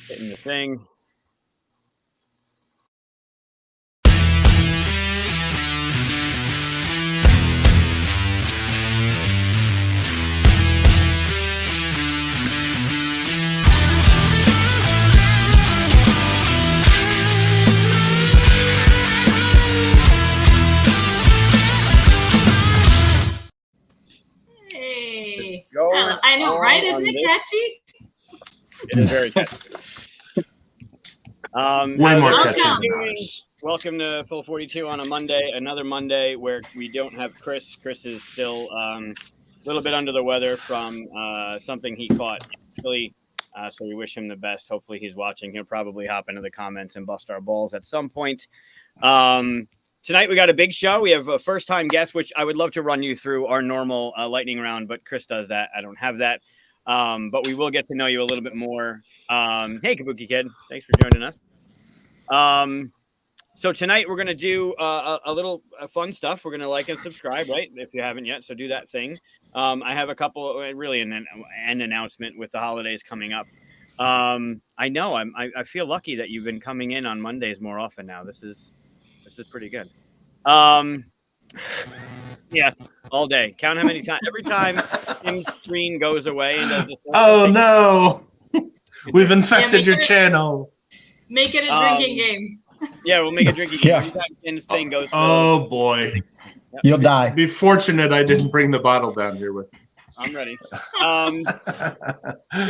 Hitting the thing. Hey. Go I know, right? on Isn't it this. catchy? It is very catchy. Way more Welcome. catchy than ours. Welcome to Full 42 on a Monday, another Monday where we don't have Chris. Chris is still a little bit under the weather from something he caught actually. So we wish him the best. Hopefully he's watching. He'll probably hop into the comments and bust our balls at some point. Tonight we got a big show. We have a first-time guest, which I would love to run you through our normal lightning round, but Chris does that. I don't have that. But we will get to know you a little bit more. Hey, Kabuki Kid. Thanks for joining us. So tonight we're going to do a little fun stuff. We're going to like and subscribe, right? If you haven't yet, so do that thing. I have a couple, really an announcement with the holidays coming up. I know I feel lucky that you've been coming in on Mondays more often now. This is pretty good. Yeah, all day. Count how many times. Every time Tim's screen goes away and does the same. Oh no, we've infected your channel. Make it a drinking game. Yeah, we'll make a drinking game. Yeah. Every time Tim's thing goes. Oh boy, Yep. You'll die. be fortunate I didn't bring the bottle down here with me. I'm ready. So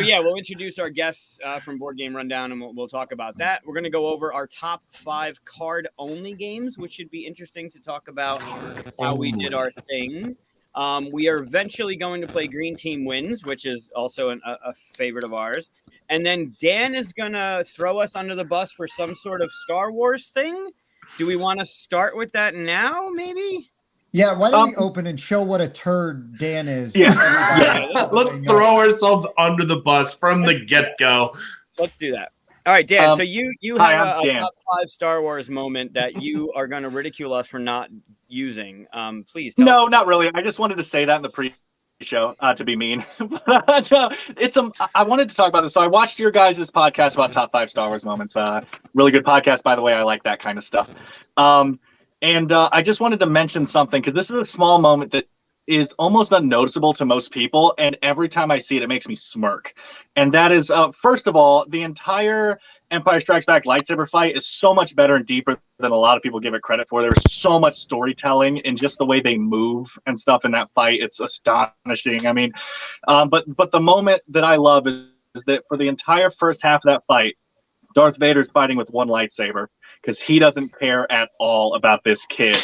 yeah, we'll introduce our guests from Board Game Rundown, and we'll talk about that. We're going to go over our top 5 card-only games, which should be interesting to talk about how we did our thing. We are eventually going to play Green Team Wins, which is also a favorite of ours. And then Dan is going to throw us under the bus for some sort of Star Wars thing. Do we want to start with that now, maybe? Yeah, why don't we open and show what a turd Dan is? Yeah. Let's throw ourselves under the bus from the get-go. Let's do that. All right, Dan. So you hi, have I'm a Dan. top 5 Star Wars moment that you are going to ridicule us for not using. Please. Tell No, us. not really. I just wanted to say that in the pre-show to be mean. But, I wanted to talk about this. So I watched your guys' podcast about top 5 Star Wars moments. Really good podcast, by the way. I like that kind of stuff. And I just wanted to mention something because this is a small moment that is almost unnoticeable to most people, and every time I see it, it makes me smirk. And that is, first of all, the entire Empire Strikes Back lightsaber fight is so much better and deeper than a lot of people give it credit for. There's so much storytelling in just the way they move and stuff in that fight. It's astonishing. I mean, but the moment that I love is that for the entire first half of that fight, Darth Vader's fighting with one lightsaber because he doesn't care at all about this kid.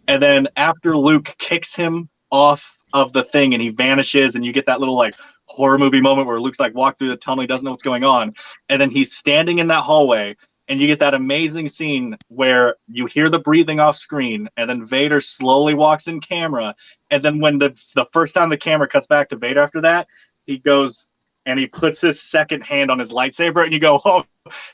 And then after Luke kicks him off of the thing and he vanishes, and you get that little like horror movie moment where Luke's like walked through the tunnel, he doesn't know what's going on, and then he's standing in that hallway, and you get that amazing scene where you hear the breathing off screen, and then Vader slowly walks in camera, and then when the first time the camera cuts back to Vader after that, he goes and he puts his second hand on his lightsaber, and you go, oh,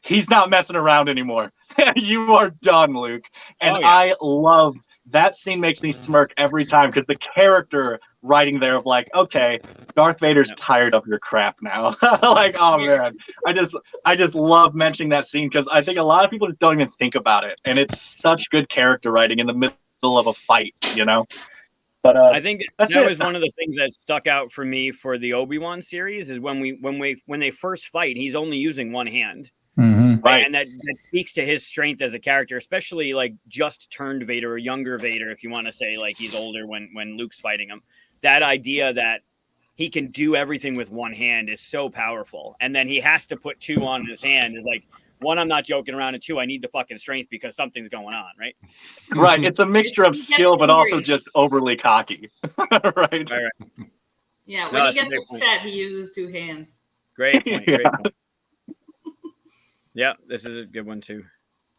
he's not messing around anymore. You are done, Luke. And I love that scene. Makes me smirk every time because the character writing there of like, okay, Darth Vader's tired of your crap now. Like, oh man, I just love mentioning that scene because I think a lot of people just don't even think about it, and it's such good character writing in the middle of a fight, you know. But I think that was one of the things that stuck out for me for the Obi-Wan series is when they first fight, he's only using one hand. Mm-hmm. Right. And that speaks to his strength as a character, especially like just turned Vader or younger Vader, if you want to say like he's older when Luke's fighting him. That idea that he can do everything with one hand is so powerful. And then he has to put 2 on his hand. Is like, 1, I'm not joking around, and 2, I need the fucking strength because something's going on, right? Right. It's a mixture of skill, but also just overly cocky. Right. Yeah, when he gets upset, he uses 2 hands. Great point. Great point. Yeah, this is a good one too.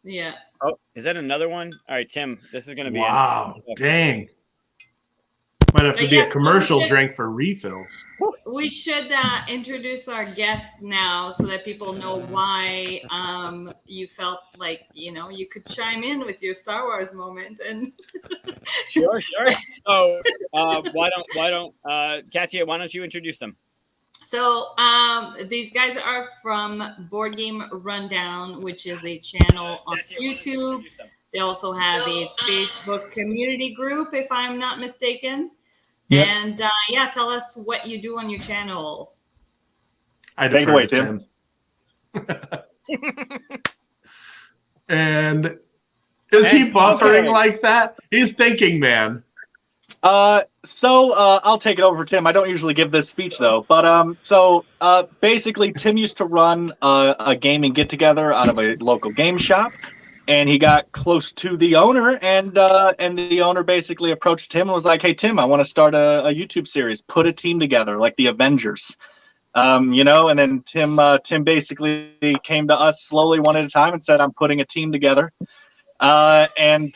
Yeah. Oh, is that another one? All right, Tim, this is going to be wow. Dang. Might have to be a commercial drink for refills. We should introduce our guests now so that people know why you felt like, you know, you could chime in with your Star Wars moment. And Sure. So why don't Katia, why don't you introduce them? So these guys are from Board Game Rundown, which is a channel on YouTube. They also have a Facebook community group, if I'm not mistaken. Yep. And yeah, tell us what you do on your channel. I Take it defer away, to Tim. And is he buffering like that? He's thinking, man. So I'll take it over for Tim. I don't usually give this speech though, but basically Tim used to run a gaming get together out of a local game shop, and he got close to the owner, and the owner basically approached Tim and was like, "Hey Tim, I want to start a YouTube series. Put a team together like the Avengers." And then Tim basically came to us slowly one at a time and said, "I'm putting a team together." And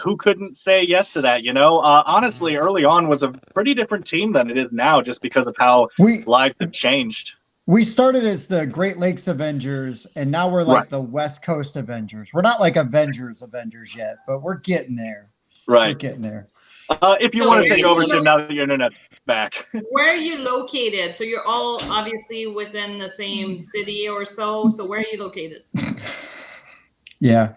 who couldn't say yes to that? Honestly, early on was a pretty different team than it is now, just because of how lives have changed. We started as the Great Lakes Avengers, and now we're like the West Coast Avengers. We're not like Avengers yet, but we're getting there. Right. We're getting there. If you want to take over, Tim, now that your internet's back. Where are you located? So you're all obviously within the same city or so. So where are you located? Yeah.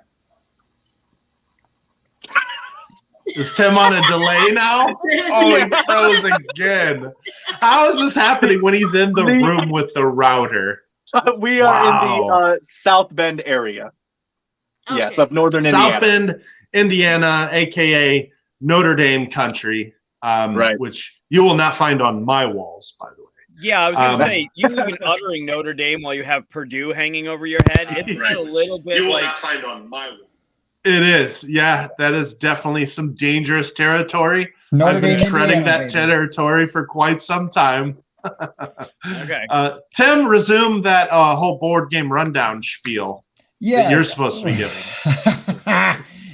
Is Tim on a delay now? Oh, he froze again. How is this happening when he's in the room with the router? We are in the South Bend area. Okay. Yes, of northern Indiana. South Bend, Indiana, a.k.a. Notre Dame country, which you will not find on my walls, by the way. Yeah, I was going to say, you even uttering Notre Dame while you have Purdue hanging over your head, it's a little bit you will not find on my wall. It is. Yeah, that is definitely some dangerous territory. I've been treading that territory for quite some time. Okay. Tim, resume that whole board game rundown spiel that you're supposed to be giving.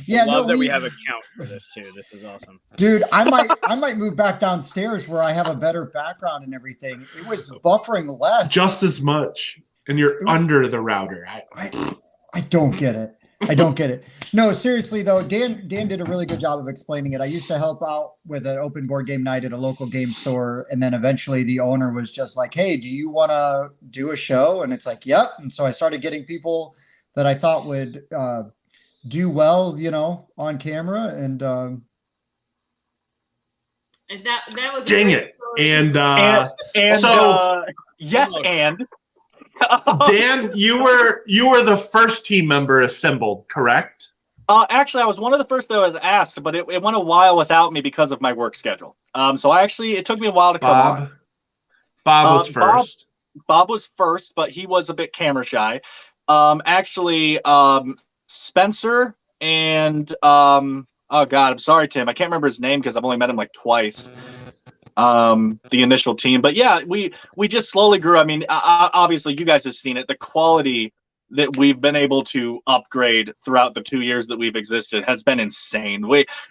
Yeah, love that we have a count for this too. This is awesome, dude. I might move back downstairs where I have a better background and everything. It was buffering less, just as much, and you're under the router. I don't get it. I don't get it. No, seriously though, Dan did a really good job of explaining it. I used to help out with an open board game night at a local game store, and then eventually the owner was just like, "Hey, do you want to do a show?" And it's like, "Yep." And so I started getting people that I thought would do well, on camera, and that was dang it. And yes, and Dan, you were the first team member assembled, correct? Actually, I was one of the first that was asked, but it went a while without me because of my work schedule. So it took me a while to come on. Bob was first. Bob was first, but he was a bit camera shy. Spencer and oh god, I'm sorry, Tim. I can't remember his name because I've only met him like twice. The initial team, but yeah, we just slowly grew. I mean, obviously, you guys have seen it. The quality that we've been able to upgrade throughout the 2 years that we've existed has been insane.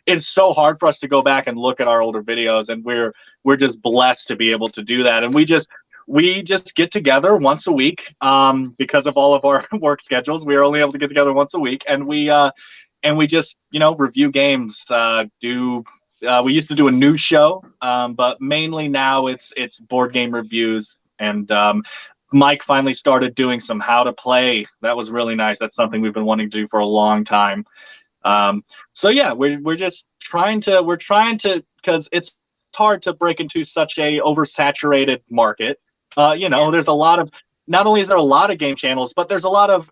It's so hard for us to go back and look at our older videos, and we're just blessed to be able to do that. And we just get together once a week because of all of our work schedules. We are only able to get together once a week, and we just review games. We used to do a news show, but mainly now it's board game reviews. And Mike finally started doing some how to play. That was really nice. That's something we've been wanting to do for a long time. So yeah, we're just trying to because it's hard to break into such a oversaturated market. There's a lot of, not only is there a lot of game channels, but there's a lot of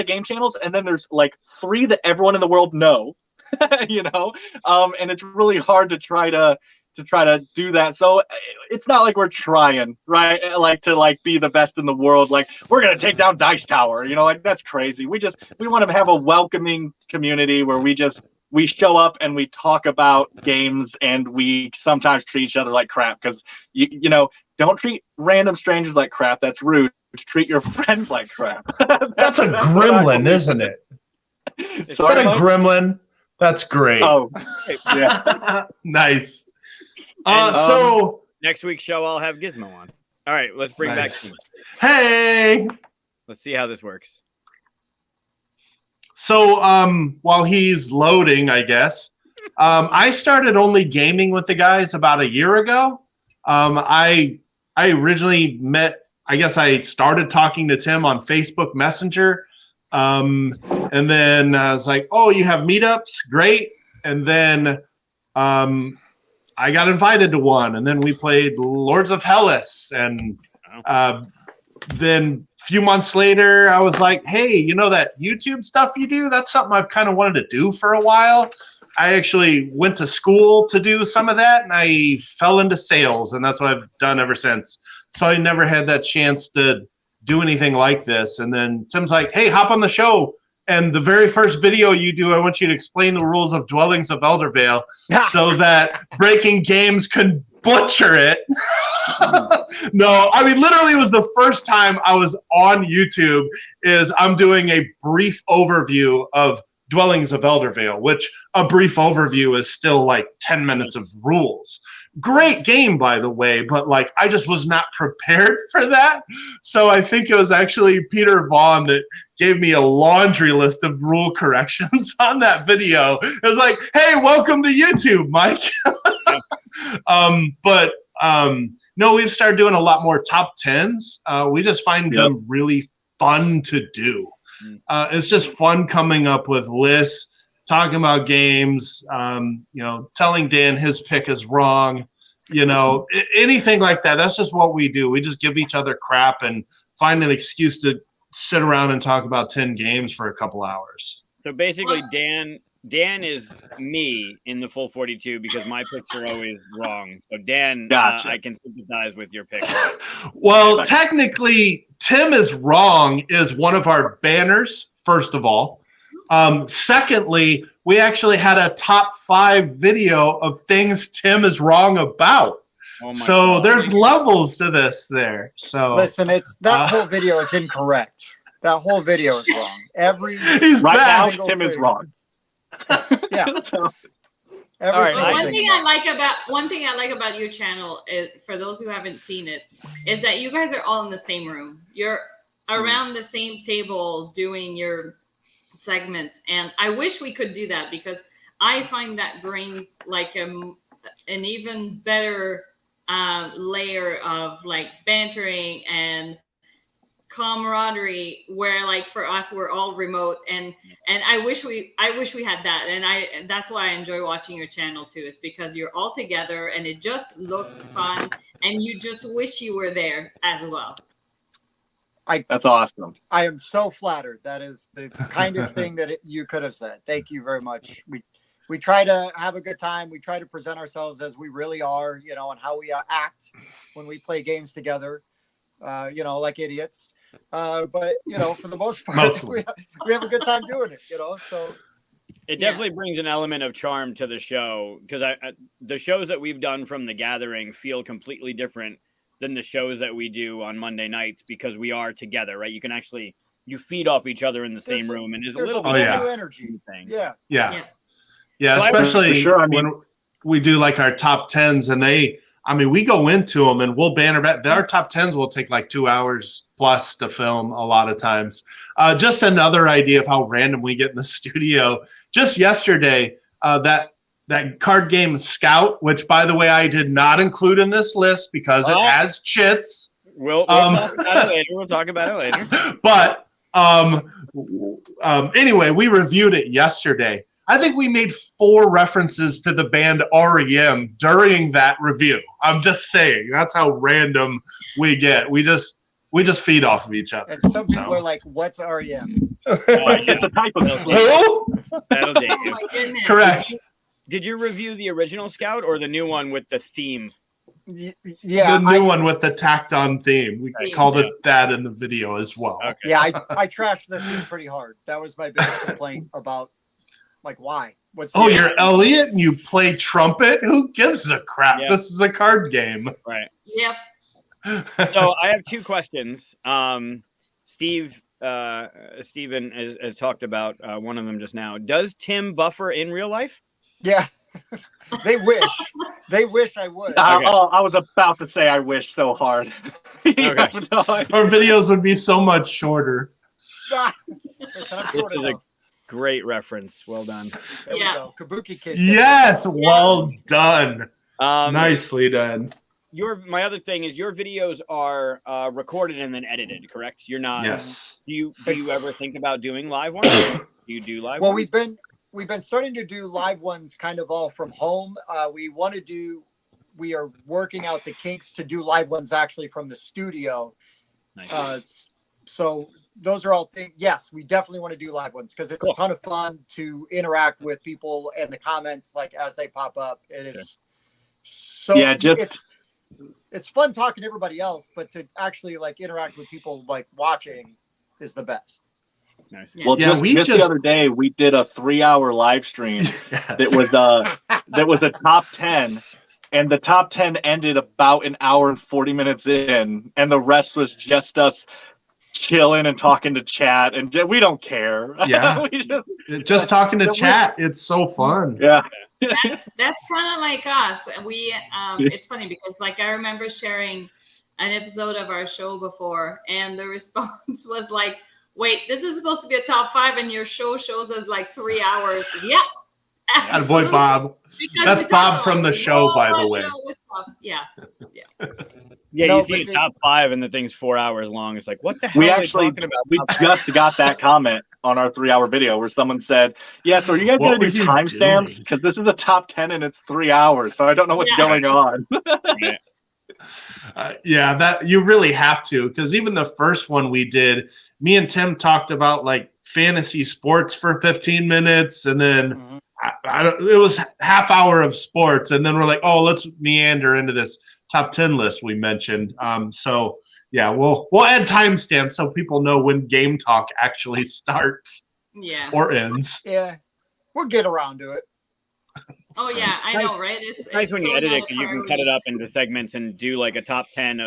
game channels, and then there's like 3 that everyone in the world know, and it's really hard to try to do that. So it's not like we're trying, right? To be the best in the world. Like, we're going to take down Dice Tower, that's crazy. We want to have a welcoming community where we show up and we talk about games, and we sometimes treat each other like crap, because don't treat random strangers like crap. That's rude. Treat your friends like crap. That's a gremlin, isn't it? Is that a gremlin? That's great. Oh, yeah. Nice. So next week's show, I'll have Gizmo on. All right, let's bring back. Hey, let's see how this works. So while he's loading, I guess, I started only gaming with the guys about a year ago. I I originally met. I guess I started talking to Tim on Facebook Messenger, and then I was like, "Oh, you have meetups? Great!" And then I got invited to one, and then we played Lords of Hellas, and then a few months later, I was like, "Hey, you know that YouTube stuff you do? That's something I've kind of wanted to do for a while." I actually went to school to do some of that, and I fell into sales, and that's what I've done ever since. So I never had that chance to do anything like this. And then Tim's like, "Hey, hop on the show. And the very first video you do, I want you to explain the rules of Dwellings of Eldervale so that Breaking Games can butcher it." No, I mean, literally it was the first time I was on YouTube is I'm doing a brief overview of Dwellings of Eldervale, which a brief overview is still like 10 minutes of rules. Great game, by the way, but like I just was not prepared for that. So I think it was actually Peter Vaughn that gave me a laundry list of rule corrections on that video. It was like, "Hey, welcome to YouTube, Mike." No, we've started doing a lot more top 10s. We just find them really fun to do. It's just fun coming up with lists, talking about games, telling Dan his pick is wrong, anything like that. That's just what we do. We just give each other crap and find an excuse to sit around and talk about 10 games for a couple hours. So basically, Dan is me in the full 42 because my picks are always wrong. So Dan, gotcha. I can sympathize with your pick. Well, technically, Tim is wrong is one of our banners, first of all. Secondly, we actually had a top 5 video of things Tim is wrong about. Oh so God. There's levels to this there. So listen, it's that whole video is incorrect. That whole video is wrong. He's right now, Tim is wrong. Yeah. All right. One thing I like about your channel is, for those who haven't seen it, is that you guys are all in the same room. You're around the same table doing your segments, and I wish we could do that because I find that brings like an even better layer of like bantering and camaraderie, where like for us we're all remote, and I wish we had that, and that's why I enjoy watching your channel too, is because you're all together and it just looks fun and you just wish you were there as well. That's awesome. I am so flattered. That is the kindest thing that you could have said. Thank you very much. We try to have a good time. We try to present ourselves as we really are, and how we act when we play games together, like idiots. But for the most part, we have a good time doing it. So it definitely brings an element of charm to the show, because the shows that we've done from the Gathering feel completely different than the shows that we do on Monday nights, because we are together, right? You can actually feed off each other in the same room, and there's a little bit of new energy. Yeah, especially when we do like our top 10s, and we go into them and we'll banner back. Our top 10s will take like 2 hours plus to film a lot of times. Just another idea of how random we get in the studio. Just yesterday, that card game Scout, which by the way, I did not include in this list because it has chits. We'll talk about it later. We'll talk about it later. But anyway, we reviewed it yesterday. I think we made 4 references to the band REM during that review. I'm just saying, that's how random we get. We just feed off of each other. And some people are like, "What's REM?" It's a type of who? That'll date you. Oh my goodness. Correct. Did you review the original Scout or the new one with the theme? Yeah, the new one with the tacked-on theme. We called it that in the video as well. Okay. Yeah, I trashed the theme pretty hard. That was my biggest complaint about, like, why? You're Elliot and you play trumpet? Who gives a crap? Yeah. This is a card game. Right. Yep. So I have 2 questions. Steven has talked about one of them just now. Does Tim buffer in real life? Yeah. They wish I would. Okay. I was about to say I wish so hard. Okay. Our videos would be so much shorter. Listen, this is a great reference. Well done. There we go. Kabuki Kid. Yes, well done. Nicely done. my other thing is your videos are recorded and then edited, correct? You're not. Yes. Do you ever think about doing live ones? Do you do live? Well, ones? we've been starting to do live ones kind of all from home. We are working out the kinks to do live ones actually from the studio. Nice. So those are all things. Yes, we definitely want to do live ones because it's a ton of fun to interact with people and the comments like as they pop up. It is so it's fun talking to everybody else, but to actually like interact with people like watching is the best. Nice. Well, just the other day we did a 3-hour live stream that was a top 10. And the top 10 ended about an hour and 40 minutes in, and the rest was just us chilling and talking to chat, and we don't care. Yeah, just talking to chat. It's so fun. Yeah, that's kind of like us. We it's funny because like I remember sharing an episode of our show before, and the response was like, "Wait, this is supposed to be a top 5, and your show shows us like 3 hours." Yeah. Boy, Bob. That's Bob from the show, by the way. Yeah. You see a top 5 and the thing's 4 hours long. It's like, what the hell we are actually they talking about? We just got that comment on our 3-hour video where someone said, "Yeah, so are you guys going to do timestamps? Because this is a top 10 and it's 3 hours, so I don't know what's going on." That you really have to, because even the first one we did, me and Tim talked about like fantasy sports for 15 minutes, and then it was half hour of sports, and then we're like, oh, let's meander into this top 10 list we mentioned. So yeah, we'll add timestamps so people know when game talk actually starts or ends. Yeah, we'll get around to it. Oh yeah, I know, right? It's nice when you edit it because you can cut it up into segments and do like a top 10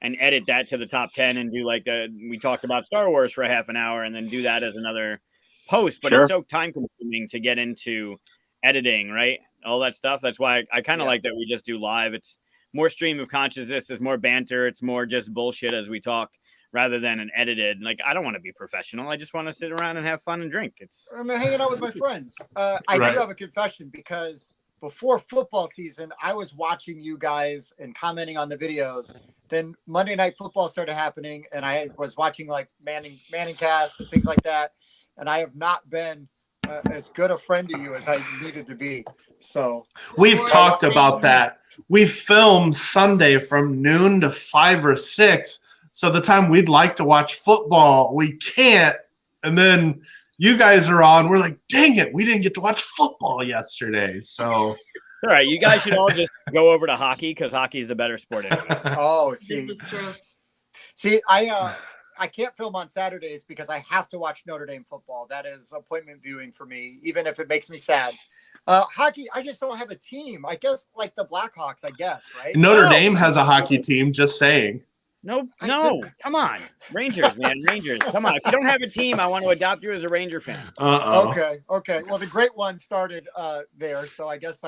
and edit that to the top 10 and do like we talked about Star Wars for a half an hour and then do that as another post. But it's so time consuming to get into editing, right? All that stuff. That's why I kind of like that we just do live. It's more stream of consciousness. There's more banter. It's more just bullshit as we talk rather than an edited. Like, I don't want to be professional. I just want to sit around and have fun and drink. I'm hanging out with my friends. I do have a confession because before football season, I was watching you guys and commenting on the videos. Then Monday Night Football started happening, and I was watching like Manning Cast and things like that. And I have not been as good a friend to you as I needed to be. So we've talked about that. We filmed Sunday from noon to 5 or 6. So the time we'd like to watch football, we can't. And then you guys are on. We're like, dang it, we didn't get to watch football yesterday. So all right, you guys should all just go over to hockey because hockey is the better sport anyway. Oh, see, this is true. See, I can't film on Saturdays because I have to watch Notre Dame football. That is appointment viewing for me, even if it makes me sad. Hockey, I just don't have a team. I guess like the Blackhawks, I guess, right? Notre Dame has a hockey team, just saying. No, come on. Rangers, man. Rangers. Come on. If you don't have a team, I want to adopt you as a Ranger fan. Okay. Well, the great one started there, so I guess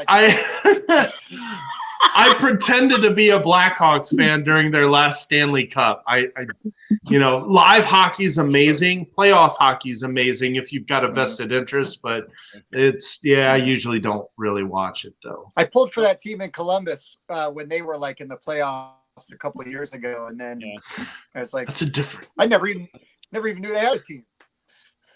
I pretended to be a Blackhawks fan during their last Stanley Cup. Live hockey is amazing. Playoff hockey is amazing if you've got a vested interest, but I usually don't really watch it though. I pulled for that team in Columbus when they were like in the playoffs a couple of years ago, and then I was like, that's a different. I never even knew they had a team.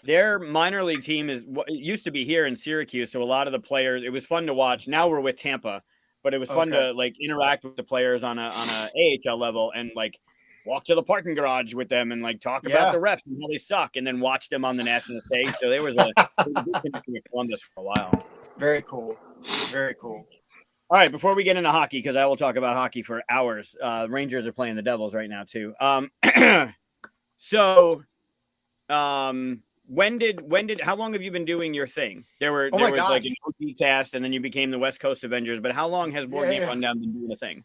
Their minor league team is what it used to be here in Syracuse, so a lot of the players. It was fun to watch. Now we're with Tampa, but it was fun to like interact with the players on a AHL level and like walk to the parking garage with them and like talk about the refs and how they suck, and then watch them on the national stage. So there was a good connection with Columbus for a while. Very cool. All right, before we get into hockey, because I will talk about hockey for hours. Rangers are playing the Devils right now too. How long have you been doing your thing? There was like an OT cast, and then you became the West Coast Avengers. But how long has Board Game Rundown been doing a thing?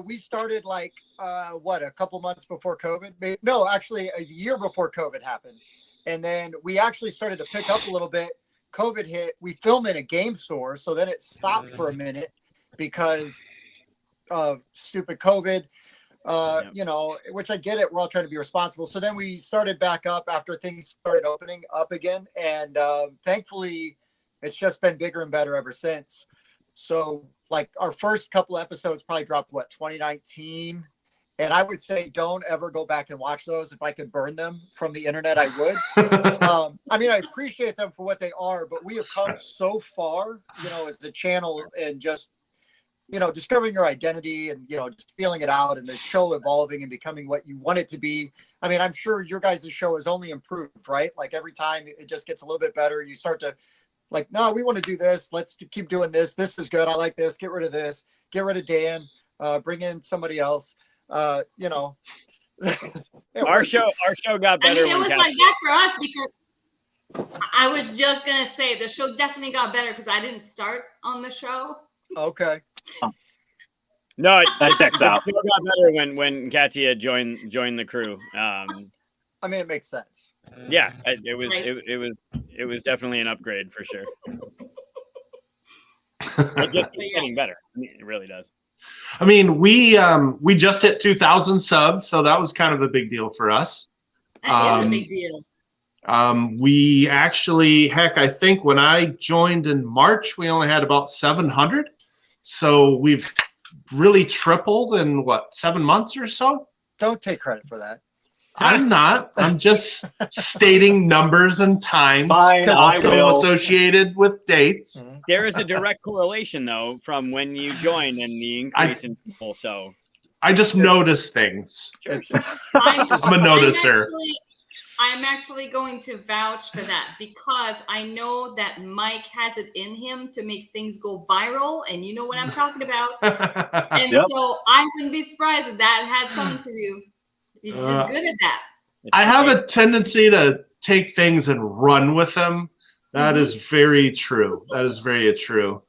We started like a couple months before COVID. No, actually a year before COVID happened, and then we actually started to pick up a little bit. COVID hit. We film in a game store, so then it stopped for a minute because of stupid COVID. Which I get it. We're all trying to be responsible. So then we started back up after things started opening up again. And thankfully, it's just been bigger and better ever since. So like our first couple episodes probably dropped 2019. And I would say don't ever go back and watch those. If I could burn them from the internet, I would. I mean, I appreciate them for what they are, but we have come so far, as the channel, and just, discovering your identity and, just feeling it out, and the show evolving and becoming what you want it to be. I mean, I'm sure your guys' show has only improved, right? Like every time it just gets a little bit better. You start to like, no, we want to do this. Let's keep doing this. This is good. I like this. Get rid of this. Get rid of Dan. Bring in somebody else. Our show got better. I mean, it was like that for us because I was just gonna say the show definitely got better because I didn't start on the show. Okay. No, that checks out. It got better when Katia joined the crew. I mean, it makes sense. Yeah, it was definitely an upgrade for sure. It just keeps getting better. I mean, it really does. I mean, we just hit 2,000 subs, so that was kind of a big deal for us. That is a big deal. We actually, I think when I joined in March, we only had about 700. So we've really tripled in 7 months or so? Don't take credit for that. I'm not. I'm just stating numbers and times. Fine, I will. Associated with dates. There is a direct correlation, though, from when you join and the increase in people. So I just notice things. I'm a noticer. I'm actually going to vouch for that because I know that Mike has it in him to make things go viral, and you know what I'm talking about. And so I wouldn't be surprised if that had something to do. He's just good at that. I have a tendency to take things and run with them. That is very true. That is very true.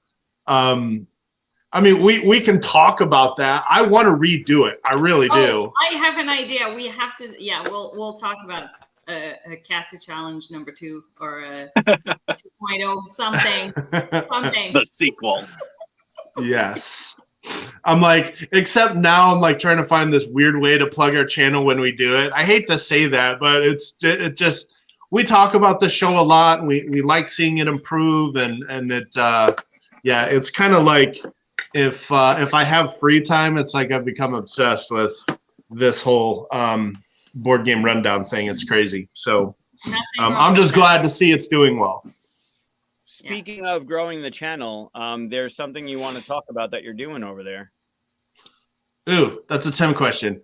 I mean, we can talk about that. I want to redo it. I really do. I have an idea. We have to. Yeah, we'll talk about a Katia challenge number 2 or a 2.0 something. The sequel. Yes. I'm like, except now I'm like trying to find this weird way to plug our channel when we do it. I hate to say that, but it just, we talk about the show a lot and we like seeing it improve and it, it's kind of like if I have free time, it's like I've become obsessed with this whole board game rundown thing. It's crazy. So I'm just glad to see it's doing well. Speaking of growing the channel, there's something you want to talk about that you're doing over there. Ooh, that's a Tim question.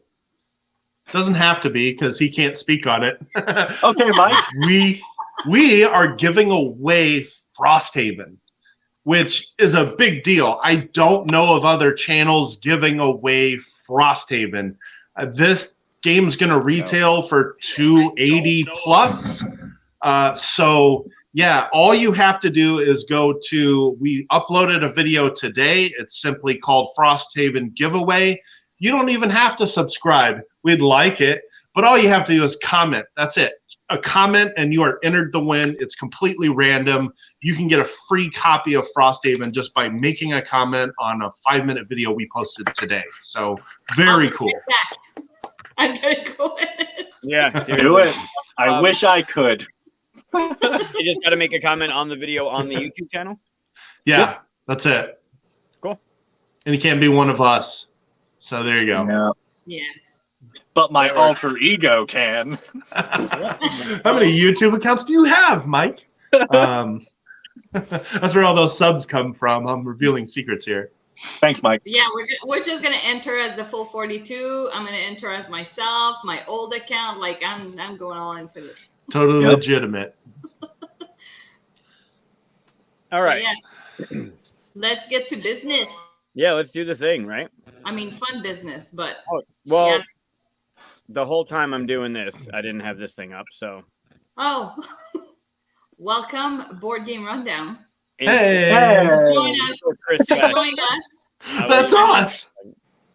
Doesn't have to be because he can't speak on it. Okay, Mike. We are giving away Frosthaven, which is a big deal. I don't know of other channels giving away Frosthaven. This game's going to retail for $280 plus. So yeah, all you have to do is we uploaded a video today. It's simply called Frosthaven Giveaway. You don't even have to subscribe. We'd like it, but all you have to do is comment. That's it. A comment and you are entered to win. It's completely random. You can get a free copy of Frosthaven just by making a comment on a 5-minute video we posted today. So very cool. I'm very cool. Yeah, do it. I wish I could. You just got to make a comment on the video on the YouTube channel? Yeah, that's it. Cool. And you can't be one of us. So there you go. No. Yeah. But my alter ego can. How many YouTube accounts do you have, Mike? That's where all those subs come from. I'm revealing secrets here. Thanks, Mike. Yeah, we're just gonna enter as the full 42. I'm gonna enter as myself, my old account. Like I'm going all in for this. Totally legitimate. All right. Yes. Let's get to business. Yeah, let's do the thing, right? I mean, fun business, but well, yes. The whole time I'm doing this, I didn't have this thing up, so. Oh, welcome, Board Game Rundown. Hey. Join us. Join us. That's us.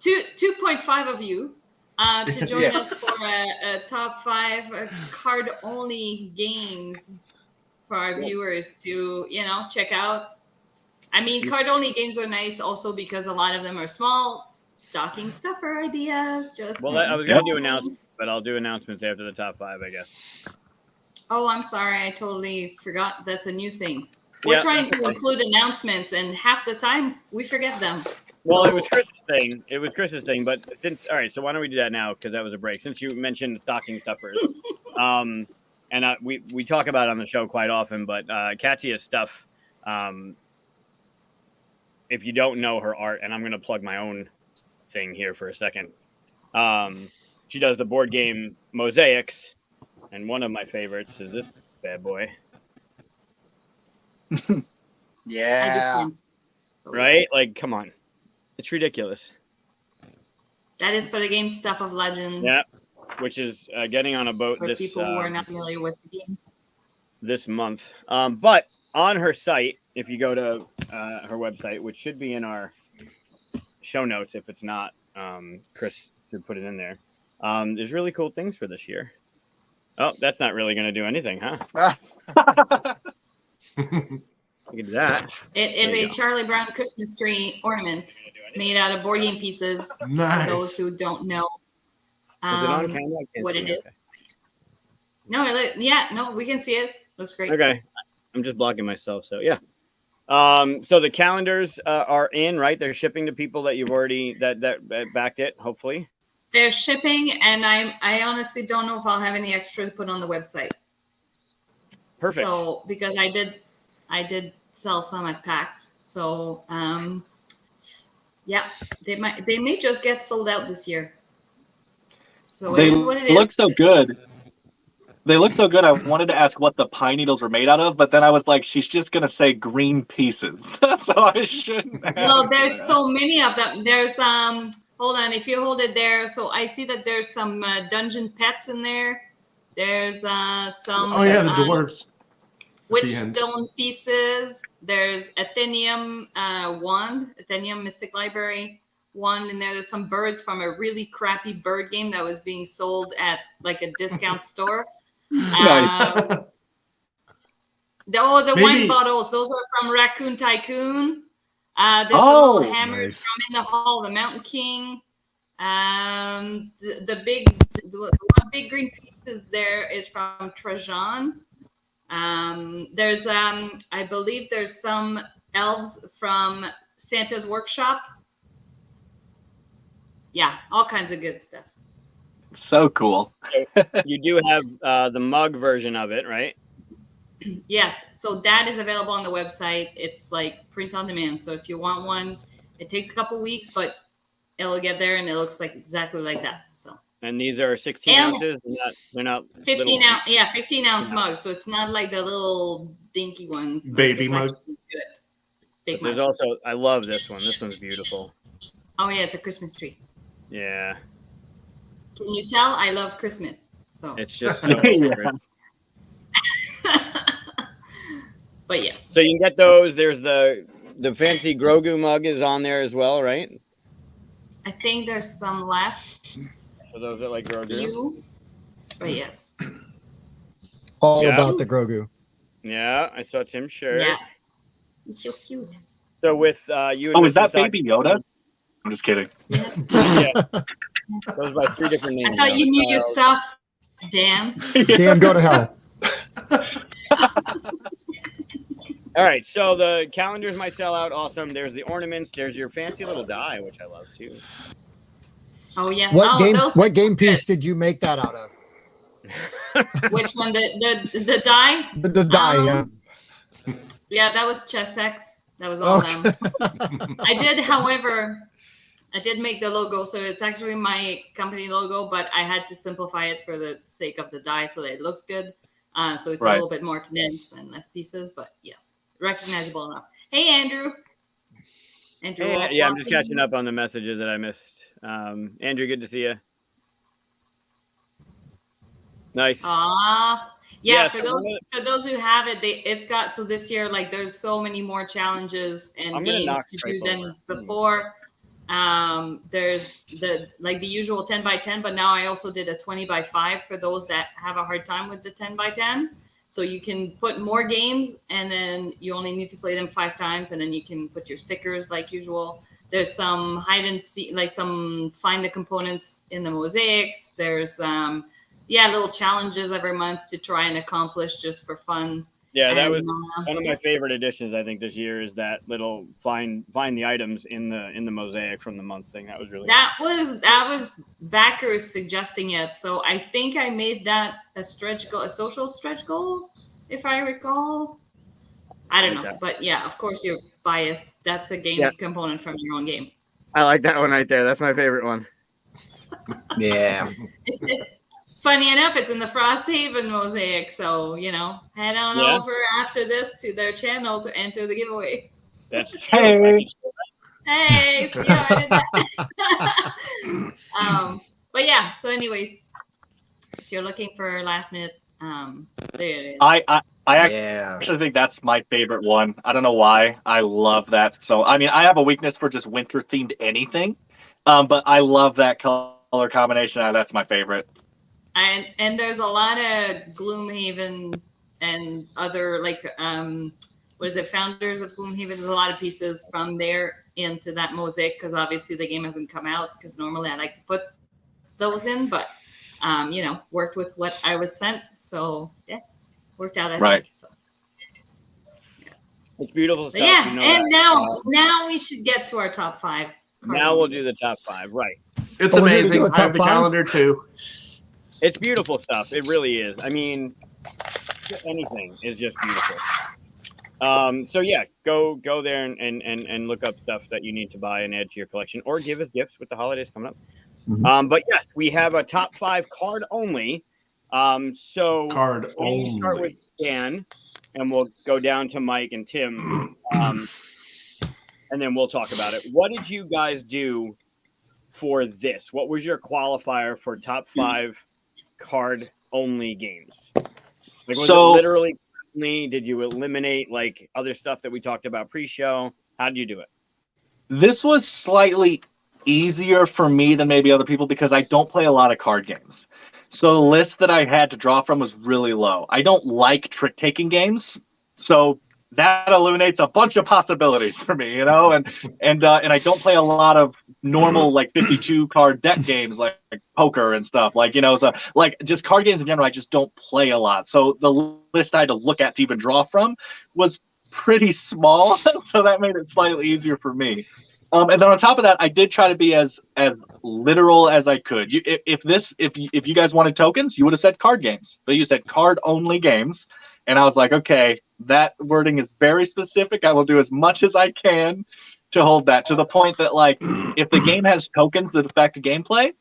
2.5 of you to join us for a top 5 card-only games for our viewers to, check out. I mean, card-only games are nice also because a lot of them are small, stocking stuffer ideas. I was going to do announcements, but I'll do announcements after the top 5, I guess. Oh, I'm sorry. I totally forgot. That's a new thing. We're trying to include announcements, and half the time we forget them. Well, it was Chris's thing. But all right, so why don't we do that now? Because that was a break. Since you mentioned stocking stuffers, and we talk about it on the show quite often. But Katia's stuff, if you don't know her art, and I'm going to plug my own thing here for a second. She does the board game mosaics, and one of my favorites is this bad boy. Yeah. Right? Like, come on. It's ridiculous. That is for the game Stuff of Legend. Yeah, which is getting on a boat for this people who are not familiar with the game. This month. But on her site, if you go to her website, which should be in our show notes, if it's not, Chris should put it in there. There's really cool things for this year. Oh, that's not really going to do anything, huh? Look at that. It is a Charlie Brown Christmas tree ornament made out of board game pieces. Nice. For those who don't know Is it on camera? what it is. Okay. No, we can see it. Looks great. Okay. I'm just blocking myself, so yeah. So the calendars are in, right? They're shipping to people that you've already that backed it, hopefully. They're shipping, and I honestly don't know if I'll have any extra to put on the website. Perfect. So because I did sell some at PAX. So yeah, they may just get sold out this year. So They it is what it is. look so good. They look so good. I wanted to ask what the pine needles were made out of, but then I was like, she's just gonna say green pieces, so I shouldn't. No, there's so many of them. There's hold on, if you hold it there. So I see that there's some dungeon pets in there. There's some. Oh yeah, the dwarves. Witchstone pieces. There's Athenium wand, Athenium Mystic Library wand, and there's some birds from a really crappy bird game that was being sold at like a discount store. Nice. The wine bottles, those are from Raccoon Tycoon. There's some little hammers from In the Hall of the Mountain King. The one big green pieces there is from Trajan. There's I believe there's some elves from Santa's Workshop. Yeah, all kinds of good stuff. So cool. You do have the mug version of it, right? Yes, so that is available on the website. It's like print on demand. So if you want one, it takes a couple weeks, but it'll get there, and it looks like exactly like that. So. And these are 16 ounces. They're not 15 ounce. Yeah, 15 ounce mugs. So it's not like the little dinky ones. Baby mug. Good. Big There's mug. also, I love this one. This one's beautiful. Oh yeah, it's a Christmas tree. Yeah. Can you tell? I love Christmas. So. It's just so weird. But yes. So you can get those. There's the fancy Grogu mug is on there as well, right? I think there's some left. For those that like Grogu. Few. But yes. All about the Grogu. Yeah, I saw Tim's shirt. Yeah. It's so cute. So with you. Oh, is that Baby Yoda? I'm just kidding. Yeah. Goes by 3 different names. I thought you knew your stuff, Dan. Dan, go to hell. All right, so the calendars might sell out. Awesome. There's the ornaments. There's your fancy little die, which I love too. Oh yeah. What game piece did you make that out of? Which one? The die? The die, yeah. Yeah, that was Chessex. That was all them. I did make the logo, so it's actually my company logo, but I had to simplify it for the sake of the die so that it looks good. So it's a little bit more condensed and less pieces, but yes, recognizable enough. Hey, Andrew. Hey, yeah, I'm just catching up on the messages that I missed. Andrew, good to see you. Nice. Yeah, for those who have it, it's got, so this year, like, there's so many more challenges and games to do than before. There's the usual 10 by 10, but now I also did a 20 by 5 for those that have a hard time with the 10 by 10. So you can put more games, and then you only need to play them 5 times, and then you can put your stickers like usual. There's some hide and seek, like some find the components in the mosaics. There's little challenges every month to try and accomplish just for fun. Yeah, that And, was one of my favorite additions. I think this year is that little find the items in the mosaic from the month thing. That was really that was backers suggesting it. So I think I made that a stretch goal, a social stretch goal, if I recall. I don't know, Okay. but yeah, of course you're biased. That's a game component from your own game. I like that one right there. That's my favorite one. Yeah. Funny enough, it's in the Frosthaven mosaic, so head on over after this to their channel to enter the giveaway. That's true. Hey, see how I did that? But yeah. So, anyways, if you're looking for last minute, there it is. I actually think that's my favorite one. I don't know why. I love that. So, I mean, I have a weakness for just winter themed anything, but I love that color combination. That's my favorite. And there's a lot of Gloomhaven and other what is it? Founders of Gloomhaven. There's a lot of pieces from there into that mosaic because obviously the game hasn't come out. Because normally I like to put those in, but worked with what I was sent. So yeah, worked out. I think so. Yeah. It's beautiful stuff. Yeah, and now we should get to our top 5. Now we'll do the top 5. Right. It's amazing. I have the calendar too. It's beautiful stuff. It really is. I mean, anything is just beautiful. So yeah, go there and look up stuff that you need to buy and add to your collection, or give us gifts with the holidays coming up. Mm-hmm. But yes, we have a top 5 card only. So card only. Start with Dan, and we'll go down to Mike and Tim, and then we'll talk about it. What did you guys do for this? What was your qualifier for top 5 card only games? Like, was it literally only? Did you eliminate like other stuff that we talked about pre-show? How did you do it? This was slightly easier for me than maybe other people because I don't play a lot of card games. So the list that I had to draw from was really low. I don't like trick-taking games, so that eliminates a bunch of possibilities for me, and I don't play a lot of normal like 52 card deck games like poker and stuff so like just card games in general. I just don't play a lot. So the list I had to look at to even draw from was pretty small, so that made it slightly easier for me. And then on top of that, I did try to be as literal as I could. If you guys wanted tokens, you would have said card games, but you said card only games. And I was like, okay, that wording is very specific. I will do as much as I can to hold that, to the point that like if the game has tokens that affect gameplay,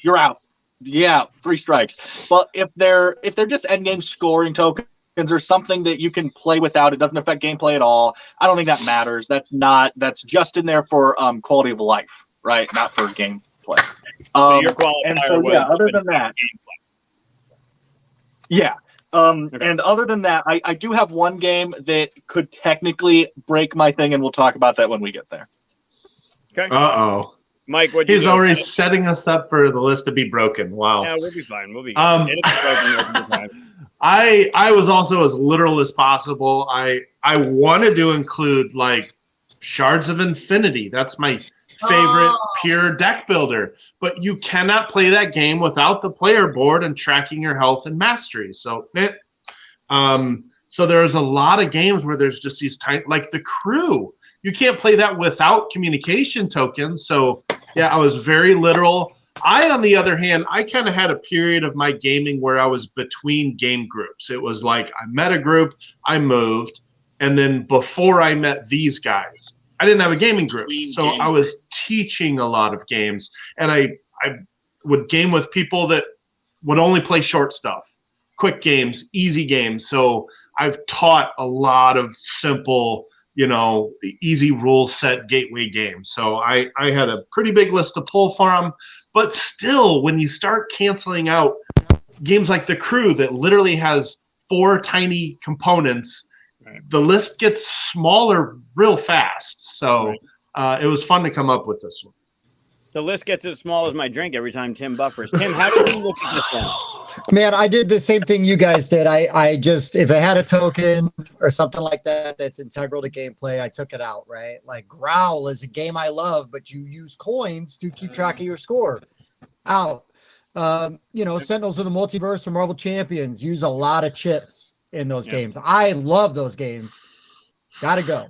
you're out. Yeah, 3 strikes. But if they're just endgame scoring tokens or something that you can play without, it doesn't affect gameplay at all, I don't think that matters. That's just in there for quality of life, right? Not for gameplay. And so yeah, other than that, yeah. And other than that, I do have one game that could technically break my thing, and we'll talk about that when we get there. Okay. Uh-oh. Mike, he's already setting us up for the list to be broken. Wow. Yeah, we'll be fine. We'll be good. I was also as literal as possible. I wanted to include like Shards of Infinity. That's my favorite pure deck builder, but you cannot play that game without the player board and tracking your health and mastery. So there's a lot of games where there's just these tiny, like the Crew, you can't play that without communication tokens. So yeah, I was very literal. On the other hand, I kind of had a period of my gaming where I was between game groups. It was like I met a group, I moved, and then before I met these guys, I didn't have a gaming group. So I was teaching a lot of games, and I would game with people that would only play short stuff, quick games, easy games. So I've taught a lot of simple, easy rule set gateway games. So I had a pretty big list to pull from, but still, when you start canceling out games like The Crew that literally has 4 tiny components, the list gets smaller real fast. So it was fun to come up with this one. The list gets as small as my drink every time Tim buffers. Tim, how did you look at this one? Man, I did the same thing you guys did. I just, if it had a token or something like that that's integral to gameplay, I took it out, right? Like Growl is a game I love, but you use coins to keep track of your score. Out. Sentinels of the Multiverse or Marvel Champions use a lot of chips. in those games. I love those games. Gotta go.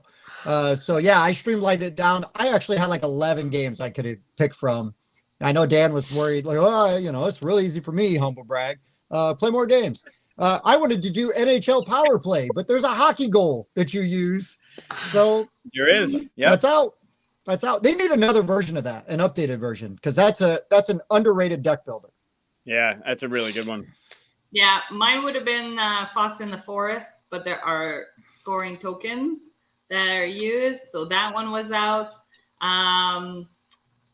So yeah, I streamlined it down. I actually had like 11 games I could pick from. I know Dan was worried, like, oh, it's really easy for me, humble brag. Play more games. I wanted to do NHL power play, but there's a hockey goal that you use. So there is. Yeah, that's out. That's out. They need another version of that, an updated version, because that's an underrated deck builder. Yeah, that's a really good one. Yeah, mine would have been Fox in the Forest, but there are scoring tokens that are used, so that one was out.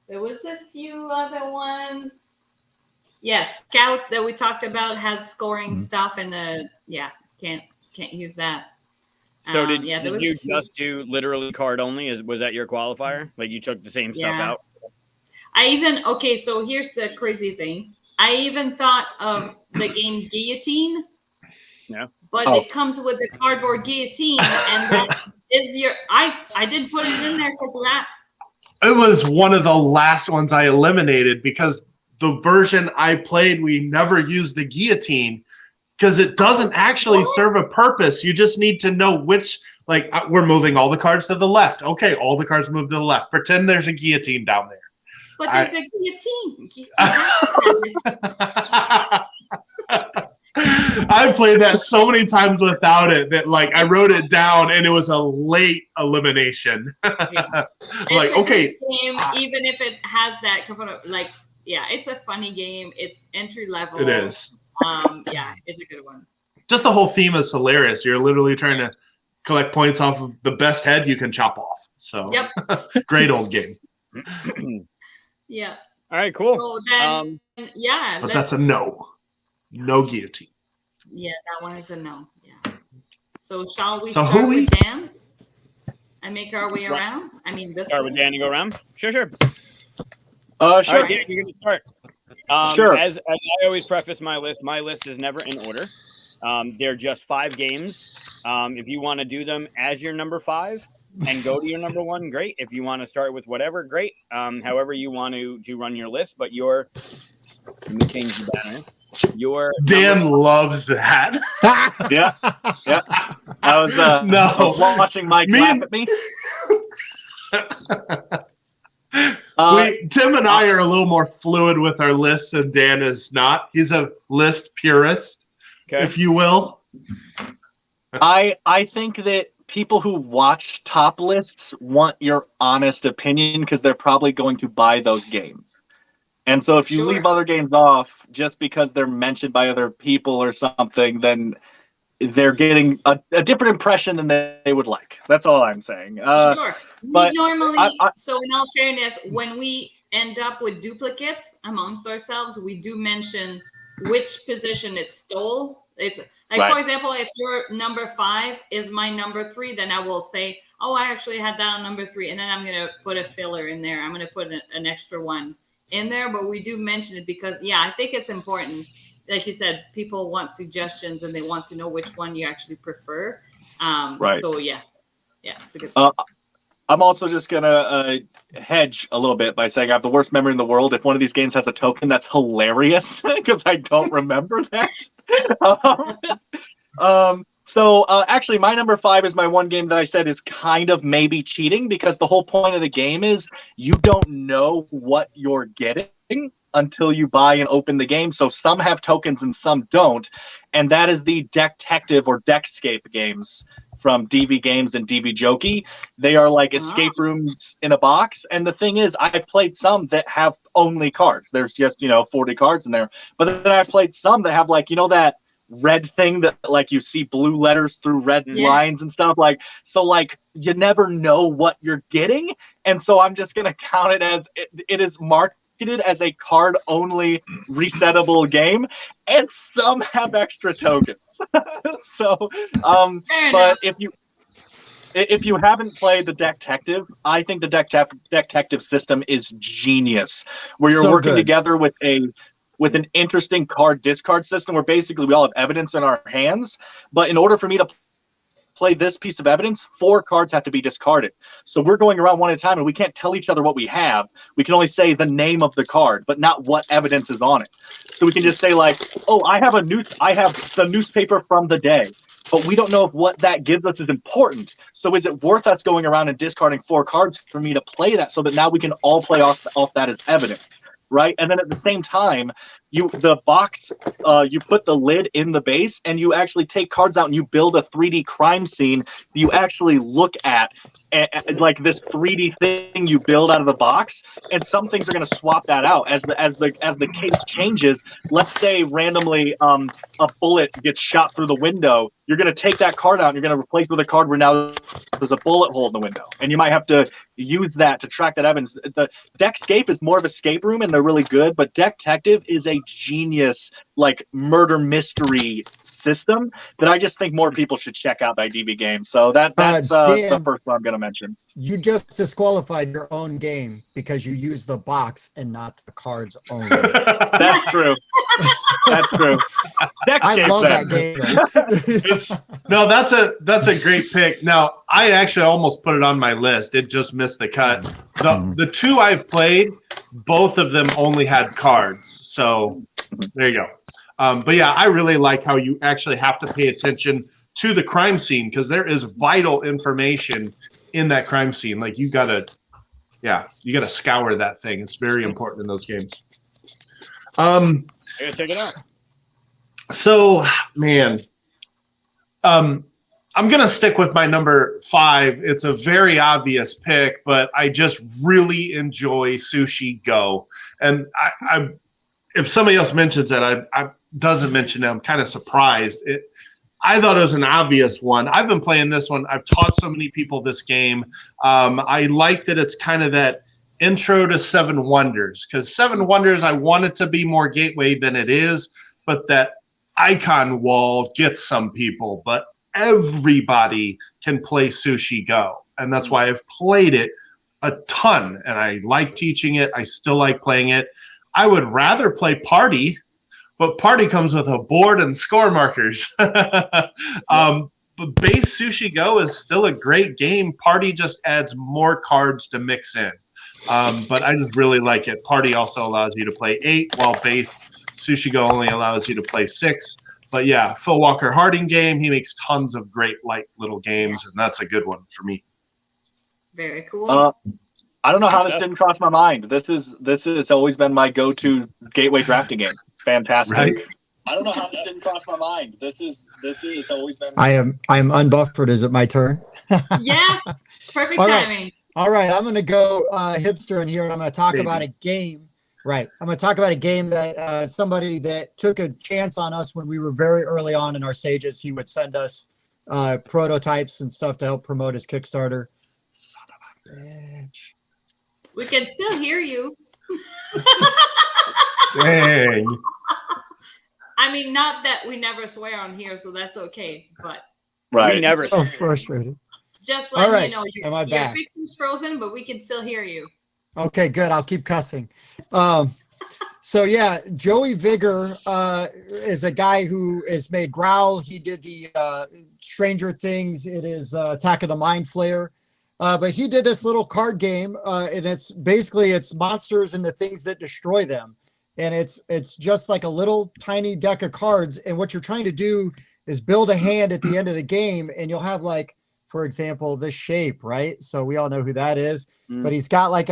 There was a few other ones. Yes, Scout that we talked about has scoring stuff, and can't use that. So did you just do literally card only? Was that your qualifier? Like you took the same stuff out? So here's the crazy thing. I even thought of the game Guillotine. Yeah. But it comes with the cardboard guillotine, and that is I did put it in there because of that. It was one of the last ones I eliminated because the version I played, we never used the guillotine because it doesn't actually serve a purpose. You just need to know which, like, we're moving all the cards to the left. Okay, all the cards move to the left. Pretend there's a guillotine down there. But there's a guillotine. I played that so many times without it that, like, I wrote it down and it was a late elimination. Like, okay. Game, even if it has that component, like, yeah, it's a funny game. It's entry level. It is. Yeah, it's a good one. Just the whole theme is hilarious. You're literally trying to collect points off of the best head you can chop off. So, great old game. Yeah. All right, cool. So then, but that's a no. No guillotine. Yeah, that one is a no. Yeah. So shall we start with Dan and make our way around? I mean, start with Dan and go around. Sure. Sure. All right, Dan, you're going to start. Sure. As I always preface my list is never in order. They're just 5 games. If you want to do them as your number 5 and go to your number 1, great. If you want to start with whatever, great. However you want to run your list, but let me change the banner. Dan loves that. Yeah. I was watching Mike laugh at me. Tim and I are a little more fluid with our lists, and Dan is not. He's a list purist, if you will. I think that people who watch top lists want your honest opinion because they're probably going to buy those games. And so if you leave other games off just because they're mentioned by other people or something, then they're getting a different impression than they would like. That's all I'm saying. Sure. But we normally, so in all fairness, when we end up with duplicates amongst ourselves, we do mention which position it stole. It's like, for example, if your number 5 is my number 3, then I will say, oh, I actually had that on number 3. And then I'm going to put a filler in there. I'm going to put an extra one in there, but we do mention it because, I think it's important. Like you said, people want suggestions and they want to know which one you actually prefer. So it's a good thing. I'm also just gonna hedge a little bit by saying I have the worst memory in the world. If one of these games has a token, that's hilarious because I don't remember that. Actually, my number 5 is my one game that I said is kind of maybe cheating because the whole point of the game is you don't know what you're getting until you buy and open the game. So some have tokens and some don't. And that is the Deck-tective or Deckscape games from DV Games and DV Jokey. They are like escape rooms in a box. And the thing is, I've played some that have only cards. There's just, 40 cards in there. But then I've played some that have that red thing that you see blue letters through red lines and stuff you never know what you're getting. And so I'm just going to count it as it is marketed as a card only resettable game, and some have extra tokens. But if you haven't played the Deck-tective, I think the Deck-tective system is genius, where you're working together with an interesting card discard system where basically we all have evidence in our hands. But in order for me to play this piece of evidence, 4 cards have to be discarded. So we're going around one at a time and we can't tell each other what we have. We can only say the name of the card, but not what evidence is on it. So we can just say I have the newspaper from the day. but we don't know if what that gives us is important. So is it worth us going around and discarding 4 cards for me to play that, so that now we can all play off that as evidence, right? And then at the same time, you put the lid in the base, and you actually take cards out and you build a 3D crime scene. You actually look at like this 3D thing you build out of the box, and some things are going to swap that out as the case changes. Let's say randomly a bullet gets shot through the window. You're going to take that card out and you're going to replace it with a card where now there's a bullet hole in the window, and you might have to use that to track that evidence. The Deckscape is more of escape room, and they're really good, but Detective is a genius like murder mystery system that I just think more people should check out by DB Games. So that's Dan, the first one I'm going to mention. You just disqualified your own game because you used the box and not the cards only. That's true. That's true. I love that game. No, that's a great pick. Now, I actually almost put it on my list. It just missed the cut. The 2 I've played, both of them only had cards. So there you go. But yeah, I really like how you actually have to pay attention to the crime scene, because there is vital information in that crime scene. Like you gotta scour that thing. It's very important in those games. I gotta check it out. So, man, I'm gonna stick with my number 5. It's a very obvious pick, but I just really enjoy Sushi Go. And I if somebody else mentions that, I doesn't mention it, I'm kind of surprised. I thought it was an obvious one. I've been playing this one. I've taught so many people this game. I like that it's kind of that intro to Seven Wonders, because Seven Wonders, I want it to be more gateway than it is, but that icon wall gets some people, but everybody can play Sushi Go. And that's why I've played it a ton, and I like teaching it. I still like playing it. I would rather play Party, but Party comes with a board and score markers. But base Sushi Go is still a great game. Party just adds more cards to mix in. But I just really like it. Party also allows you to play 8, while base Sushi Go only allows you to play 6. But yeah, Phil Walker Harding game. He makes tons of great light little games, and that's a good one for me. Very cool. I don't know how this didn't cross my mind. This has always been my go-to gateway drafting game. Fantastic. Right? I don't know how this didn't cross my mind. This has always been. I am unbuffered. Is it my turn? Yes. Perfect All timing. Right. All right. I'm going to go hipster in here, and I'm going to talk about a game. Right. I'm going to talk about a game that somebody that took a chance on us when we were very early on in our stages. He would send us prototypes and stuff to help promote his Kickstarter. Son of a bitch. We can still hear you. Dang. I mean, not that we never swear on here, so that's okay. But right, we never. So frustrated. Just let right. you know, your picture's frozen, but we can still hear you. Okay, good. I'll keep cussing. So yeah, Joey Vigor is a guy who has made Growl. He did the Stranger Things. It is Attack of the Mind Flayer. But he did this little card game, and it's monsters and the things that destroy them. And it's just like a little tiny deck of cards. And what you're trying to do is build a hand at the end of the game, and you'll have, like, for example, this shape, right? So we all know who that is. But he's got like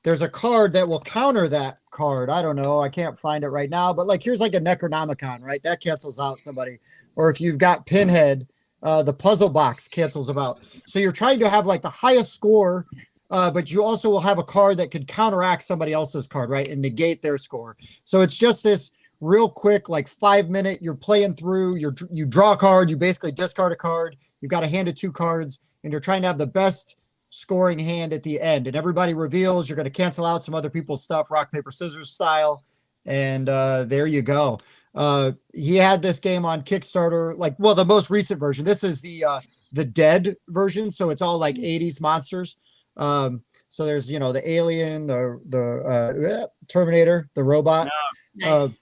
there's a card that will counter that card. I don't know. I can't find it right now. But like, here's like a Necronomicon, right? That cancels out somebody. Or if you've got Pinhead, the puzzle box cancels them out. So you're trying to have like the highest score, but you also will have a card that could counteract somebody else's card, right? And negate their score. So it's just this real quick, like 5-minute, you're playing through, you draw a card, you basically discard a card. You've got a hand of 2 cards, and you're trying to have the best scoring hand at the end. And everybody reveals, you're going to cancel out some other people's stuff, rock, paper, scissors style. And there you go. He had this game on Kickstarter, the most recent version. This is the Dead version, so it's all like 80s monsters. So there's, the alien, the Terminator, the robot. Nice.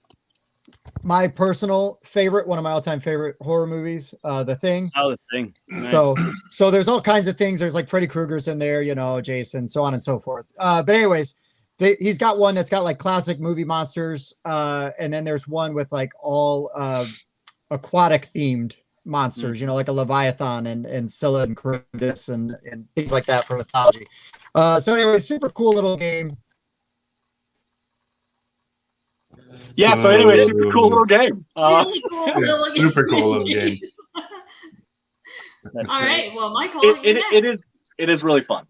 My personal favorite, one of my all-time favorite horror movies, The Thing. Oh, The Thing. Nice. So there's all kinds of things. There's like Freddy Krueger's in there, Jason, so on and so forth. But anyways, he's got one that's got like classic movie monsters, and then there's one with like all aquatic themed monsters, like a Leviathan and Scylla and Charybdis and things like that for mythology. So anyway, super cool little game. Yeah. So anyway, super cool little game. Really cool little super cool little game. All right. Well, Michael, it is really fun.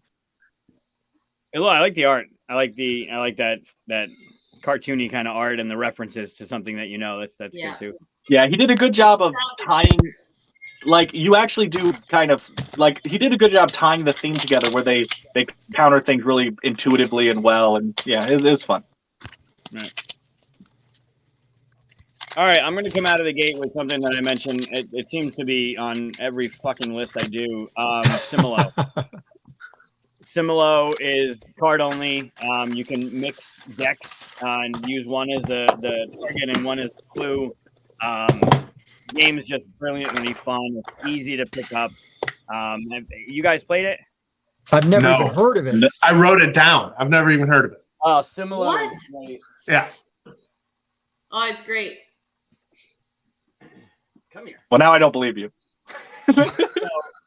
Look, I like the art. I like that cartoony kind of art and the references to something that that's good too. Yeah, he did a good job of tying, like you actually do kind of like he did a good job tying the theme together where they counter things really intuitively and well, and yeah, it was fun. Right. All right, I'm going to come out of the gate with something that I mentioned. It seems to be on every fucking list I do. Similo. Similo is card only. You can mix decks and use one as the target and one as the clue. Game is just brilliantly fun. It's easy to pick up. Have you guys played it? I've never even heard of it. I wrote it down. I've never even heard of it. Oh, Similo. What? Yeah. Oh, it's great. Come here. Well, now I don't believe you.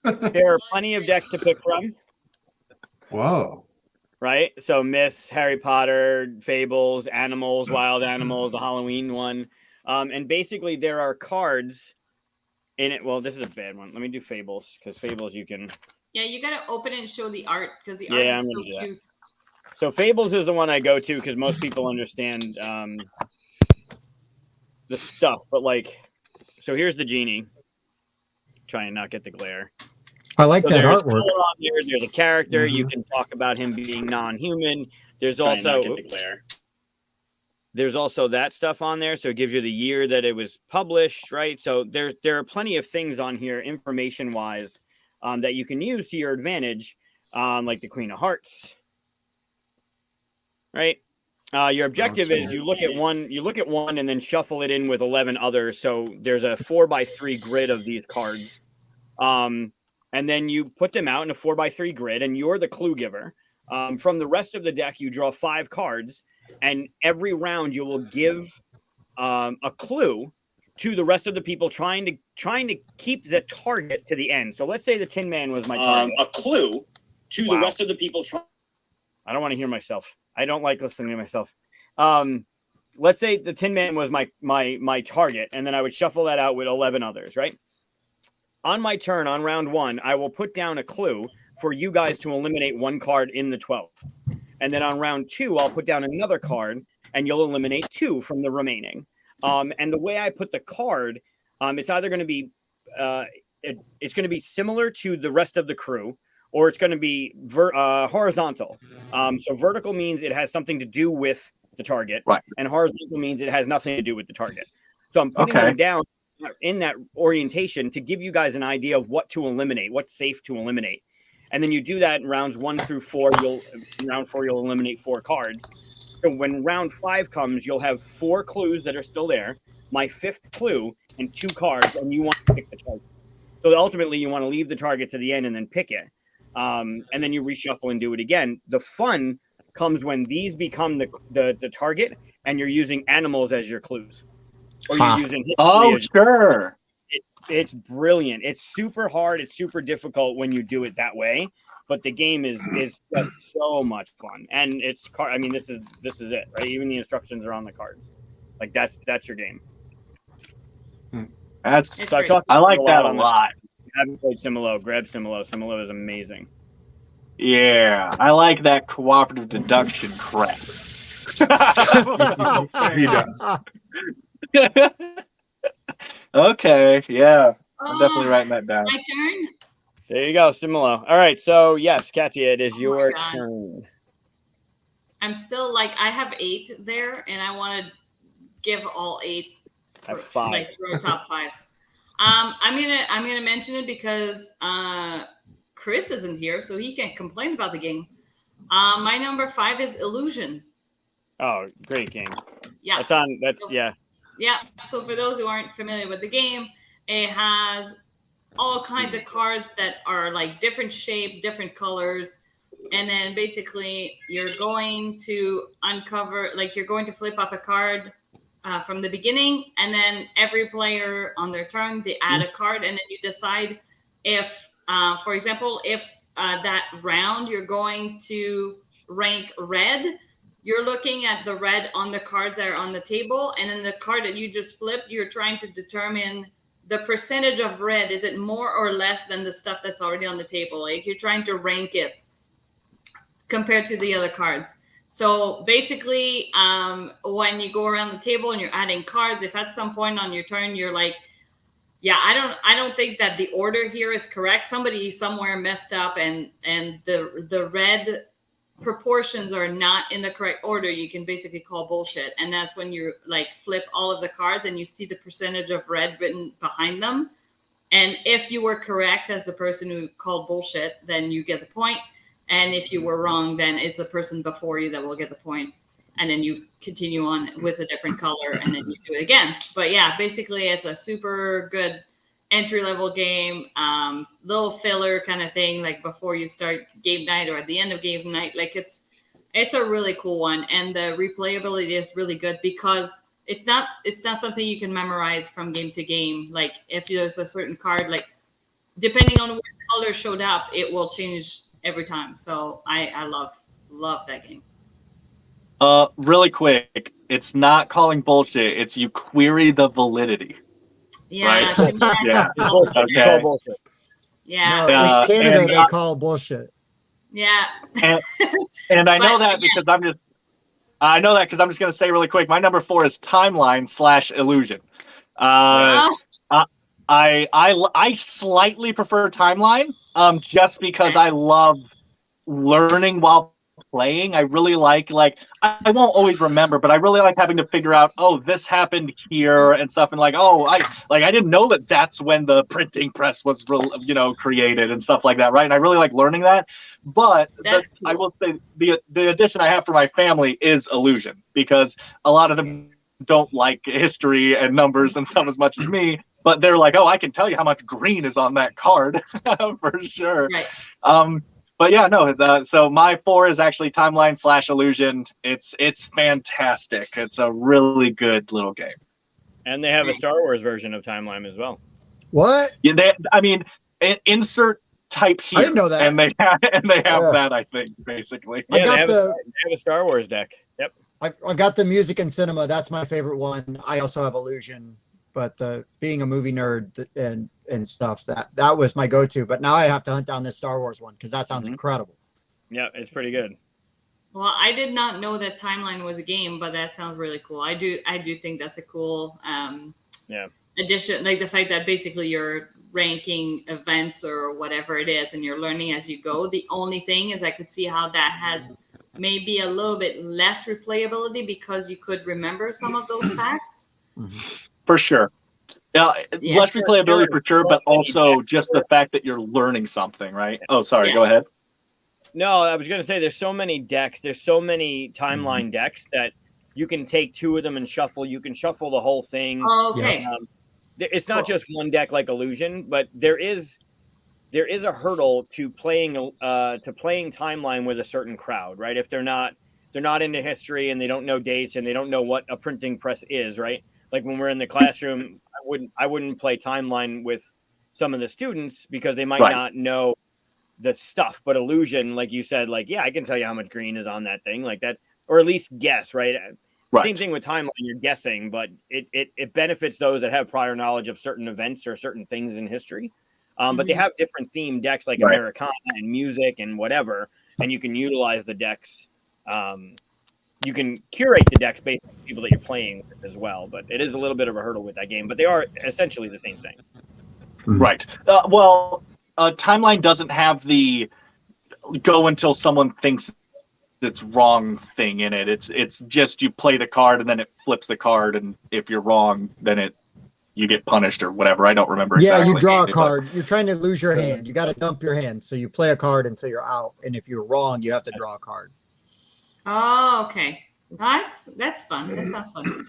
There are plenty of decks to pick from. Whoa. Right? So myths, Harry Potter, fables, animals, wild animals, the Halloween one. And basically there are cards in it. Well, this is a bad one. Let me do fables, because fables you can... Yeah, you got to open it and show the art, because the art is so cute. So fables is the one I go to, because most people understand the stuff. But like, so here's the genie. Try and not get the glare. I like that artwork. There's a character. You can talk about him being non-human. There's also that stuff on there. So it gives you the year that it was published, right? So there are plenty of things on here, information-wise, that you can use to your advantage, like the Queen of Hearts, right? Your objective is you look at one and then shuffle it in with 11 others. So there's a 4x3 grid of these cards. And then you put them out in a 4x3 grid, and you're the clue giver. From the rest of the deck, you draw 5 cards, and every round you will give a clue to the rest of the people trying to keep the target to the end. So let's say the Tin Man was my target. A clue to the rest of the people. I don't want to hear myself. I don't like listening to myself. Let's say the Tin Man was my target, and then I would shuffle that out with 11 others, right? On my turn, on round 1, I will put down a clue for you guys to eliminate one card in the 12. And then on round 2, I'll put down another card, and you'll eliminate 2 from the remaining. And the way I put the card, it's either going to be it's going to be similar to the rest of the crew, or it's going to be horizontal. So vertical means it has something to do with the target, right? And horizontal means it has nothing to do with the target. So I'm putting them down in that orientation to give you guys an idea of what to eliminate, what's safe to eliminate. And then you do that in rounds 1 through 4. Round 4, you'll eliminate 4 cards. So when round 5 comes, you'll have 4 clues that are still there, my 5th clue, and 2 cards, and you want to pick the target. So ultimately, you want to leave the target to the end and then pick it. And then you reshuffle and do it again. The fun comes when these become the target, and you're using animals as your clues. Or you're using sure. It's brilliant. It's super hard. It's super difficult when you do it that way. But the game is just so much fun. And it's I mean, this is it, right? Even the instructions are on the cards. Like that's your game. I like that a lot. If you haven't played Similo, grab Similo. Similo is amazing. Yeah, I like that cooperative deduction crap. He does. Okay, yeah. I'm definitely writing that down. My turn? There you go, Similo. All right, so yes, Katia, it is your turn. I'm still I have 8 there, and I want to give all 8. I have 5. Throw top 5. I'm gonna mention it because Chris isn't here, so he can't complain about the game. My number 5 is Illusion. Oh, great game. Yeah. Yeah. So for those who aren't familiar with the game, it has all kinds of cards that are different shape, different colors. And then basically you're going to uncover, you're going to flip up a card from the beginning, and then every player on their turn, they add a card, and then you decide if, for example, if that round you're going to rank red, you're looking at the red on the cards that are on the table, and then the card that you just flipped, you're trying to determine the percentage of red. Is it more or less than the stuff that's already on the table? Like you're trying to rank it compared to the other cards. So basically, when you go around the table and you're adding cards, if at some point on your turn you're like, yeah, I don't think that the order here is correct. Somebody somewhere messed up, and the red proportions are not in the correct order, you can basically call bullshit. And that's when you like flip all of the cards and you see the percentage of red written behind them. And if you were correct as the person who called bullshit, then you get the point. And if you were wrong, then it's the person before you that will get the point. And then you continue on with a different color, and then you do it again. But yeah, basically it's a super good entry-level game, little filler kind of thing, like before you start game night or at the end of game night. Like it's a really cool one, and the replayability is really good because it's not something you can memorize from game to game. Like if there's a certain card, like depending on what color showed up, it will change every time. So I love that game. Really quick, it's not calling bullshit, it's you query the validity. Yeah. Right? Yeah. Okay. Yeah. No, in Canada, they call bullshit. Yeah. And I know that because I'm just going to say really quick, my number 4 is timeline/illusion. I slightly prefer timeline, just because I love learning while playing. I really like I won't always remember, but I really like having to figure out, oh, this happened here and stuff, and I didn't know that that's when the printing press was created and stuff like that, right? And I really like learning that. But cool. I will say the addition I have for my family is illusion, because a lot of them don't like history and numbers and stuff as much as me, but they're like, oh, I can tell you how much green is on that card for sure. Right. But yeah, no. So my 4 is actually timeline/illusion. It's fantastic. It's a really good little game. And they have a Star Wars version of Timeline as well. What? Yeah, insert type here. I didn't know that. And they have that, I think, basically. Yeah, they have a Star Wars deck. Yep. I've got the music and cinema. That's my favorite one. I also have illusion, but being a movie nerd and stuff, that was my go-to. But now I have to hunt down this Star Wars one because that sounds incredible. Yeah, it's pretty good. Well, I did not know that Timeline was a game, but that sounds really cool. I do think that's a cool addition, like the fact that basically you're ranking events or whatever it is, and you're learning as you go. The only thing is I could see how that has maybe a little bit less replayability because you could remember some of those facts. For sure. Less replayability for sure, but also just the fact that you're learning something, right? Oh, sorry, go ahead. No, I was going to say there's so many decks. There's so many timeline decks that you can take 2 of them and shuffle. You can shuffle the whole thing. Oh, okay. It's not just one deck like Illusion, but there is a hurdle to playing timeline with a certain crowd, right? If they're not into history and they don't know dates and they don't know what a printing press is, right? Like when we're in the classroom, I wouldn't play timeline with some of the students because they might not know the stuff. But Illusion, like you said, like, yeah, I can tell you how much green is on that thing, like that, or at least guess, right? Same thing with timeline, you're guessing, but it benefits those that have prior knowledge of certain events or certain things in history. But they have different theme decks like Americana and music and whatever, and you can utilize the decks. You can curate the decks based on the people that you're playing with as well, but it is a little bit of a hurdle with that game, but they are essentially the same thing. Right. Timeline doesn't have the go until someone thinks it's wrong thing in it. It's just you play the card and then it flips the card, and if you're wrong, then you get punished or whatever. I don't remember exactly. Yeah, you draw a card. You're trying to lose your hand. You got to dump your hand. So you play a card until you're out, and if you're wrong, you have to draw a card. Oh, okay. That's fun. That sounds fun.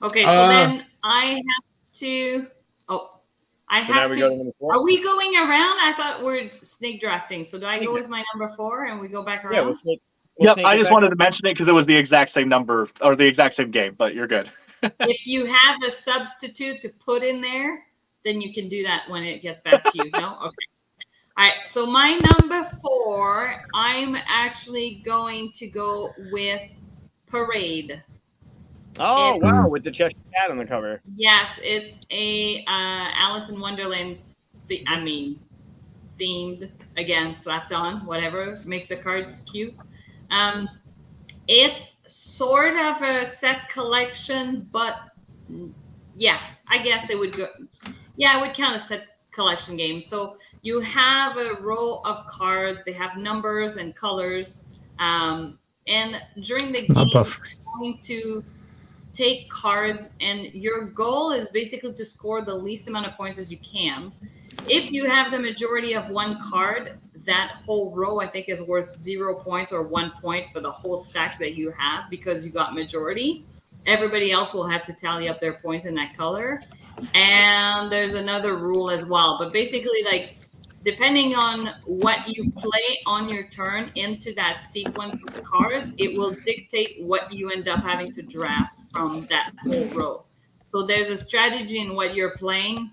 Okay, so then I have to. Are we going around? I thought we're snake drafting. So do I go with my number 4 and we go back around? Yeah, we'll Yep, I just wanted to mention it because it was the exact same number or the exact same game, but you're good. If you have a substitute to put in there, then you can do that when it gets back to you. No? Okay. All right. So my number 4, I'm actually going to go with Parade. Oh, wow, with the Cheshire Cat on the cover. Yes, it's a Alice in Wonderland, themed, again, slapped on, whatever, makes the cards cute. It's sort of a set collection, but yeah, I guess it would go. Yeah, it would count as set collection game. So you have a row of cards. They have numbers and colors. And during the game, you're going to take cards, and your goal is basically to score the least amount of points as you can. If you have the majority of one card, that whole row, I think, is worth 0 points or 1 point for the whole stack that you have because you got majority. Everybody else will have to tally up their points in that color. And there's another rule as well. But basically, like, depending on what you play on your turn into that sequence of cards, it will dictate what you end up having to draft from that whole row. So there's a strategy in what you're playing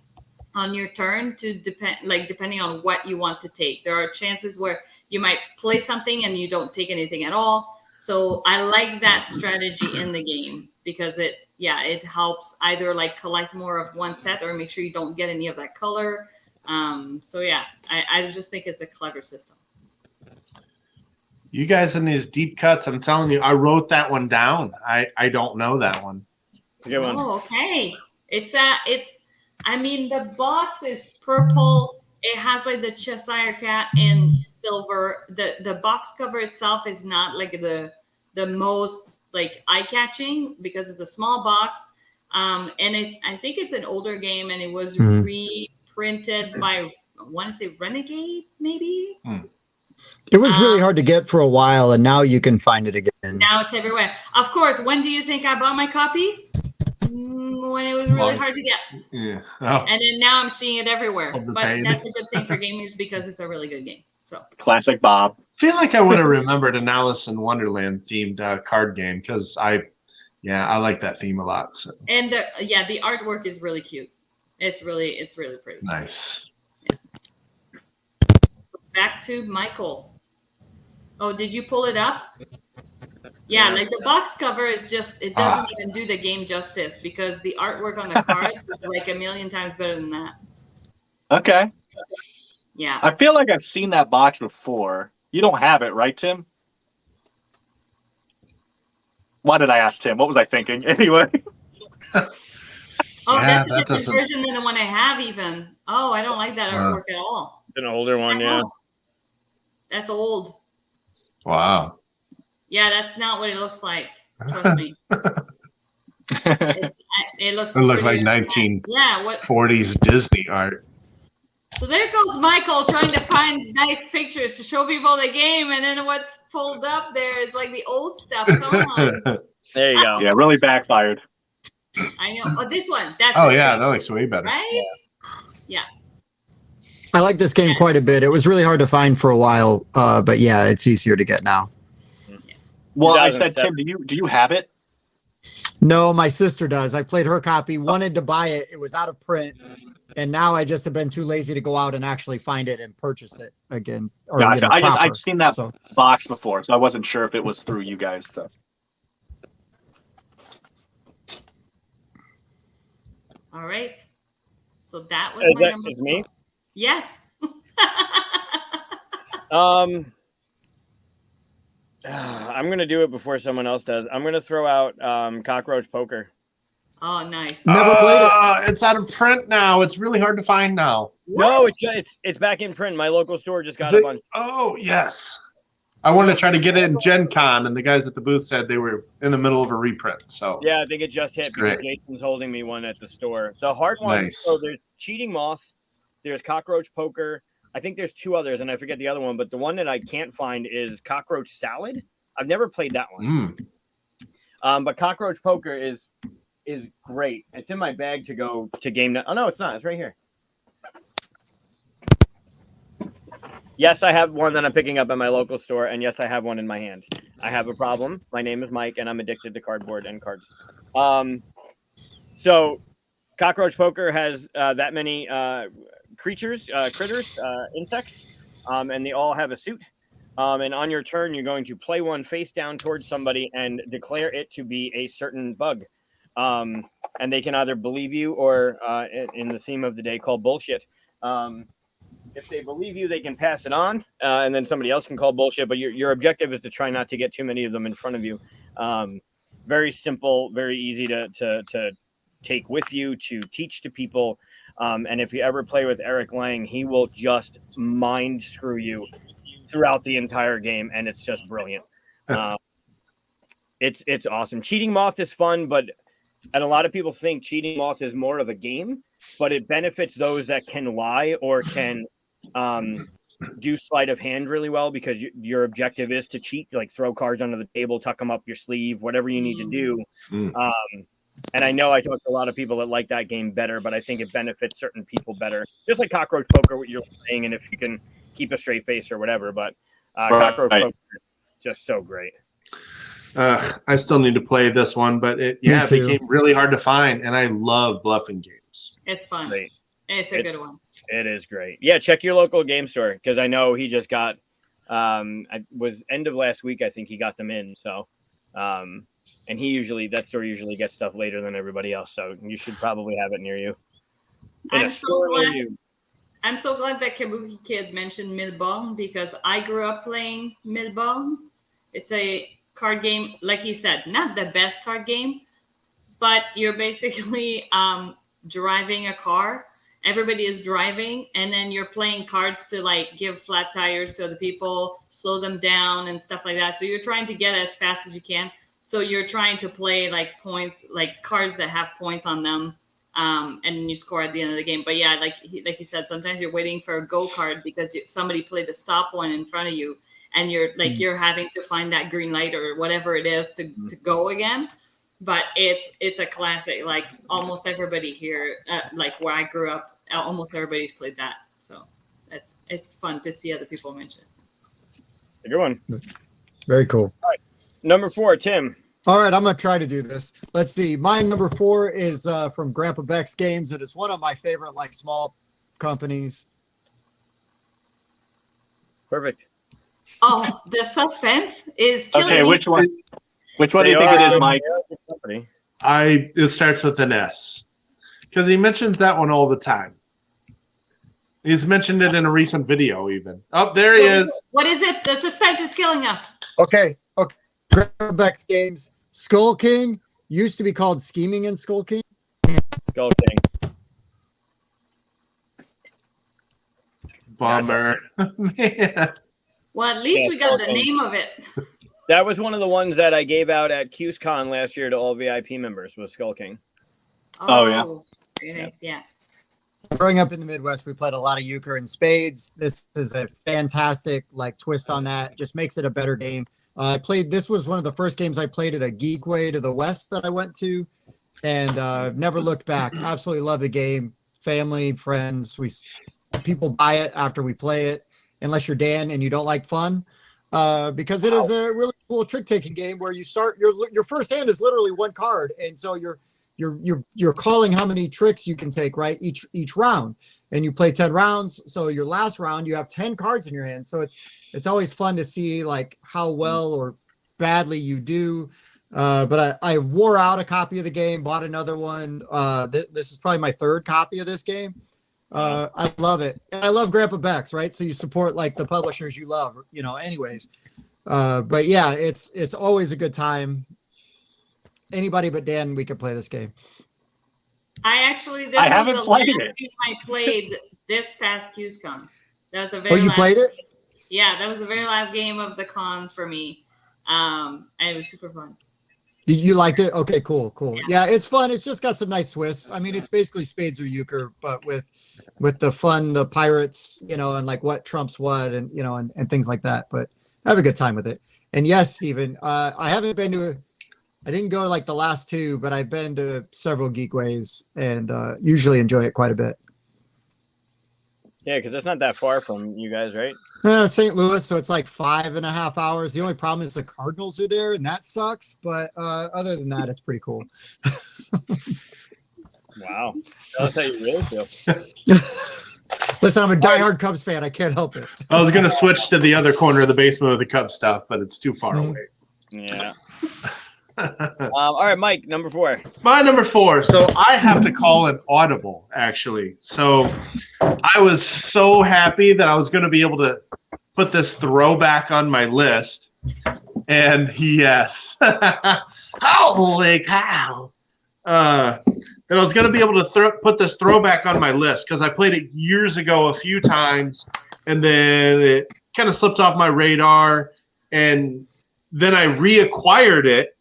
on your turn to depending on what you want to take. There are chances where you might play something and you don't take anything at all. So I like that strategy in the game because it helps either like collect more of one set or make sure you don't get any of that color. So yeah, I just think it's a clever system. You guys in these deep cuts, I'm telling you, I wrote that one down. I don't know that one. Good one. Oh, okay. The box is purple. It has like the Cheshire Cat in silver. The box cover itself is not like the most like eye-catching because it's a small box. And I think it's an older game, and it was reprinted by, I want to say Renegade, maybe. It was really hard to get for a while, and now you can find it again. Now it's everywhere. Of course. When do you think I bought my copy? When it was really hard to get. Yeah. Oh. And then now I'm seeing it everywhere. But that's a good thing for gamers because it's a really good game. So classic Bob. I feel like I would have remembered an Alice in Wonderland themed card game because I like that theme a lot. So. And the artwork is really cute. It's really pretty. Nice. Yeah. Back to Michael. Oh, did you pull it up? Yeah, like the box cover is just, it doesn't even do the game justice because the artwork on the cards is like a million times better than that. Okay. Yeah. I feel like I've seen that box before. You don't have it, right, Tim? Why did I ask Tim? What was I thinking? Anyway. That's a different version than the one I have even. Oh, I don't like that artwork at all. An older one, yeah. That's old. Wow. Yeah, that's not what it looks like. Trust me. It looks like 1940s Disney art. So there goes Michael trying to find nice pictures to show people the game, and then what's pulled up there is like the old stuff. Come on. There you go. Yeah, really backfired. I know. Oh, this one. That's that looks way better. Right? Yeah. I like this game quite a bit. It was really hard to find for a while, but yeah, it's easier to get now. Well, I said, Tim, do you have it? No, my sister does. I played her copy, wanted to buy it. It was out of print. And now I just have been too lazy to go out and actually find it and purchase it again. Gotcha. I've seen that box before, so I wasn't sure if it was through you guys. So. All right. So that was my number. Is me? Yes. I'm going to do it before someone else does. I'm going to throw out Cockroach Poker. Oh, nice. Never played it. It's out of print now. It's really hard to find now. What? No, it's back in print. My local store just got a bunch. Oh, yes. I wanted to try to get it in Gen Con, and the guys at the booth said they were in the middle of a reprint. So yeah, I think it just hit because Jason's holding me one at the store. The hard one. Nice. So there's Cheating Moth. There's Cockroach Poker. I think there's 2 others, and I forget the other one. But the one that I can't find is Cockroach Salad. I've never played that one. But Cockroach Poker is great. It's in my bag to go to game night. Oh no, it's not. It's right here. Yes, I have one that I'm picking up at my local store, and yes, I have one in my hand. I have a problem. My name is Mike, and I'm addicted to cardboard and cards. So Cockroach Poker has that many critters, insects, and they all have a suit. And on your turn, you're going to play one face down towards somebody and declare it to be a certain bug. And they can either believe you or, in the theme of the day, call bullshit. If they believe you, they can pass it on, and then somebody else can call bullshit. But your objective is to try not to get too many of them in front of you. Very simple, very easy to take with you, to teach to people. And if you ever play with Eric Lang, he will just mind screw you throughout the entire game, and it's just brilliant. It's awesome. Cheating Moth is fun, and a lot of people think Cheating Moth is more of a game, but it benefits those that can lie or can do sleight of hand really well, because your objective is to cheat, like throw cards under the table, tuck them up your sleeve, whatever you need to do. And I know I talked to a lot of people that like that game better, but I think it benefits certain people better. Just like Cockroach Poker, what you're saying, and if you can keep a straight face or whatever. But Cockroach Poker, just so great. I still need to play this one, but it became really hard to find, and I love bluffing games. It's fun. Great. It's a good one. It is great. Yeah, check your local game store, because I know he just got. I was end of last week. I think he got them in. So, and that store usually gets stuff later than everybody else. So you should probably have it near you. I'm so glad that Kabuki Kid mentioned Milborn, because I grew up playing Milborn. It's a card game, like he said, not the best card game, but you're basically driving a car. Everybody is driving, and then you're playing cards to like give flat tires to other people, slow them down and stuff like that. So you're trying to get as fast as you can. So you're trying to play like cards that have points on them, and then you score at the end of the game. But yeah, like he said, sometimes you're waiting for a go card because somebody played the stop one in front of you, and you're having to find that green light or whatever it is to go again. But it's a classic. Like almost everybody here, like where I grew up, almost everybody's played that. So it's fun to see other people mention. A good one. Very cool. All right. Number 4, Tim. All right, I'm going to try to do this. Let's see. Mine number 4 is from Grandpa Beck's Games. It is one of my favorite like small companies. Perfect. Oh, the suspense is killing me. Which one? Which one do you think it is, Mike? It starts with an S, because he mentions that one all the time. He's mentioned it in a recent video even. Oh, there he is. What is it? The suspense is killing us. Okay. Grandpa Beck's Games. Skull King used to be called Scheming and Skull King. Skull King. Bummer. Man. Well, at least we got the name of it. That was one of the ones that I gave out at QsCon last year to all VIP members, was Skull King. Oh yeah. Very nice. Yeah. Growing up in the Midwest, we played a lot of euchre and spades. This is a fantastic like twist on that. Just makes it a better game. This was one of the first games I played at a Geekway to the West that I went to, and never looked back. Absolutely love the game. Family, friends, people buy it after we play it, unless you're Dan and you don't like fun, because it is a really cool trick taking game where you start your first hand is literally one card, and so you're calling how many tricks you can take, right? Each round, and you play 10 rounds. So your last round, you have 10 cards in your hand. So it's always fun to see like how well or badly you do. But I wore out a copy of the game, bought another one. This is probably my 3rd copy of this game. I love it. And I love Grandpa Beck's, right? So you support like the publishers you love, anyways. But yeah, it's always a good time. Anybody but Dan, we could play this game. I haven't played it. I played this past QsCon. That was the very you played it? Yeah, that was the very last game of the con for me. And it was super fun. You liked it? Okay, cool. Yeah, it's fun. It's just got some nice twists. I mean, it's basically spades or euchre, but with the fun, the pirates, and like what trumps what, and and things like that. But I have a good time with it. And yes, Steven, I didn't go to like the last 2, but I've been to several Geekways and usually enjoy it quite a bit. Yeah, because it's not that far from you guys, right? St. Louis, so it's like 5.5 hours. The only problem is the Cardinals are there, and that sucks. But other than that, it's pretty cool. Wow. Tell us how you really feel. Listen, I'm a diehard Cubs fan. I can't help it. I was going to switch to the other corner of the basement with the Cubs stuff, but it's too far away. Yeah. All right, Mike, number 4. My number 4. So I have to call an audible, actually. So I was so happy that I was going to be able to put this throwback on my list. And yes, holy cow. And I was going to be able to put this throwback on my list because I played it years ago a few times, and then it kind of slipped off my radar, and then I reacquired it,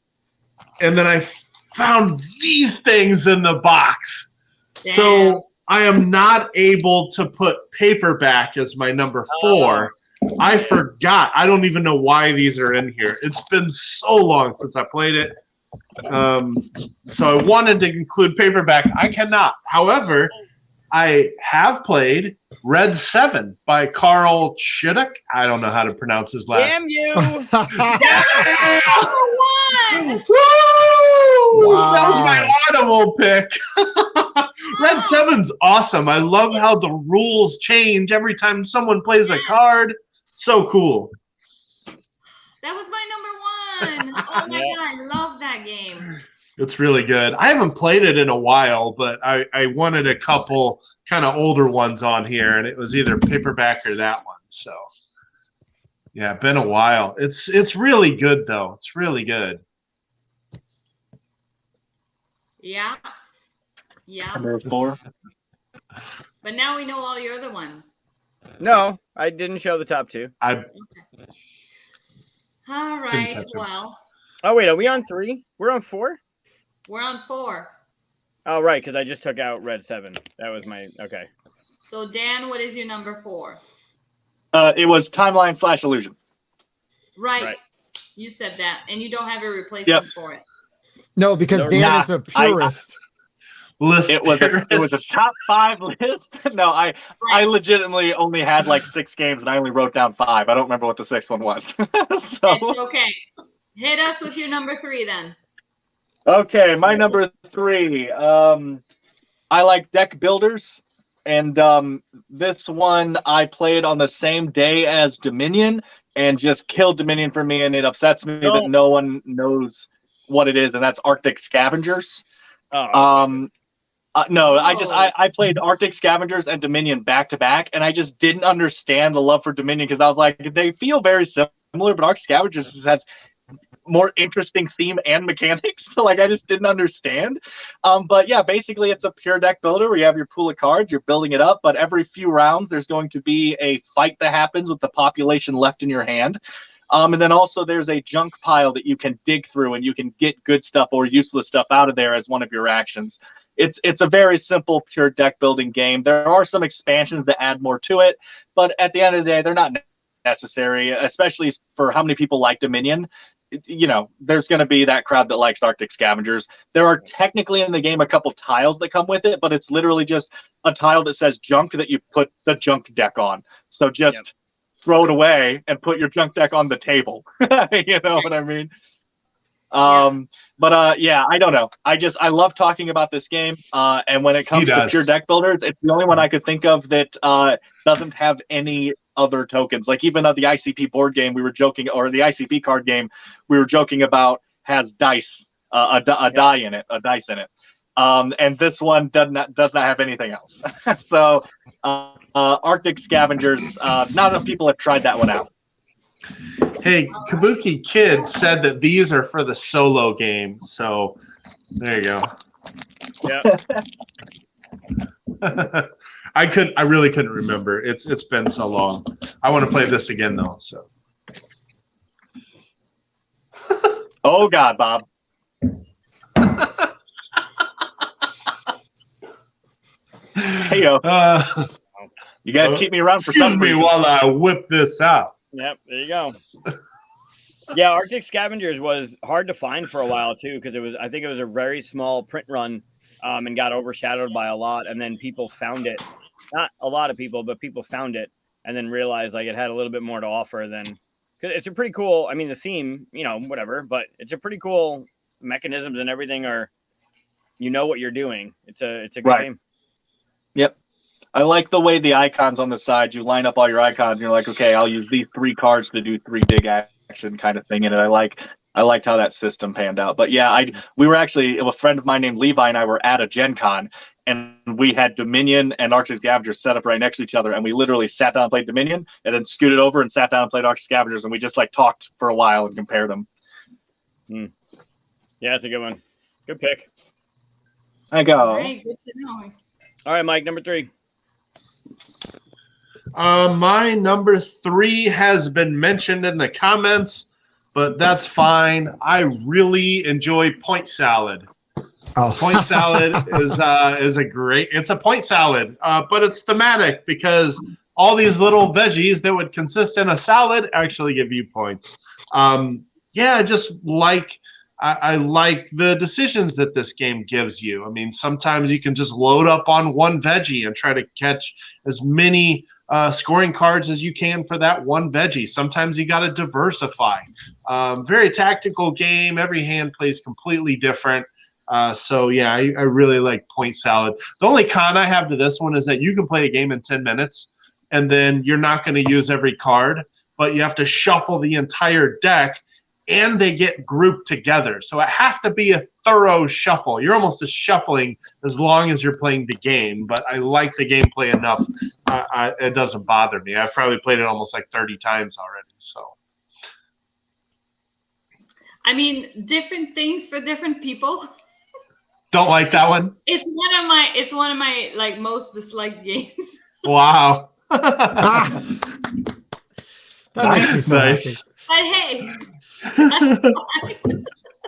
and then I found these things in the box. Damn. So I am not able to put paperback as my number 4. I forgot. I don't even know why these are in here. It's been so long since I played it. So I wanted to include paperback. I cannot. However, I have played Red 7 by Carl Chidduck. I don't know how to pronounce his last name. Damn you! Number 1! Woo! Wow. That was my audible pick. Red 7's awesome. I love how the rules change every time someone plays a card. So cool. That was my number 1. Oh my God, I love that game. It's really good. I haven't played it in a while, but I wanted a couple kind of older ones on here, and it was either paperback or that one. So, yeah, been a while. It's really good, though. It's really good. Yeah. Yeah. Number 4. But now we know all your other ones. No, I didn't show the top 2. All right. catch 'em. Well, Oh, wait, are we on 3? We're on 4? we're on 4. Oh, right, because I just took out Red 7. That was my, okay. So Dan, what is your number 4? It was Timeline / Illusion. Right. You said that, and you don't have a replacement for it. No, because Dan is a purist. It was a top 5 list. No, I legitimately only had like 6 games, and I only wrote down 5. I don't remember what the 6th one was. So It's okay. Hit us with your number 3 then. okay, my number 3. I like deck builders, and this one I played on the same day as Dominion, and just killed Dominion for me, and it upsets me that no one knows what it is, and that's Arctic Scavengers. No, I played Arctic Scavengers and Dominion back to back, and I just didn't understand the love for Dominion because I was like, they feel very similar, but Arctic Scavengers has more interesting theme and mechanics. So like I just didn't understand. But yeah, basically it's a pure deck builder where you have your pool of cards, you're building it up, but every few rounds there's going to be a fight that happens with the population left in your hand. And then also there's a junk pile that you can dig through, and you can get good stuff or useless stuff out of there as one of your actions. It's a very simple, pure deck building game. There are some expansions that add more to it, but at the end of the day, they're not necessary, especially for how many people like Dominion. You know, there's going to be that crowd that likes Arctic Scavengers. There are technically in the game a couple tiles that come with it, but it's literally just a tile that says junk that you put the junk deck on. So just throw it away and put your junk deck on the table. You know what I mean? But yeah, I don't know. I love talking about this game. And when it comes to pure deck builders, it's the only one I could think of that doesn't have any other tokens. Like even the ICP board game we were joking, or the ICP card game we were joking about, has dice, a dice in it. And this one does not have anything else. So Arctic Scavengers, not enough people have tried that one out. Hey, Kabuki Kid said that these are for the solo game, so there you go. Yeah. I really couldn't remember. It's been so long. I want to play this again though. So. Oh God, Bob. Hey yo. You guys keep me around for some reason. Excuse me while I whip this out. Yep, there you go. Yeah, Arctic Scavengers was hard to find for a while too, because I think it was a very small print run, and got overshadowed by a lot, and then people found it not a lot of people, but people found it and then realized like it had a little bit more to offer than, because it's a pretty cool, I mean, the theme, whatever, but it's a pretty cool mechanisms and everything are, what you're doing. It's a good game. Yep. I like the way the icons on the side, you line up all your icons and you're like, okay, I'll use these 3 cards to do 3 big action kind of thing in it. I liked how that system panned out. But yeah, we were actually, a friend of mine named Levi and I were at a Gen Con, and we had Dominion and Arctic Scavengers set up right next to each other, and we literally sat down and played Dominion and then scooted over and sat down and played Arctic Scavengers, and we just like talked for a while and compared them. Yeah, that's a good one. Good pick. I go. All right, good to know. All right, Mike, number 3. My number 3 has been mentioned in the comments, but that's fine. I really enjoy point salad. Oh. Point salad is it's a point salad, but it's thematic because all these little veggies that would consist in a salad actually give you points. I like the decisions that this game gives you. I mean, sometimes you can just load up on one veggie and try to catch as many scoring cards as you can for that one veggie. Sometimes you got to diversify. Very tactical game. Every hand plays completely different. I really like point salad. The only con I have to this one is that you can play a game in 10 minutes and then you're not going to use every card, but you have to shuffle the entire deck and they get grouped together. So it has to be a thorough shuffle. You're almost just shuffling as long as you're playing the game, but I like the gameplay enough. It doesn't bother me. I've probably played it almost like 30 times already. So, I mean, different things for different people. Don't like that one? It's one of my like most disliked games. Wow. That makes me so happy. But hey,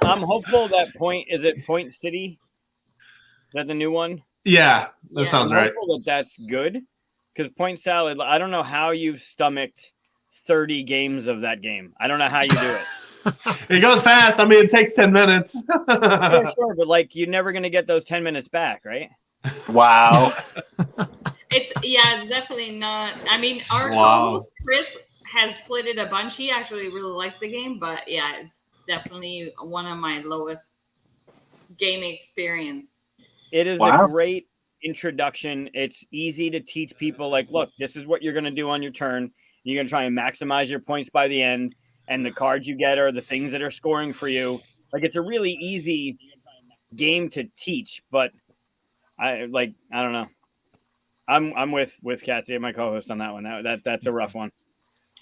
I'm hopeful that is it Point City? Is that the new one? Yeah, that sounds I'm right. hopeful that's good, because Point Salad, I don't know how you've stomached 30 games of that game. I don't know how you do it. It goes fast. I mean, it takes 10 minutes. Sure, but you're never going to get those 10 minutes back, right? Wow. it's definitely not. I mean, our Wow. Chris has played it a bunch. He actually really likes the game, but yeah, it's definitely one of my lowest gaming experience. It is a great introduction. It's easy to teach people, look, this is what you're going to do on your turn. You're going to try and maximize your points by the end, and the cards you get are the things that are scoring for you. It's a really easy game to teach, but I don't know. I'm with Katia, my co-host, on that one. That's a rough one.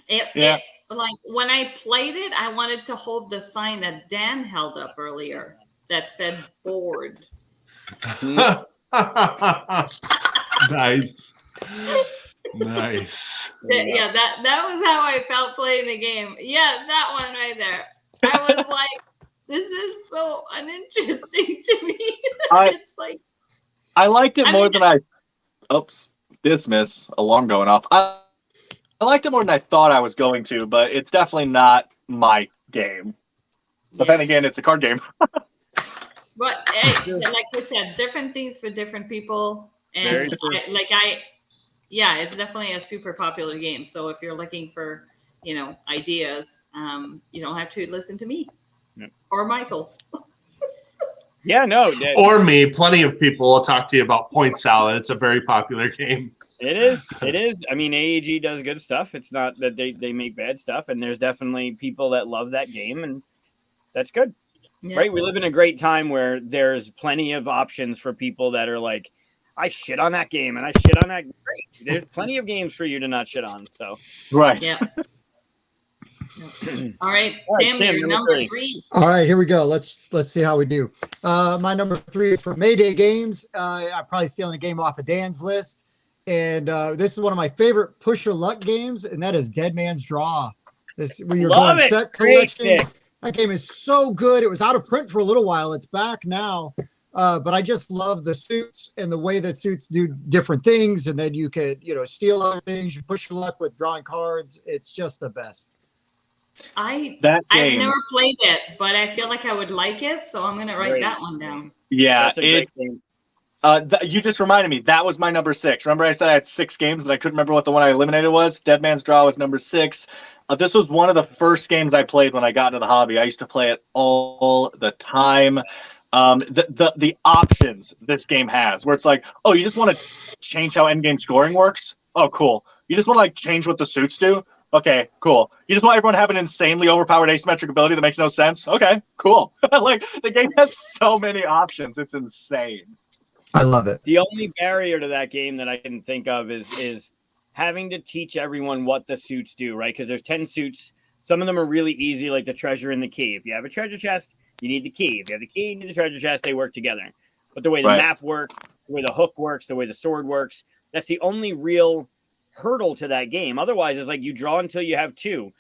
When I played it, I wanted to hold the sign that Dan held up earlier that said bored. Nice. Nice. Yeah, that was how I felt playing the game. Yeah, that one right there. I was like, this is so uninteresting to me. It's like I liked it more than I dismiss alarm going off. I liked it more than I thought I was going to, but it's definitely not my game. But then again, it's a card game. But hey, like I said, different things for different people. And it's definitely a super popular game. So if you're looking for, ideas, you don't have to listen to me or Michael. Yeah, no. Or me. Plenty of people will talk to you about Point Salad. It's a very popular game. It is. It is. I mean, AEG does good stuff. It's not that they make bad stuff, and there's definitely people that love that game, and that's good. Yeah. Right? We live in a great time where there's plenty of options for people that are like, I shit on that game, and I shit on that. Great. There's plenty of games for you to not shit on. So right. Yeah. All right, Sam, you're number 3. All right, here we go. Let's see how we do. My number 3 is for Mayday Games. I'm probably stealing a game off of Dan's list. And this is one of my favorite push your luck games, and that is Dead Man's Draw. This where you're going set collection. That game is so good. It was out of print for a little while. It's back now. But I just love the suits and the way that suits do different things. And then you could, steal other things. You push your luck with drawing cards. It's just the best. I've never played it, but I feel like I would like it. So I'm going to write that one down. Yeah. You just reminded me. That was my number 6. Remember I said I had 6 games and I couldn't remember what the one I eliminated was? Dead Man's Draw was number 6. This was one of the first games I played when I got into the hobby. I used to play it all the time. The options this game has, where it's like, oh, you just want to change how endgame scoring works? Oh, cool. You just want to like change what the suits do? Okay, cool. You just want everyone to have an insanely overpowered asymmetric ability that makes no sense? Okay, cool. Like, the game has so many options. It's insane. I love it. The only barrier to that game that I can think of is having to teach everyone what the suits do, right? Because there's 10 suits. Some of them are really easy, like the treasure and the key. If you have a treasure chest, you need the key. If you have the key, you need the treasure chest. They work together. But the way the map works, the way the hook works, the way the sword works, that's the only real hurdle to that game. Otherwise, it's like you draw until you have 2.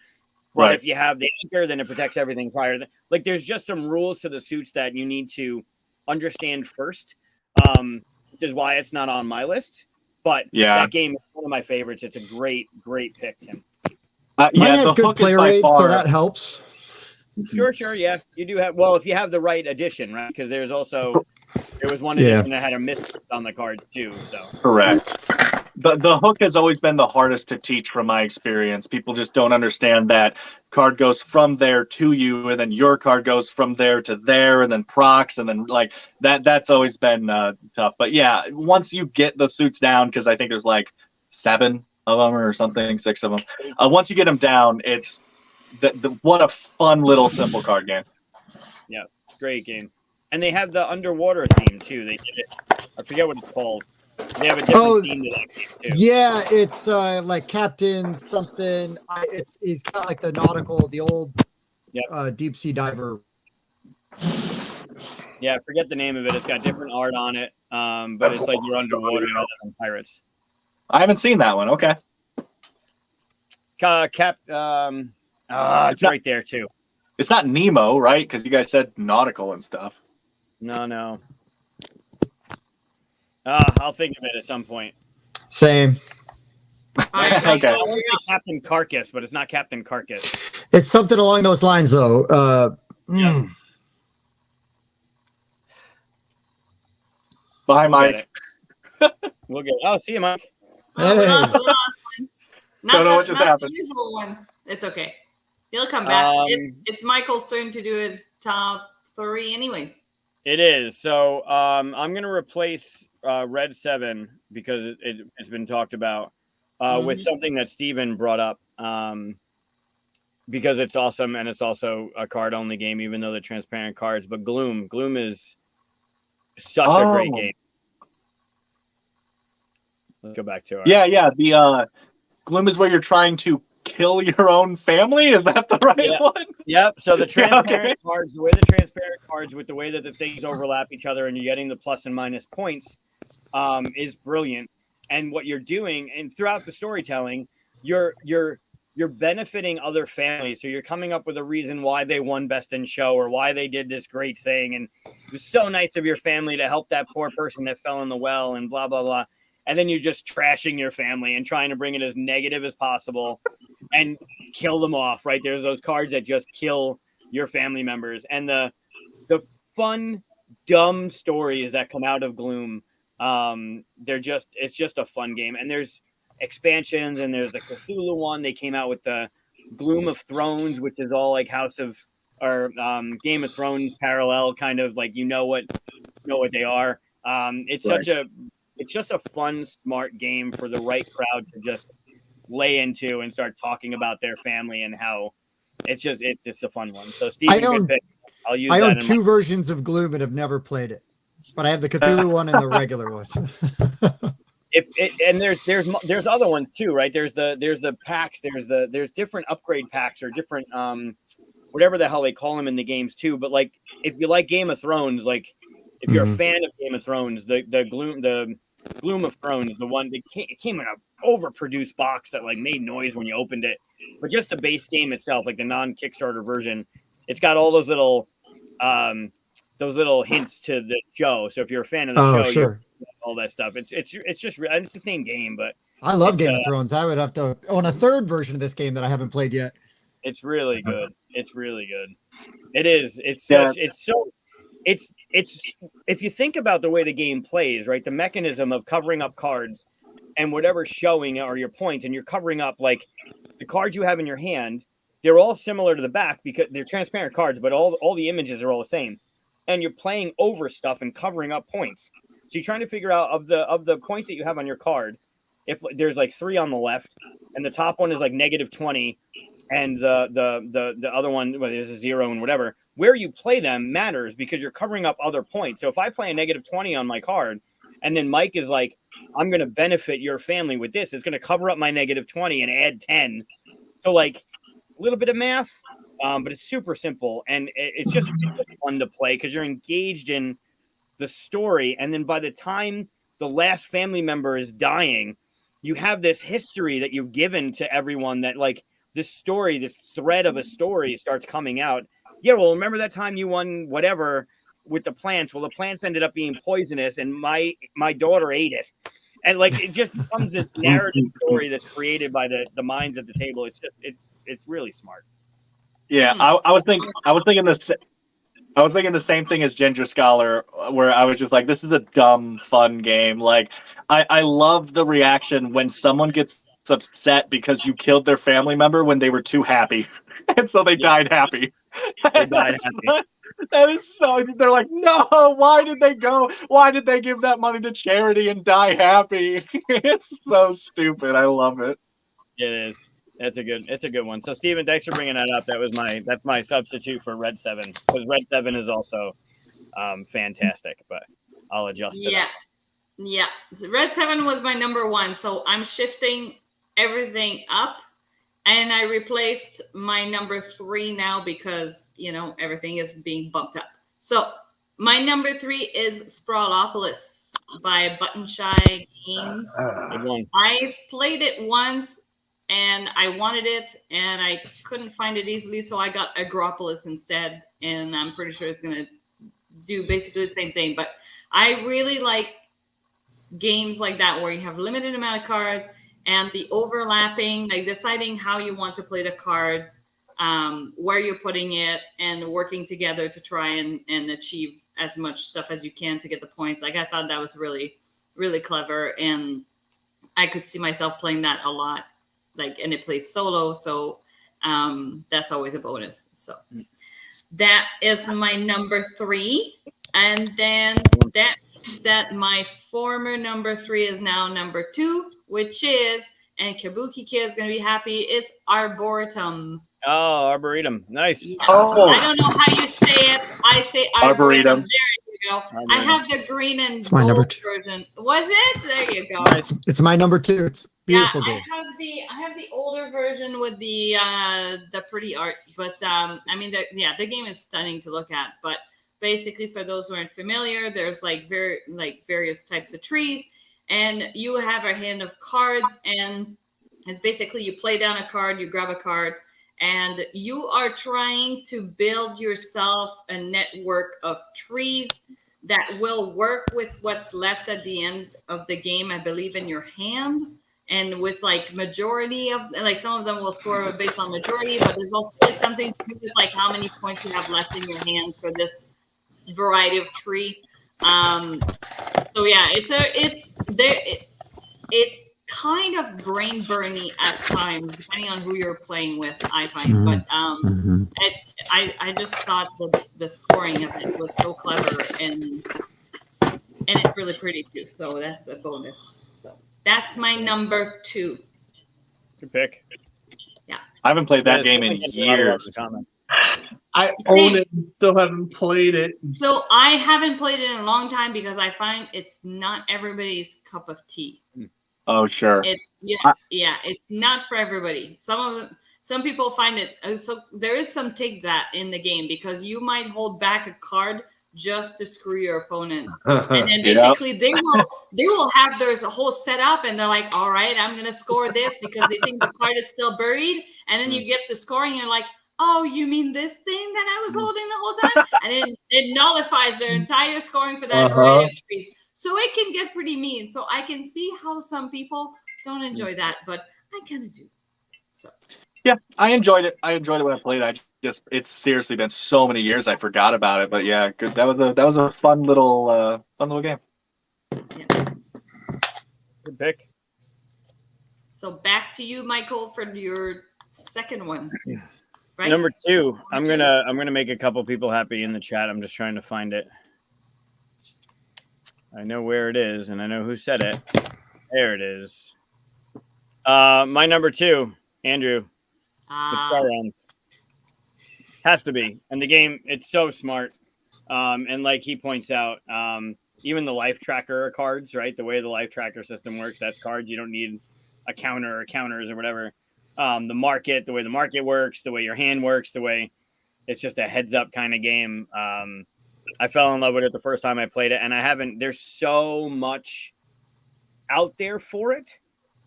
But if you have the anchor, then it protects everything prior to like there's just some rules to the suits that you need to understand first, which is why it's not on my list. But that game is one of my favorites. It's a great pick, Tim. Mine has good play rate, so that helps. Sure, yeah. You do have, well, if you have the right edition, right? Because there was one edition that had a miss on the cards too. So correct. The hook has always been the hardest to teach from my experience. People just don't understand that card goes from there to you, and then your card goes from there to there, and then procs, and then like that. That's always been tough. But yeah, once you get the suits down, because I think there's like 7 of them or something, 6 of them. Once you get them down, it's what a fun little simple card game. Yeah, great game. And they have the underwater theme too. They did it. I forget what it's called. They have a different theme to that game too. Yeah, it's like Captain something. He's got like the nautical, the old deep sea diver. Yeah, I forget the name of it. It's got different art on it, but it's like you're underwater rather than pirates. I haven't seen that one. Okay. It's right there too. It's not Nemo, right? Because you guys said nautical and stuff. No. I'll think of it at some point. Same. Okay. I want to say Captain Carcass, but it's not Captain Carcass. It's something along those lines, though. Bye, Mike. We'll get it. Oh, see you, Mike. Hey. Not Don't know what just happened. The usual one. It's okay. He'll come back. It's Michael's turn to do his top 3 anyways. It is. So I'm going to replace Red 7 because it's been talked about with something that Steven brought up because it's awesome and it's also a card-only game, even though they're transparent cards. But Gloom is such a great game. Let's go back to it. Yeah. The Gloom is where you're trying to kill your own family. Is that the right one? Yep. So the transparent cards, the way the transparent cards with the way that the things overlap each other and you're getting the plus and minus points is brilliant. And what you're doing, and throughout the storytelling, you're benefiting other families. So you're coming up with a reason why they won Best in Show or why they did this great thing. And it was so nice of your family to help that poor person that fell in the well and blah, blah, blah. And then you're just trashing your family and trying to bring it as negative as possible and kill them off, right? There's those cards that just kill your family members. And the fun, dumb stories that come out of Gloom, it's just a fun game. And there's expansions and there's the Cthulhu one. They came out with the Gloom of Thrones, which is all like Game of Thrones parallel, kind of like you know what they are. It's just a fun, smart game for the right crowd to just lay into and start talking about their family and how it's just a fun one. So Steve, I'll use I own 2 versions of Gloom and have never played it, but I have the Cthulhu one and the regular one. There's other ones too, right? There's the packs, there's different upgrade packs or different whatever the hell they call them in the games too. But like if you like Game of Thrones, like if you're a fan of Game of Thrones, the Gloom of Thrones, the one that came in an overproduced box that like made noise when you opened it. But just the base game itself, like the non-Kickstarter version, it's got all those little hints to the show. So if you're a fan of the show, sure. All that stuff. It's just it's the same game, but I love Game of Thrones. I would have to own a 3rd version of this game that I haven't played yet. It's really good. It's really good. It is. It's it's if you think about the way the game plays, right? The mechanism of covering up cards and whatever's showing are your points, and you're covering up like the cards you have in your hand. They're all similar to the back because they're transparent cards, but all the images are all the same. And you're playing over stuff and covering up points. So you're trying to figure out of the points that you have on your card, if there's like 3 on the left, and the top one is like -20, and the other one, well, there's a 0 and whatever. Where you play them matters because you're covering up other points. So if I play a -20 on my card, and then Mike is like, I'm going to benefit your family with this, it's going to cover up my -20 and add 10. So like a little bit of math, but it's super simple, and it's just fun to play because you're engaged in the story. And then by the time the last family member is dying, you have this history that you've given to everyone that like this story, this thread of a story starts coming out. Yeah, well, remember that time you won whatever with the plants? Well, the plants ended up being poisonous, and my daughter ate it. And like it just becomes this narrative story that's created by the minds at the table. It's just it's really smart. Yeah, I was thinking the same thing as Ginger Scholar, where I was just like, this is a dumb, fun game. Like, I love the reaction when someone gets upset because you killed their family member when they were too happy, and so they died happy. They died happy. That is so. They're like, no. Why did they go? Why did they give that money to charity and die happy? It's so stupid. I love it. It is. It's a good one. So Steven, thanks for bringing that up. That's my substitute for Red 7, because Red 7 is also fantastic, but I'll adjust to that. Yeah. Red 7 was my number 1, so I'm shifting everything up, and I replaced my number 3 now because everything is being bumped up. So my number 3 is Sprawlopolis by Button Shy Games. Good one. I've played it once, and I wanted it, and I couldn't find it easily, so I got Agropolis instead, and I'm pretty sure it's going to do basically the same thing. But I really like games like that where you have limited amount of cards and the overlapping, like deciding how you want to play the card, where you're putting it, and working together to try and achieve as much stuff as you can to get the points. Like, I thought that was really, really clever, and I could see myself playing that a lot. Like, and it plays solo, so that's always a bonus. So that is my number 3, and then that my former number 3 is now number 2, which is, and Kabuki Kid is going to be happy, it's Arboretum. Oh, Arboretum. Nice. Yes. Oh. I don't know how you say it. I say Arboretum. There you go. Arboretum. I have the green and It's my number 2 version. Was it? There you go. It's my number 2. It's a beautiful game. I have the older version with the pretty art, but I mean the game is stunning to look at. But basically, for those who aren't familiar, there's various types of trees, and you have a hand of cards, and it's basically you play down a card, you grab a card, and you are trying to build yourself a network of trees that will work with what's left at the end of the game, I believe, in your hand. And with like majority of, like, some of them will score based on majority, but there's also something to do with like how many points you have left in your hand for this variety of tree. So yeah, it's kind of brain burny at times, depending on who you're playing with. I find, but I just thought the scoring of it was so clever, and it's really pretty too. So that's a bonus. So that's my number 2. Good pick. Yeah, I haven't played that game in years. I own it and still haven't played it. So I haven't played it in a long time because I find it's not everybody's cup of tea. Oh, sure. It's it's not for everybody. Some people find it. So there is some take that in the game, because you might hold back a card just to screw your opponent, and then basically they will have their whole setup, and they're like, all right, I'm gonna score this because they think the card is still buried, and then you get to scoring, and you're like, oh, you mean this thing that I was holding the whole time? And then it nullifies their entire scoring for that variety of trees. So it can get pretty mean. So I can see how some people don't enjoy that, but I kind of do. So Yeah, I enjoyed it. I enjoyed it when I played. It's seriously been so many years I forgot about it. But yeah, good. That was a fun little game. Good pick. So back to you, Michael, for your second one. Right? Number two. I'm gonna make a couple people happy in the chat. I'm just trying to find it. I know where it is, and I know who said it. There it is. My number two, Andrew. It's Star Realms. Has to be. And the game, it's so smart. And like he points out, even the life tracker cards, right? The way the life tracker system works, that's cards. You don't need a counter or counters or whatever. The market, the way the market works, the way your hand works, the way it's just a heads up kind of game. I fell in love with it the first time I played it, and I haven't. There's so much out there for it.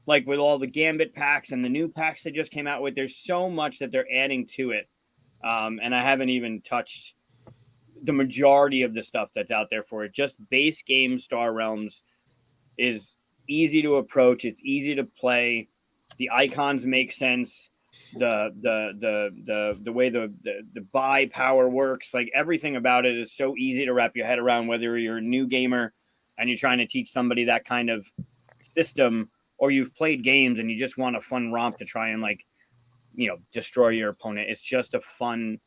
Like with all the Gambit packs and the new packs they just came out with, there's so much that they're adding to it. And I haven't even touched the majority of the stuff that's out there for it. Just base game Star Realms is easy to approach. It's easy to play. The icons make sense. The way the buy power works, like everything about it is so easy to wrap your head around, whether you're a new gamer and you're trying to teach somebody that kind of system, or you've played games and you just want a fun romp to try and destroy your opponent. It's just a fun,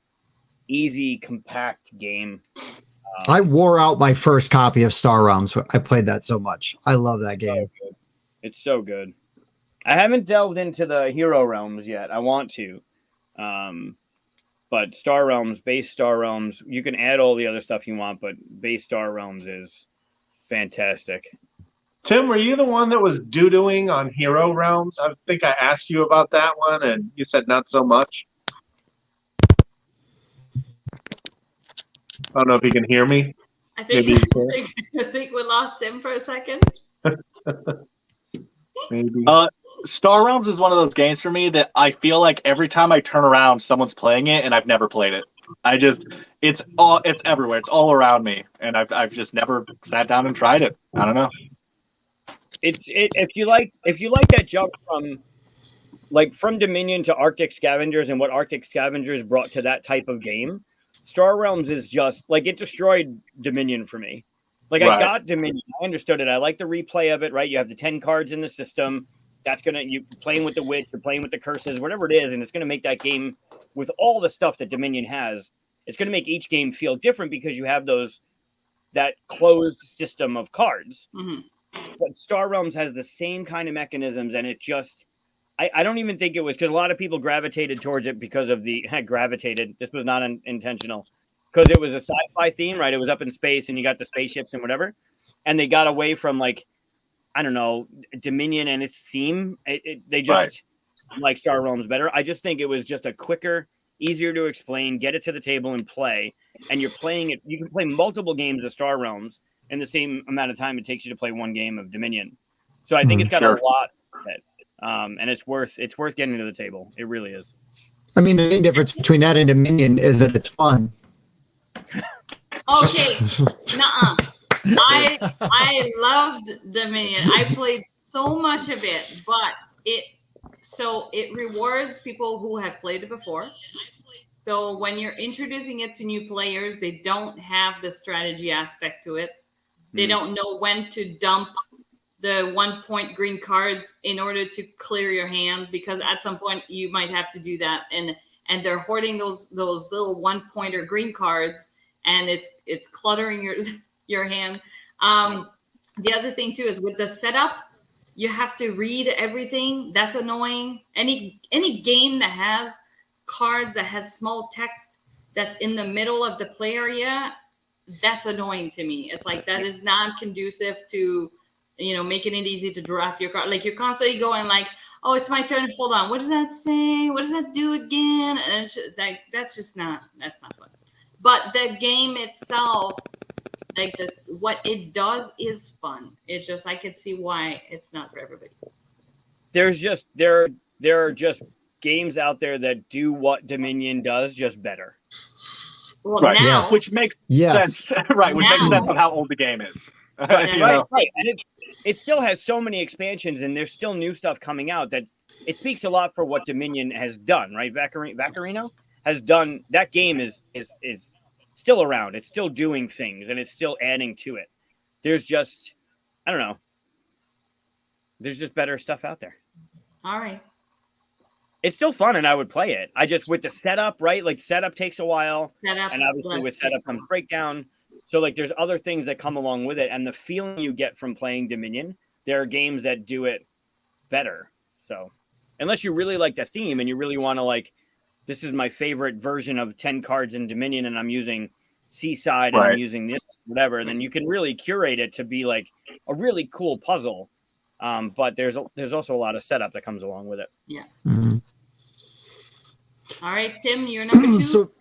easy, compact game. I wore out my first copy of Star Realms. I played that so much. I love that game. So it's so good. I haven't delved into the Hero Realms yet. I want to. But Star Realms, base Star Realms, you can add all the other stuff you want, but base Star Realms is fantastic. Tim, were you the one that was doo-dooing on Hero Realms? I think I asked you about that one, and you said not so much. I don't know if you can hear me. I think we lost Tim for a second. Maybe. Star Realms is one of those games for me that I feel like every time I turn around, someone's playing it, and I've never played it. It's everywhere. It's all around me, and I've just never sat down and tried it. I don't know. If you like that jump from Dominion to Arctic Scavengers and what Arctic Scavengers brought to that type of game, Star Realms is just like, it destroyed Dominion for me. Like, right. I got Dominion, I understood it. I like the replay of it, right? You have the 10 cards in the system. That's you playing with the witch, you're playing with the curses, whatever it is, and it's gonna make that game with all the stuff that Dominion has. It's gonna make each game feel different because you have that closed system of cards. Mm-hmm. But Star Realms has the same kind of mechanisms, and it just, I don't even think it was, because a lot of people gravitated towards it because of gravitated. This was not intentional, because it was a sci-fi theme, right? It was up in space, and you got the spaceships and whatever, and they got away from I don't know, Dominion and its theme. They just like Star Realms better. I just think it was just a quicker, easier to explain, get it to the table and play, and you're playing it. You can play multiple games of Star Realms in the same amount of time it takes you to play one game of Dominion. So I think it's got a lot of it. And it's worth getting to the table. It really is. I mean, the main difference between that and Dominion is that it's fun. Okay. Nuh-uh. I loved Dominion. I played so much of it, but it rewards people who have played it before. So when you're introducing it to new players, they don't have the strategy aspect to it. They don't know when to dump the 1-point green cards in order to clear your hand, because at some point you might have to do that, and they're hoarding those little 1-pointer green cards, and it's cluttering your hand. The other thing too is with the setup, you have to read everything. That's annoying. Any game that has cards that has small text that's in the middle of the play area, that's annoying to me. It's like, that is not conducive to, making it easy to draft your card. Like, you're constantly going like, oh, it's my turn. Hold on. What does that say? What does that do again? And it's just, that's not fun. But the game itself, what it does is fun. It's just, I could see why it's not for everybody. There are just games out there that do what Dominion does, just better. Well, right. Which makes sense. Right. Which makes sense of how old the game is. Right. And it still has so many expansions, and there's still new stuff coming out that it speaks a lot for what Dominion has done, right? Vaccarino has done. That game is still around. It's still doing things, and it's still adding to it. There's just, I don't know. There's just better stuff out there. All right. It's still fun, and I would play it. I just, with the setup, right? Like, setup takes a while, and obviously with setup comes breakdown. So, like, there's other things that come along with it, and the feeling you get from playing Dominion, there are games that do it better. So, unless you really like the theme and you really want to, like, this is my favorite version of 10 cards in Dominion, and I'm using Seaside and I'm using this, whatever, then you can really curate it to be, like, a really cool puzzle. But there's also a lot of setup that comes along with it. Yeah. Mhm. All right, Tim, you're number 2. So,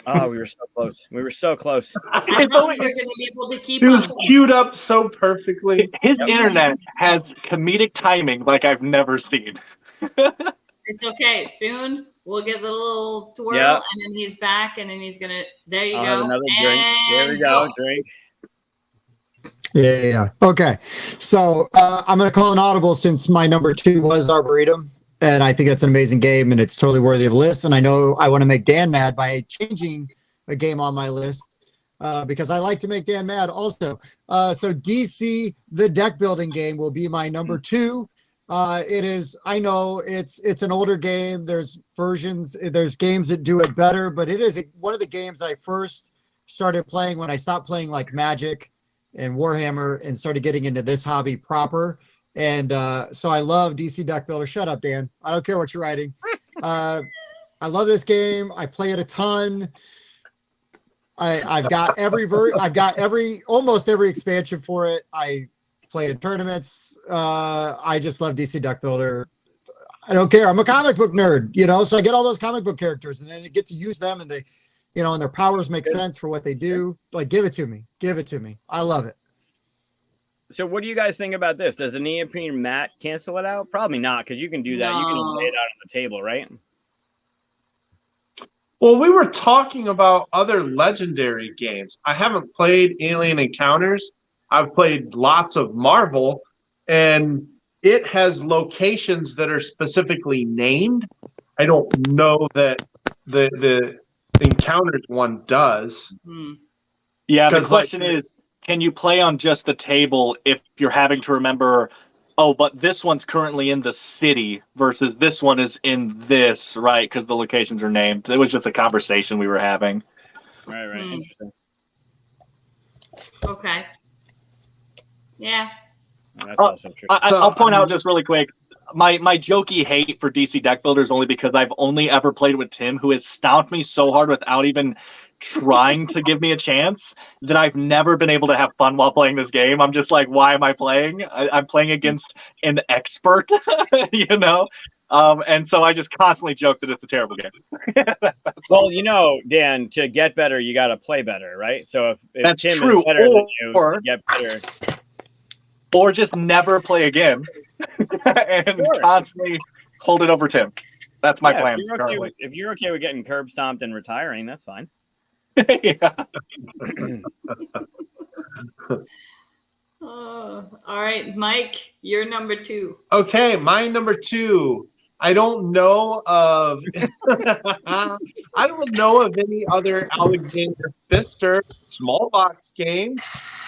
Oh, we were so close. We were so close. I thought we were going to be able to keep It was up. queued up so perfectly. His internet has comedic timing like I've never seen. It's okay. Soon we'll get the little twirl, Yep. and then he's back, and then he's gonna. There you I'll have go. another drink. There we And go. Drink. yeah. Okay. So I'm going to call an audible since my number 2 was Arboretum. And I think that's an amazing game, and it's totally worthy of a list. And I know I want to make Dan mad by changing a game on my list because I like to make Dan mad also. So DC, the deck building game, will be my number 2. It is, I know it's an older game. There's versions, there's games that do it better, but it is one of the games I first started playing when I stopped playing like Magic and Warhammer and started getting into this hobby proper. And so I love DC Deck Builder. Shut up, Dan. I don't care what you're writing. I love this game. I play it a ton. I've got almost every expansion for it. I play in tournaments. I just love DC Deck Builder. I don't care. I'm a comic book nerd, so I get all those comic book characters, and then I get to use them, and they, and their powers make sense for what they do. Like, give it to me. Give it to me. I love it. So what do you guys think about this? Does the neoprene mat cancel it out? Probably not, because you can do that. You can lay it out on the table, right? Well, we were talking about other legendary games. I haven't played Alien Encounters. I've played lots of Marvel, and it has locations that are specifically named. I don't know that the Encounters one does. Yeah, the question is, can you play on just the table if you're having to remember, oh, but this one's currently in the city versus this one is in this, right? Because the locations are named. It was just a conversation we were having. Right. Interesting. Okay. Yeah. That's also true. I'll point out just really quick, my jokey hate for DC Deck Builder is only because I've only ever played with Tim, who has stomped me so hard without even trying to give me a chance that I've never been able to have fun while playing this game. I'm just like, why am I playing? I'm playing against an expert, and so I just constantly joke that it's a terrible game. Well, Dan, to get better, you got to play better, right? So if That's Tim true. is better than you, to get better. Or just never play again and constantly hold it over Tim. That's my plan currently. If you're okay with getting curb stomped and retiring, that's fine. Yeah. All right, Mike, you're number 2. Okay, my number 2. I don't know of any other Alexander Pfister small box game,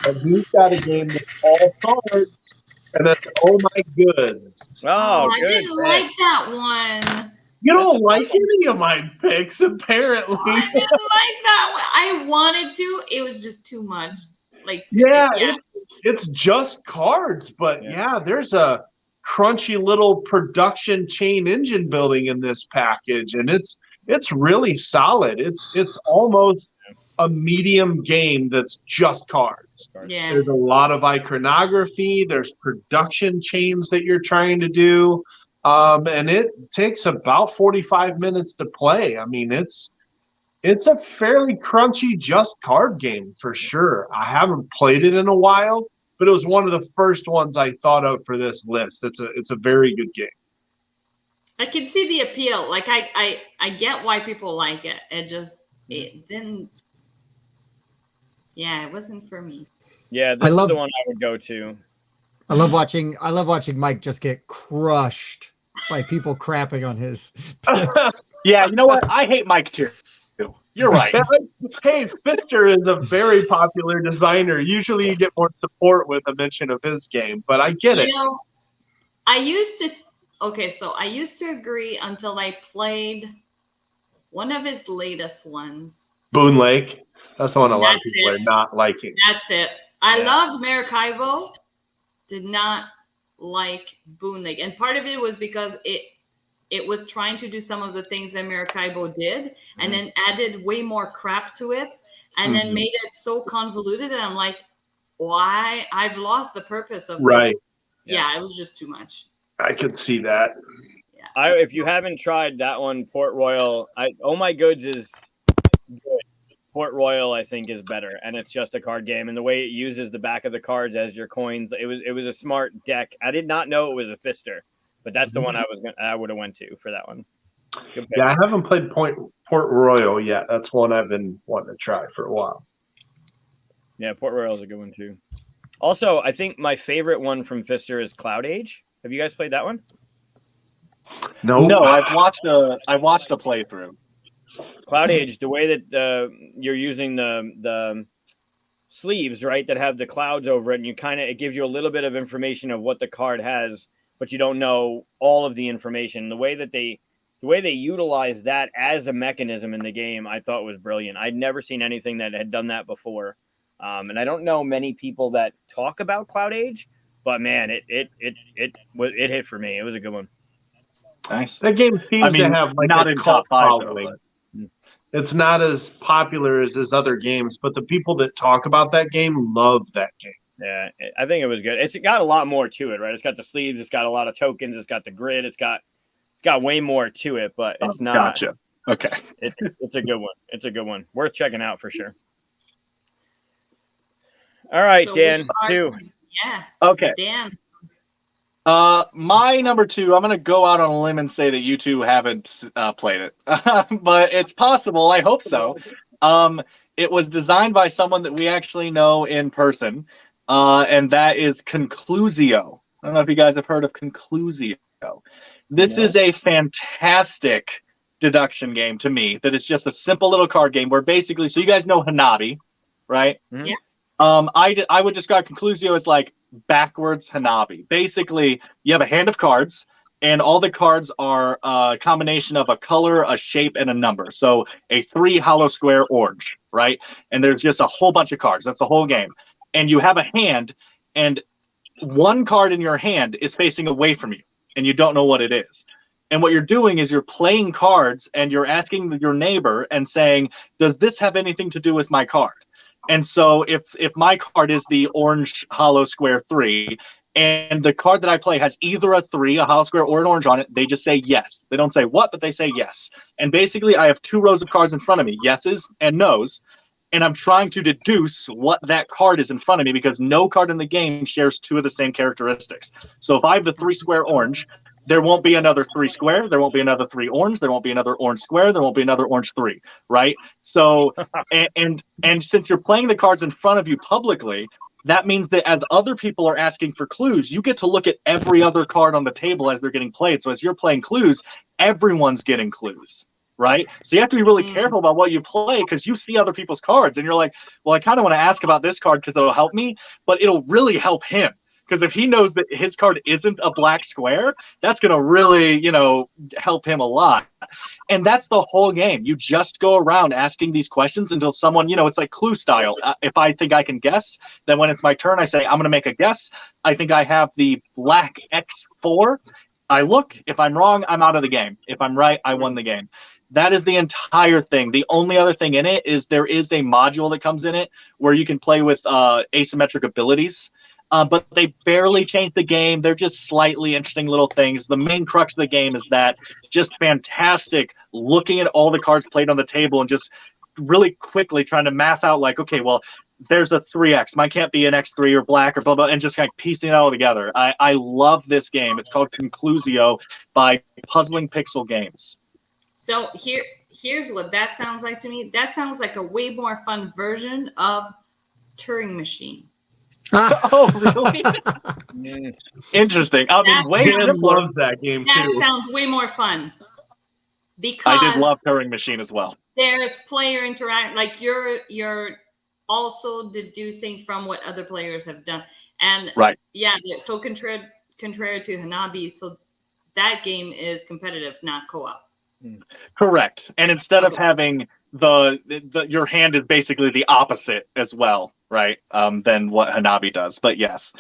but he's got a game with all cards, and that's Oh My Goods. Oh, I didn't like that one. You don't like any of my picks, apparently. I didn't like that one. I wanted to. It was just too much. It's just cards, but there's a crunchy little production chain engine building in this package, and it's really solid. It's almost a medium game that's just cards. Yeah. There's a lot of iconography. There's production chains that you're trying to do. And it takes about 45 minutes to play. I mean, it's a fairly crunchy just card game for sure. I haven't played it in a while, but it was one of the first ones I thought of for this list. It's a very good game. I can see the appeal. Like I get why people like it. It didn't. Yeah, it wasn't for me. Yeah, this is the one I would go to. I love watching Mike just get crushed by people crapping on his picks. Yeah, you know what? I hate Mike too. You're right. Hey, Pfister is a very popular designer. Usually you get more support with a mention of his game, but I get it. You know, I used to agree until I played one of his latest ones. Boone Lake. That's the one a lot of people are not liking. That's it. I loved Maracaibo. Did not like Boone Lake. And part of it was because it was trying to do some of the things that Maracaibo did and then added way more crap to it and then made it so convoluted. And I'm like, why? I've lost the purpose of this. Yeah, it was just too much. I could see that. Yeah. If you haven't tried that one, Port Royal, Oh My Goods is good. Port Royal, I think, is better, and it's just a card game. And the way it uses the back of the cards as your coins, it was a smart deck. I did not know it was a Pfister, but that's the one I would have went to for that one. Yeah, I haven't played Port Royal yet. That's one I've been wanting to try for a while. Yeah, Port Royal is a good one too. Also, I think my favorite one from Pfister is Cloud Age. Have you guys played that one? No, I've watched a playthrough. Cloud Age, the way that you're using the sleeves, right, that have the clouds over it, and it gives you a little bit of information of what the card has, but you don't know all of the information. The way they utilize that as a mechanism in the game, I thought was brilliant. I'd never seen anything that had done that before, and I don't know many people that talk about Cloud Age, but man, it hit for me. It was a good one. Nice. That game seems to have like not a in cult top 5 following. It's not as popular as his other games, but the people that talk about that game love that game. Yeah, I think it was good. It's got a lot more to it, right? It's got the sleeves, it's got a lot of tokens, it's got the grid, it's got way more to it, but it's not. Gotcha. Okay. It's a good one. It's a good one. Worth checking out for sure. All right, So Dan, we are- 2. Yeah. Okay. Dan. My number 2, I'm going to go out on a limb and say that you two haven't played it, but it's possible. I hope so. It was designed by someone that we actually know in person, and that is Conclusio. I don't know if you guys have heard of Conclusio. This is a fantastic deduction game to me, that it's just a simple little card game where basically, so you guys know Hanabi, right? Mm-hmm. Yeah. I would describe Conclusio as like backwards Hanabi. Basically, you have a hand of cards, and all the cards are a combination of a color, a shape, and a number. So a 3 hollow square orange, right? And there's just a whole bunch of cards. That's the whole game. And you have a hand, and one card in your hand is facing away from you, and you don't know what it is. And what you're doing is you're playing cards, and you're asking your neighbor and saying, does this have anything to do with my card? And so if my card is the orange hollow square 3, and the card that I play has either a 3, a hollow square, or an orange on it, they just say yes. They don't say what, but they say yes. And basically, I have 2 rows of cards in front of me, yeses and nos, and I'm trying to deduce what that card is in front of me because no card in the game shares 2 of the same characteristics. So if I have the 3 square orange, there won't be another 3 square, there won't be another 3 orange, there won't be another orange square, there won't be another orange 3, right? So, and since you're playing the cards in front of you publicly, that means that as other people are asking for clues, you get to look at every other card on the table as they're getting played. So as you're playing clues, everyone's getting clues, right? So you have to be really careful about what you play because you see other people's cards and you're like, well, I kind of want to ask about this card because it'll help me, but it'll really help him. Because if he knows that his card isn't a black square, that's going to really, help him a lot. And that's the whole game. You just go around asking these questions until someone, it's like Clue style. If I think I can guess, then when it's my turn, I say, I'm going to make a guess. I think I have the black X4. I look. If I'm wrong, I'm out of the game. If I'm right, I won the game. That is the entire thing. The only other thing in it is there is a module that comes in it where you can play with asymmetric abilities. But they barely changed the game. They're just slightly interesting little things. The main crux of the game is that just fantastic looking at all the cards played on the table and just really quickly trying to math out like, okay, well, there's a 3X. Mine can't be an X3 or black or blah, blah, and just kind of piecing it all together. I love this game. It's called Conclusio by Puzzling Pixel Games. So here's what that sounds like to me. That sounds like a way more fun version of Turing Machine. Oh, really? Interesting. I mean, way Dan simpler. loves that game That too. sounds way more fun. Because I did love Turing Machine as well. there's player interact, like you're also deducing from what other players have done. And Right. yeah, so contrary to Hanabi, so that game is competitive, not co-op. Correct. And instead of having your hand is basically the opposite as well, right? Than what Hanabi does. But yes.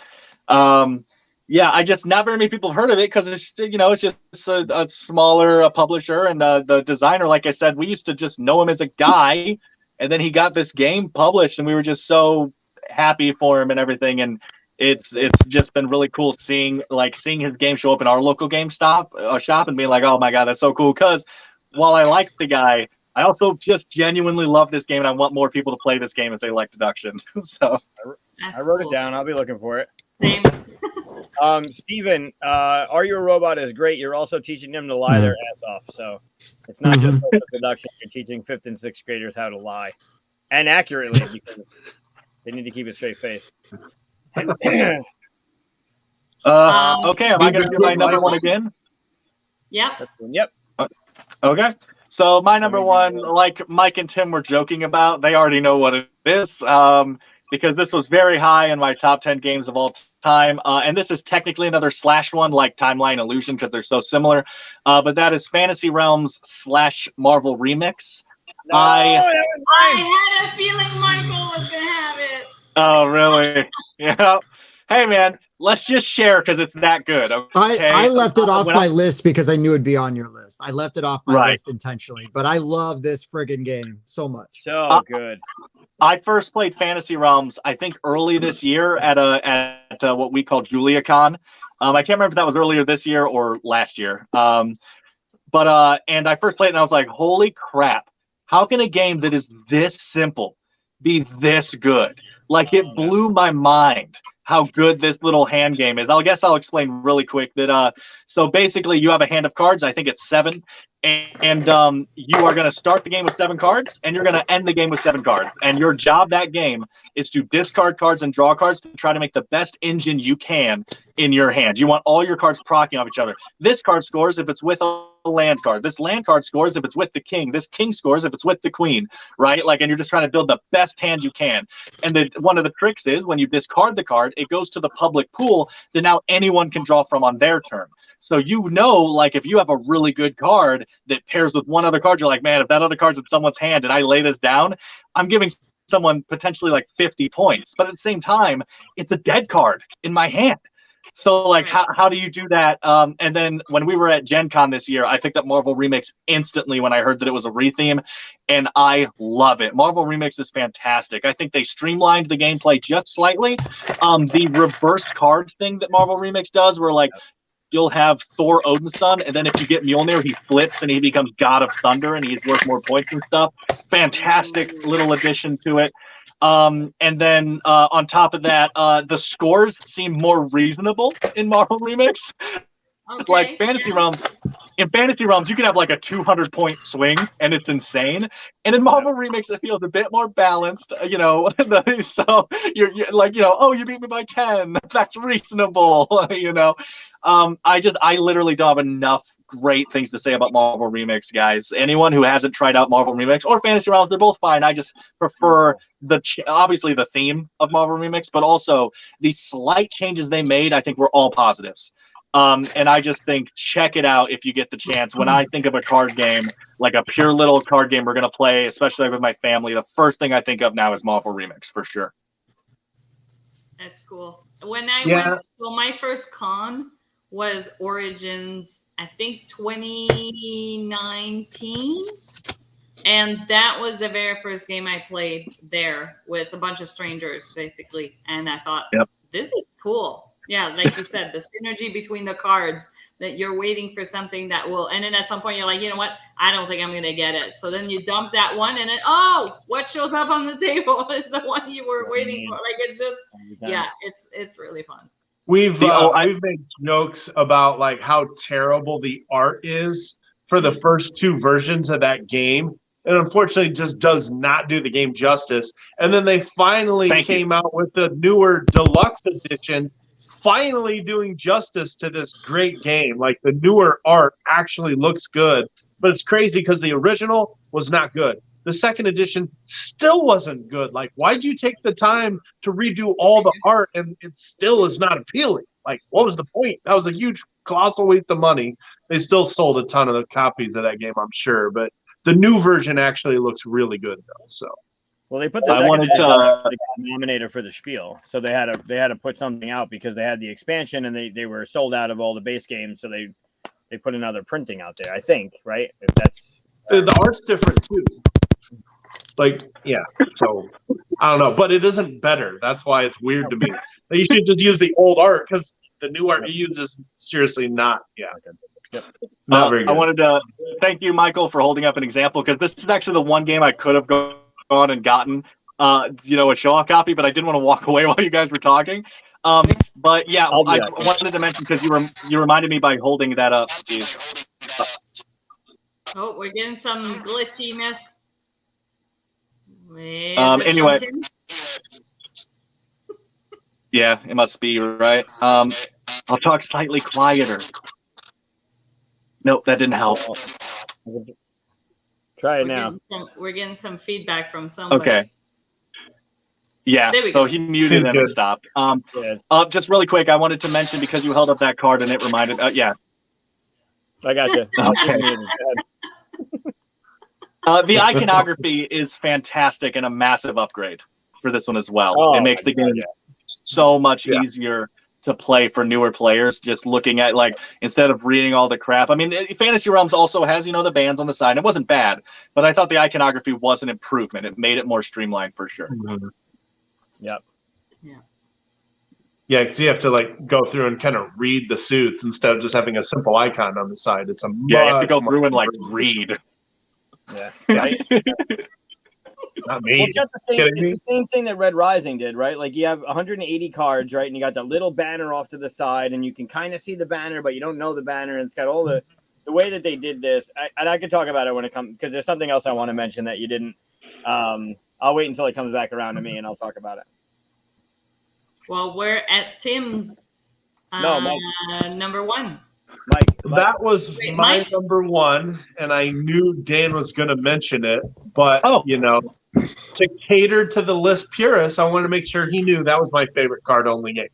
Yeah, I just not very many people have heard of it because it's it's just a smaller publisher, and the designer, like I said, we used to just know him as a guy, and then he got this game published, and we were just so happy for him and everything. And it's just been really cool seeing his game show up in our local shop and being like, oh my god, that's so cool. Because while I like the guy, I also just genuinely love this game, and I want more people to play this game if they like deduction. So I wrote it down. I'll be looking for it. Same. Steven, Are You a Robot is great. You're also teaching them to lie their ass off. So it's not just deduction. You're teaching 5th and 6th graders how to lie, and accurately, because they need to keep a straight face. Okay, am I going to do my number one again? Yep. That's one. Yep. Okay. So my number one, like Mike and Tim were joking about, they already know what it is, because this was very high in my top 10 games of all time. And this is technically another slash one, like Timeline Illusion, because they're so similar. But that is Fantasy Realms / Marvel Remix. No, that was mine. I had a feeling Michael was gonna have it. Oh, really? Yeah. Hey, man, let's just share because it's that good. Okay? I left it off When my list because I knew it'd be on your list. I left it off my Right. list intentionally, but I love this friggin' game so much. So good. I first played Fantasy Realms, I think, early this year at what we call JuliaCon. I can't remember if that was earlier this year or last year. And I first played it and I was like, holy crap. How can a game that is this simple be this good? Like, it blew my mind how good this little hand game is. I guess I'll explain really quick that so basically you have a hand of cards. I think it's 7, and you are going to start the game with 7 cards, and you're going to end the game with 7 cards. And your job that game is to discard cards and draw cards to try to make the best engine you can in your hand. You want all your cards proccing off each other. This card scores if it's with a land card. This land card scores if it's with the king. This king scores if it's with the queen, right? Like, and you're just trying to build the best hand you can. And one of the tricks is when you discard the card, it goes to the public pool that now anyone can draw from on their turn. So like, if you have a really good card that pairs with one other card, you're like, man, if that other card's in someone's hand and I lay this down, I'm giving someone potentially like 50 points. But at the same time, it's a dead card in my hand. So, like, how do you do that? And then when we were at Gen Con this year, I picked up Marvel Remix instantly when I heard that it was a retheme, and I love it. Marvel Remix is fantastic. I think they streamlined the gameplay just slightly. The reverse card thing that Marvel Remix does, where, like, you'll have Thor Odinson, and then if you get Mjolnir, he flips and he becomes God of Thunder, and he's worth more points and stuff. Fantastic little addition to it. And then on top of that, the scores seem more reasonable in Marvel Remix. Okay, Like Fantasy Realms, in Fantasy Realms, you can have like a 200-point swing, and it's insane. And in Marvel Remix, it feels a bit more balanced, so you're like, oh, you beat me by 10. That's reasonable, I literally don't have enough great things to say about Marvel Remix, guys. Anyone who hasn't tried out Marvel Remix or Fantasy Realms, they're both fine. I just prefer obviously the theme of Marvel Remix, but also the slight changes they made. I think were all positives. And I just think check it out if you get the chance. When I think of a card game, like a pure little card game we're gonna play, especially with my family, the first thing I think of now is Marvel Remix for sure. That's cool. When I went, so my first con was Origins, I think 2019. And that was the very first game I played there with a bunch of strangers, basically. And I thought, this is cool. Yeah, like you said, the synergy between the cards, that you're waiting for something that will, and then at some point you're like, you know what? I don't think I'm going to get it. So then you dump that one, and then, what shows up on the table is the one you were waiting for. Like, it's just, it's really fun. We've made jokes about like how terrible the art is for the first 2 versions of that game. and unfortunately just does not do the game justice. And then they finally came out with the newer deluxe edition, finally doing justice to this great game. Like, the newer art actually looks good, but it's crazy because the original was not good. The second edition still wasn't good. Like, why'd you take the time to redo all the art and it still is not appealing? Like, what was the point? That was a huge, colossal waste of money. They still sold a ton of the copies of that game, I'm sure, but the new version actually looks really good, though. So, well, they put the nominator for the Spiel, so they had to put something out because they had the expansion and they were sold out of all the base games, so they put another printing out there. I think, right? If that's the art's different too. Like, yeah. So I don't know, but it isn't better. That's why it's weird to me. They should just use the old art because the new art he uses seriously not. Yeah. Yep. Not very good. I wanted to thank you, Michael, for holding up an example, because this is actually the one game I could have gone and gotten, a show-off copy, but I didn't want to walk away while you guys were talking. But yeah, I wanted to mention, because you reminded me by holding that up. Jeez. Oh, we're getting some glitchiness. Anyway. Yeah, it must be, right? I'll talk slightly quieter. Nope, that didn't help. Try it now. We're getting some feedback from somebody. Okay. Yeah, so he muted and stopped. Just really quick, I wanted to mention, because you held up that card and it reminded. Yeah. I got you. Okay. The iconography is fantastic and a massive upgrade for this one as well. Oh, it makes the game so much easier to play for newer players, just looking at, like, instead of reading all the crap. I mean, Fantasy Realms also has, the bands on the side. It wasn't bad, but I thought the iconography was an improvement. It made it more streamlined for sure. Mm-hmm. Yep. Yeah, because you have to, like, go through and kind of read the suits instead of just having a simple icon on the side. It's you have to go through and, like, read. Yeah. Not me. Well, it's the same thing that Red Rising did, right? Like, you have 180 cards, right? And you got that little banner off to the side, and you can kind of see the banner, but you don't know the banner. And it's got all the way that they did this. I could talk about it when it comes, because there's something else I want to mention that you didn't. I'll wait until it comes back around to me, and I'll talk about it. Well, we're at Tim's number one. Mike. That was my number one, and I knew Dan was going to mention it, but to cater to the list purists, I wanted to make sure he knew that was my favorite card-only game.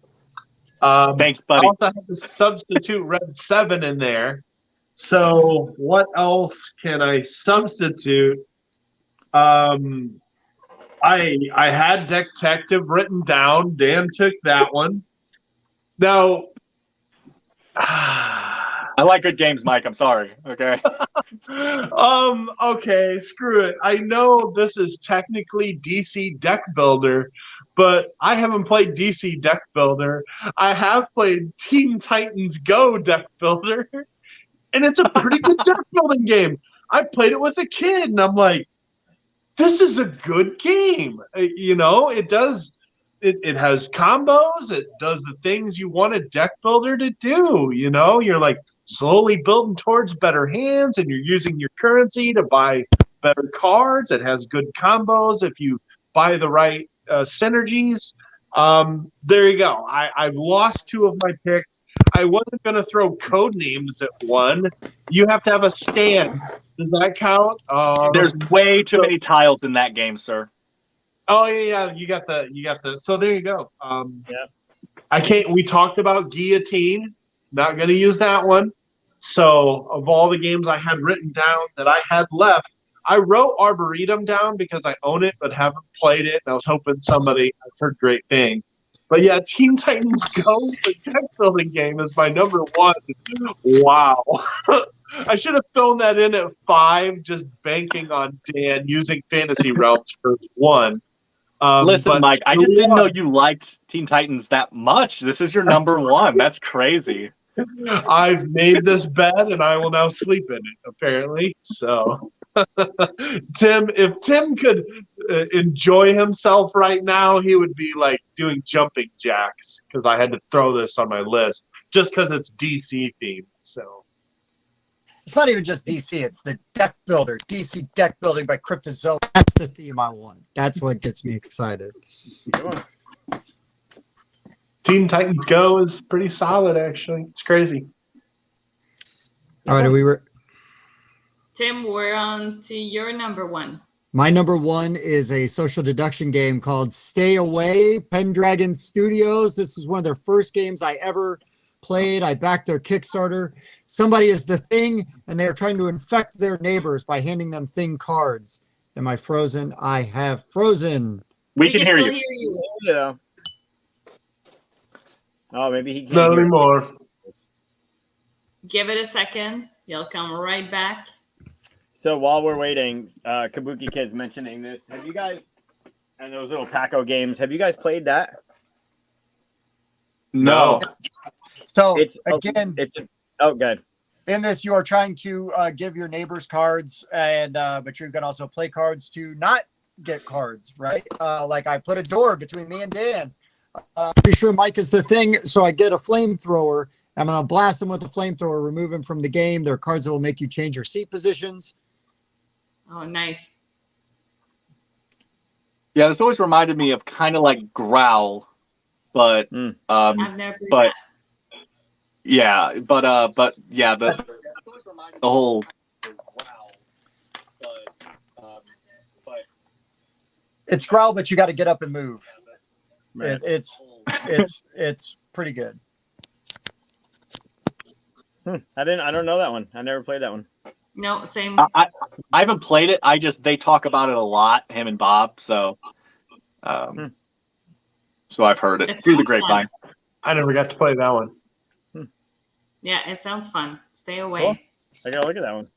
Thanks, buddy. I also have to substitute Red 7 in there. So what else can I substitute? I had Detective written down. Dan took that one. Now, I like good games, Mike. I'm sorry. Okay. Okay, screw it. I know this is technically DC Deck Builder, but I haven't played DC Deck Builder. I have played Teen Titans Go Deck Builder, and it's a pretty good deck building game. I played it with a kid, and I'm like, this is a good game. It does. It has combos. It does the things you want a deck builder to do. You're like slowly building towards better hands, and you're using your currency to buy better cards. It has good combos if you buy the right synergies. There you go. I've lost two of my picks. I wasn't going to throw code names at one. You have to have a stand. Does that count? There's way too many tiles in that game, sir. Oh yeah, you got the. So there you go. I can't. We talked about Guillotine. Not going to use that one. So of all the games I had written down that I had left, I wrote Arboretum down because I own it but haven't played it, and I was hoping somebody. I've heard great things. But yeah, Teen Titans Go, the deck building game, is my number one. Wow. I should have thrown that in at 5, just banking on Dan using Fantasy Realms for 1. Listen, Mike, I just didn't know you liked Teen Titans that much. This is your number one. That's crazy. I've made this bed, and I will now sleep in it, apparently. So, if Tim could enjoy himself right now, he would be like doing jumping jacks, because I had to throw this on my list just because it's DC themed. So, It's not even just DC. It's the deck builder. DC deck building by Cryptozoa. That's the theme I want. That's what gets me excited. Teen Titans Go is pretty solid, actually. It's crazy. All right, Tim, we're on to your number one. my number one is a social deduction game called Stay Away, Pendragon Studios. This is one of their first games I ever played. I backed their Kickstarter. Somebody is the thing, and they are trying to infect their neighbors by handing them thing cards. Am I frozen? I have frozen. We can hear still you. Yeah. Oh, maybe he can't Not hear. anymore. Give it a second. You'll come right back. So while we're waiting, Kabuki Kid's mentioning this. Have you guys, and those little Paco games, have you guys played that? No. So It's again, good. in this, you are trying to give your neighbors cards, and but you can also play cards to not get cards, right? Like I put a door between me and Dan. Pretty sure Mike is the thing, so I get a flamethrower. I'm going to blast them with the flamethrower, remove them from the game. There are cards that will make you change your seat positions. Oh, nice. Yeah, this always reminded me of kind of like Growl, but I've never played but that. yeah, but yeah, the whole It's Growl, but you got to get up and move. Right. It's pretty good. I don't know that one. I never played that one. No, same. I haven't played it. They talk about it a lot, him and Bob. So, so I've heard it It through the sounds grapevine. I never got to play that one. Yeah, it sounds fun. Stay away. Cool. I gotta look at that one.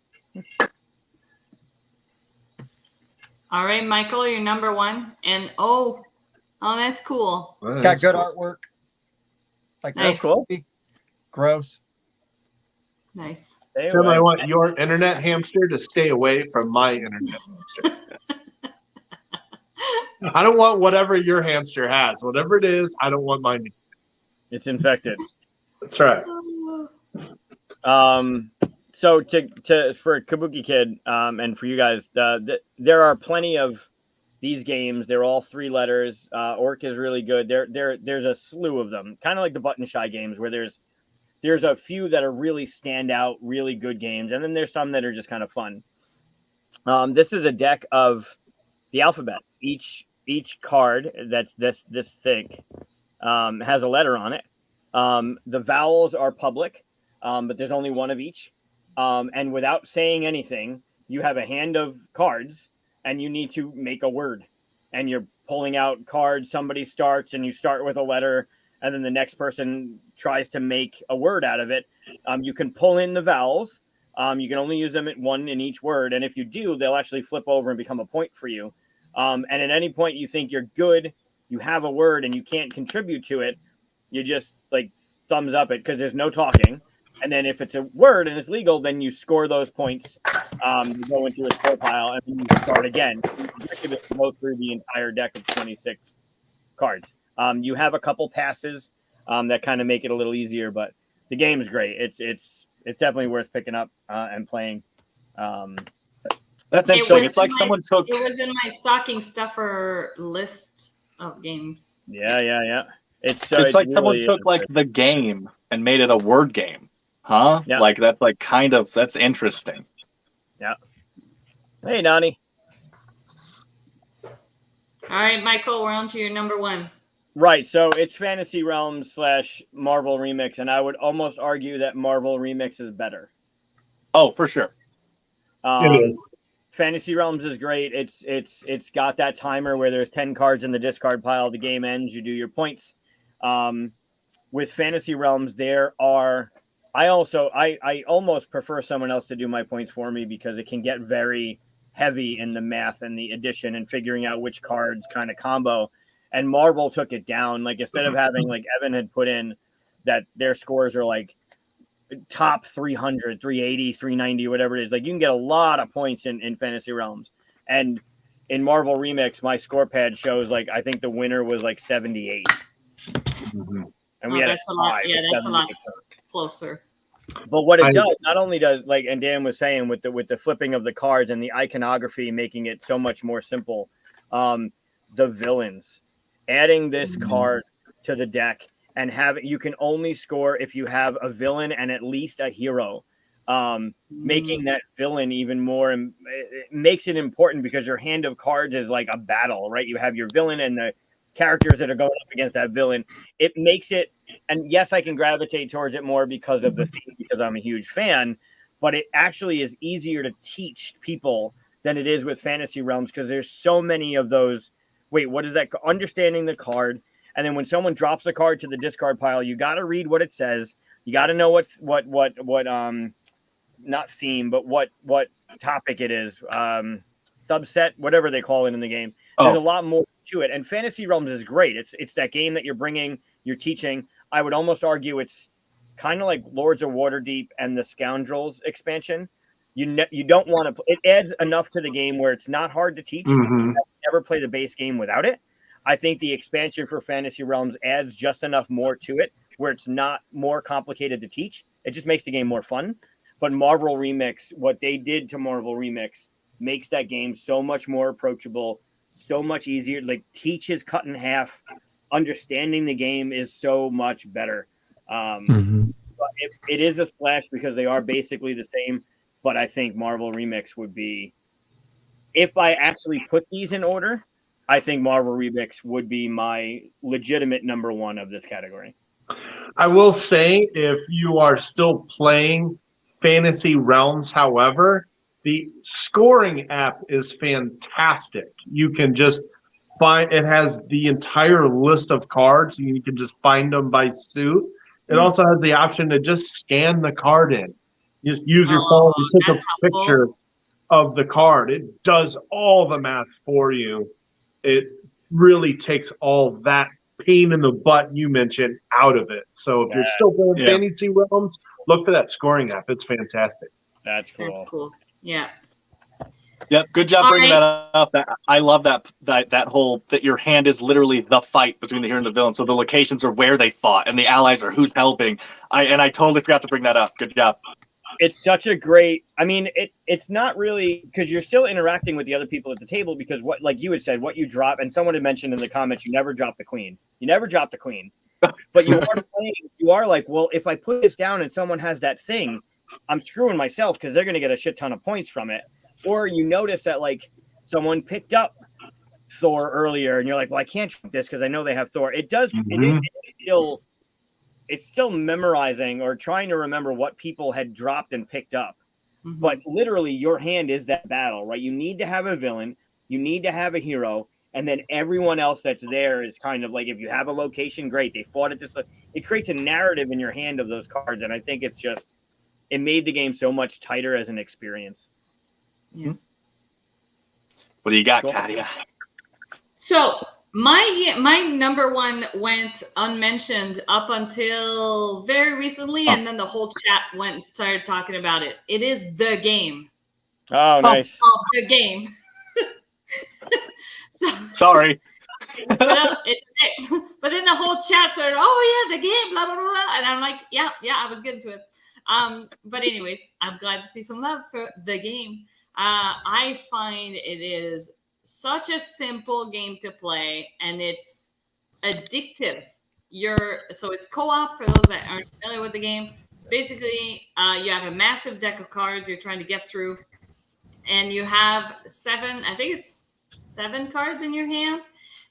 All right, Michael, you're number one. And oh, that's cool. Got good artwork. Like Nice. cool. Gross. Nice. Stay Tim, away. I want your internet hamster to stay away from my internet hamster. I don't want whatever your hamster has. Whatever it is, I don't want mine. It's infected. That's right. So for Kabuki Kid, and for you guys, there are plenty of these games. They're all 3 letters. Orc is really good. There's a slew of them, kind of like the Button Shy games, where there's a few that are really stand out, really good games, and then there's some that are just kind of fun. This is a deck of the alphabet. Each card that's this thick has a letter on it. The vowels are public, but there's only one of each. And without saying anything, you have a hand of cards, and you need to make a word. And you're pulling out cards. Somebody starts, and you start with a letter, and then the next person tries to make a word out of it. You can pull in the vowels. You can only use them at one in each word. And if you do, they'll actually flip over and become a point for you. And at any point you think you're good, you have a word and you can't contribute to it, you just like thumbs up it because there's no talking. And then if it's a word and it's legal, then you score those points. You go into a score pile and then you start again. You go through the entire deck of 26 cards. You have a couple passes that kind of make it a little easier, but the game is great. It's definitely worth picking up and playing. That's interesting. It's like someone took. It was in my stocking stuffer list of games. Yeah. It's like someone took like the game and made it a word game, huh? Yeah. Like that's like kind of that's interesting. Yeah. Hey, Donnie. All right, Michael, we're on to your number one. Right, so it's Fantasy Realms / Marvel Remix, and I would almost argue that Marvel Remix is better. Oh, for sure. It is. Fantasy Realms is great. It's got that timer where there's 10 cards in the discard pile. The game ends. You do your points. With Fantasy Realms, there are. I almost prefer someone else to do my points for me because it can get very heavy in the math and the addition and figuring out which cards kind of combo. And Marvel took it down. Like instead of having like Evan had put in that their scores are like top 300, 380, 390, whatever it is. Like you can get a lot of points in Fantasy Realms. And in Marvel Remix, my score pad shows like I think the winner was like 78. Mm-hmm. And we had that's a lot. Yeah, that's a lot closer. But what it does, not only does, like, and Dan was saying, with the flipping of the cards and the iconography, making it so much more simple. The villains, adding this card to the deck and you can only score if you have a villain and at least a hero. Making that villain even more, it makes it important because your hand of cards is like a battle, right? You have your villain and the characters that are going up against that villain. It makes it, and yes, I can gravitate towards it more because of the theme, because I'm a huge fan, but it actually is easier to teach people than it is with Fantasy Realms, because there's so many of those. Wait, what is that? Understanding the card. And then when someone drops a card to the discard pile, you got to read what it says. You got to know what not theme, but what topic it is, subset, whatever they call it in the game. There's a lot more to it, and Fantasy Realms is great. It's that game that you're teaching. I would almost argue it's kind of like Lords of Waterdeep and the Scoundrels expansion. You don't want to. It adds enough to the game where it's not hard to teach. Mm-hmm. Never play the base game without it. I think the expansion for Fantasy Realms adds just enough more to it where it's not more complicated to teach. It just makes the game more fun. But Marvel Remix, what they did to Marvel Remix, makes that game so much more approachable, so much easier. Like, teach is cut in half. Understanding the game is so much better. It is a splash because they are basically the same. But I think Marvel Remix would be, if I actually put these in order, I think Marvel Remix would be my legitimate number one of this category. I will say, if you are still playing Fantasy Realms, however, the scoring app is fantastic. You can just find, it has the entire list of cards. You can just find them by suit. It also has the option to just scan the card in. You just use your phone and take a picture of the card. It does all the math for you. It really takes all that pain in the butt you mentioned out of it. So if you're still playing Fantasy Realms, look for that scoring app. It's fantastic. That's cool. That's cool. Yeah. Yep. Good job bringing that up. I love that whole, that your hand is literally the fight between the hero and the villain. So the locations are where they fought and the allies are who's helping. I totally forgot to bring that up. Good job. It's such a great, I mean, it's not really, because you're still interacting with the other people at the table, because what, like you had said, what you drop, and someone had mentioned in the comments, you never drop the queen. You never drop the queen. But you are playing, you are like, well, if I put this down and someone has that thing, I'm screwing myself because they're going to get a shit ton of points from it. Or you notice that, like, someone picked up Thor earlier and you're like, well, I can't drop this because I know they have Thor. It does, it's still memorizing or trying to remember what people had dropped and picked up. But literally your hand is that battle, right? You need to have a villain, you need to have a hero, and then everyone else that's there is kind of like, if you have a location, great, they fought at this. It creates a narrative in your hand of those cards, and I think it's just, it made the game so much tighter as an experience. Yeah. What do you got, Katia? So my number one went unmentioned up until very recently, and then the whole chat started talking about it. It is the game. Oh, nice. The game. Sorry. But then the whole chat started, oh yeah, the game, blah blah blah, and I'm like, yeah, I was getting to it. But anyways, I'm glad to see some love for the game. I find it is such a simple game to play, and it's addictive. So it's co-op for those that aren't familiar with the game. Basically, you have a massive deck of cards you're trying to get through, and you have 7 cards in your hand,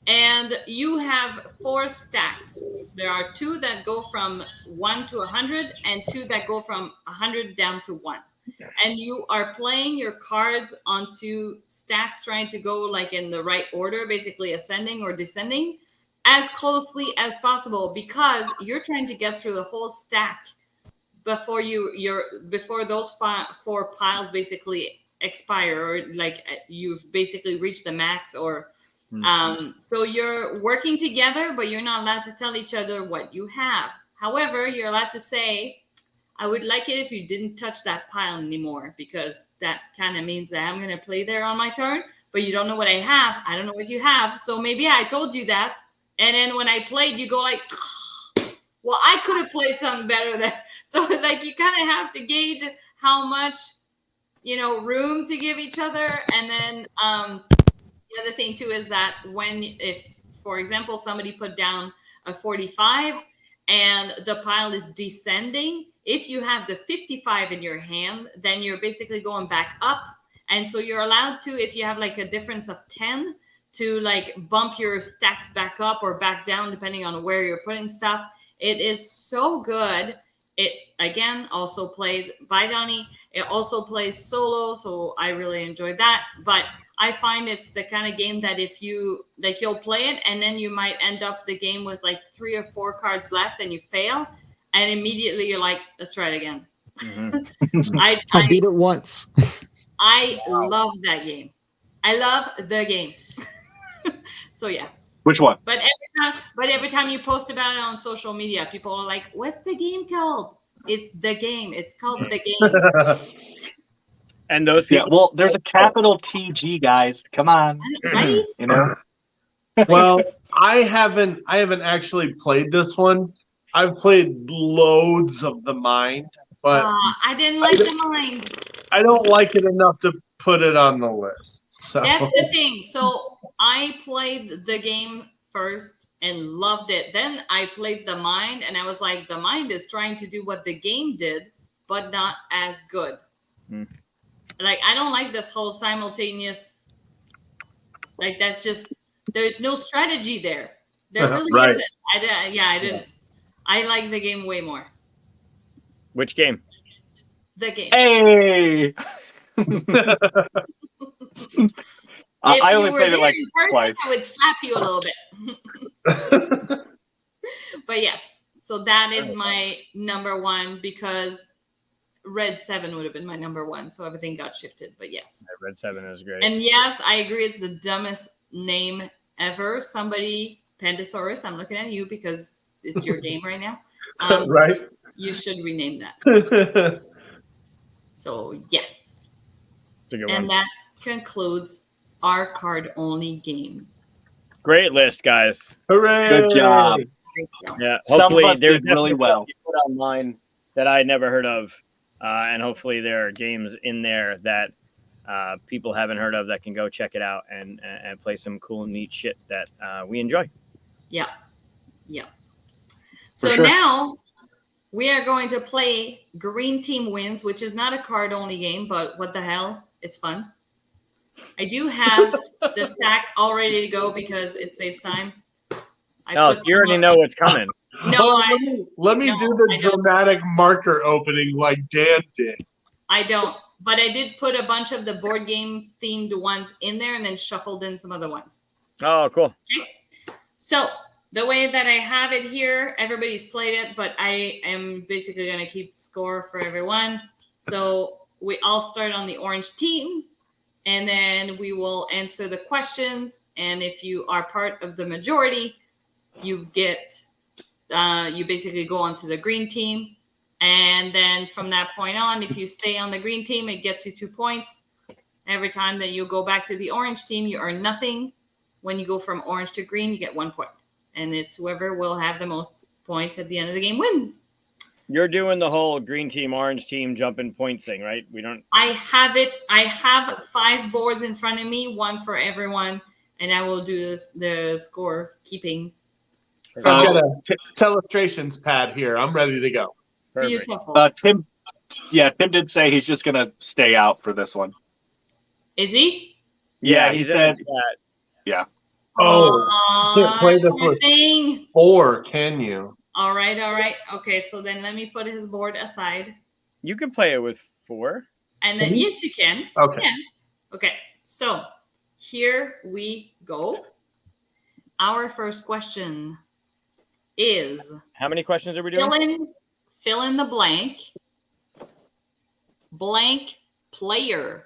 and you have 4 stacks. There are 2 that go from 1 to 100, and 2 that go from 100 down to 1. And you are playing your cards onto stacks, trying to go like in the right order, basically ascending or descending as closely as possible, because you're trying to get through the whole stack before before those 4 piles basically expire, or like you've basically reached the max, or so you're working together, but you're not allowed to tell each other what you have. However, you're allowed to say, I would like it if you didn't touch that pile anymore, because that kind of means that I'm going to play there on my turn, but you don't know what I have. I don't know what you have. So maybe I told you that. And then when I played, you go like, well, I could have played something better there. So like you kind of have to gauge how much, room to give each other. And then the other thing too is that if, for example, somebody put down a 45 and the pile is descending, if you have the 55 in your hand, then you're basically going back up. And so you're allowed to, if you have like a difference of 10, to like bump your stacks back up or back down, depending on where you're putting stuff. It is so good. It, again, also plays by Donnie. It also plays solo, so I really enjoyed that. But I find it's the kind of game that if you, like, you'll play it, and then you might end up the game with like 3 or 4 cards left, and you fail, and immediately you're like, let's try it again. Mm-hmm. I beat it once. I love that game. I love the game. So yeah. Which one? But every time you post about it on social media, people are like, "What's the game called?" It's the game. It's called the game. And those people. Yeah, well, there's a capital TG, guys. Come on. Right? You know. Well, I haven't actually played this one. I've played loads of the Mind, but I didn't like the Mind. I don't like it enough to put it on the list. So That's the thing. So I played the game first and loved it. Then I played the Mind, and I was like, the Mind is trying to do what the game did, but not as good. Like, I don't like this whole simultaneous, like, that's just, there's no strategy there. There really Right. isn't. I didn't. I like the game way more. Which game? The game. Hey. I only played it like in person, twice. I would slap you a little bit. But yes, so that is my number one, because Red 7 would have been my number one. So everything got shifted. But yes. Red 7 is great. And yes, I agree. It's the dumbest name ever. Somebody, Pandasaurus, I'm looking at you because it's your game right now. right. You should rename that. So yes. It's a good And one. that concludes our card only game. Great list, guys. Hooray! Good job. Yeah, Some of hopefully us there's did really definitely well. stuff you put online that I never heard of, and hopefully there are games in there that people haven't heard of that can go check it out and play some cool and neat shit that we enjoy. Yeah. Yeah. So sure. now we are going to play Green Team Wins, which is not a card only game, but what the hell? It's fun. I do have the stack all ready to go because it saves time. Oh, so you already know what's coming. No, let me no, do the I don't. dramatic marker opening like Dan did. I don't. But I did put a bunch of the board game themed ones in there and then shuffled in some other ones. Oh, cool. Okay. So the way that I have it here, everybody's played it, but I am basically going to keep score for everyone. So we all start on the orange team, and then we will answer the questions. And if you are part of the majority, you get, you basically go onto the green team. And then from that point on, if you stay on the green team, it gets you 2 points. Every time that you go back to the orange team, you earn nothing. When you go from orange to green, you get 1 point. And it's whoever will have the most points at the end of the game wins. You're doing the whole green team, orange team jumping point thing, right? We don't. I have it. I have 5 boards in front of me, 1 for everyone, and I will do the score keeping. I've got a telestrations pad here. I'm ready to go. Perfect. Beautiful. Tim did say he's just gonna stay out for this one. Is he? Yeah, he he's said- in the chat. Yeah. Oh, can't play this poor with thing. 4, can you? All right. Okay, so then let me put his board aside. You can play it with 4. And then, yes, you can. Okay. Yeah. Okay, so here we go. Our first question is How many questions are we doing? fill in the blank. Blank player.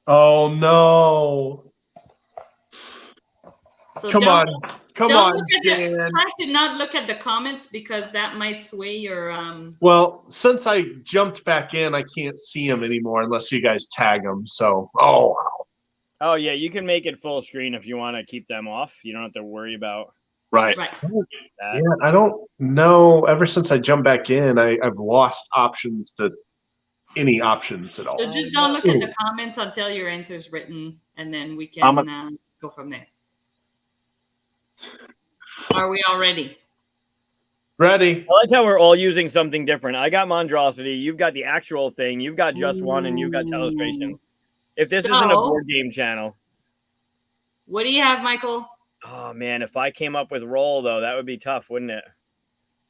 Oh no! So Come on, don't on, look at Dan. try to not look at the comments because that might sway your Well, since I jumped back in, I can't see him anymore unless you guys tag him. So, Oh yeah, you can make it full screen if you want to keep them off. You don't have to worry about. Right. Right. Yeah, I don't know. Ever since I jumped back in, I've lost options to any options at all. So just don't look at the comments until your answer is written, and then we I'm can go from there. Are we all ready? Ready? I like how we're all using something different. I got Monstrosity. You've got the actual thing. You've got Just One, and you've got Telestrations. If this isn't a board game channel. What do you have, Michael? Oh, man. If I came up with Roll, though, that would be tough, wouldn't it?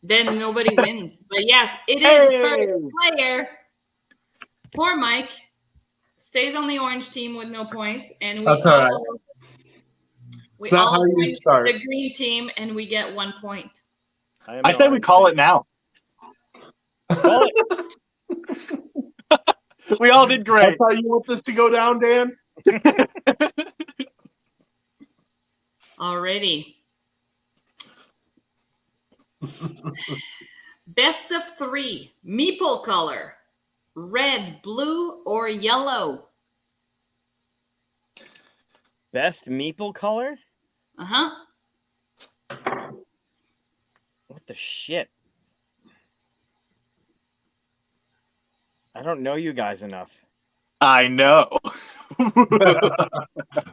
Then nobody wins. But yes, it is first player. Poor Mike stays on the orange team with no points, and we That's all right. we It's not all how you join start. the green team, and we get 1 point. I say we call it now. Call it. We all did great. That's how you want this to go down, Dan? Alrighty. Best of 3. Meeple color. Red, blue, or yellow? Best Meeple color? Uh-huh. What the shit? I don't know you guys enough. I know.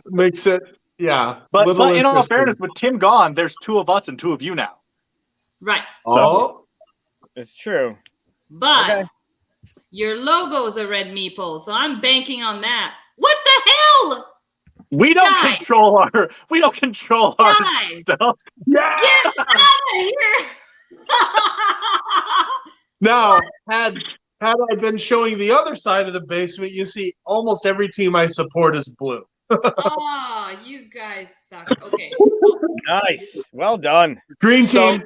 Makes it, yeah. But in all interesting. fairness, with Tim gone, there's 2 of us and 2 of you now. Right. Oh, It's true. But Okay. your logo's a red meeple, so I'm banking on that. What the hell? We don't Guys. control our Guys. stuff. yeah. Get out of here! Now, had I been showing the other side of the basement, you see almost every team I support is blue. Oh, you guys suck. Okay. Nice. Well done. Green So- team.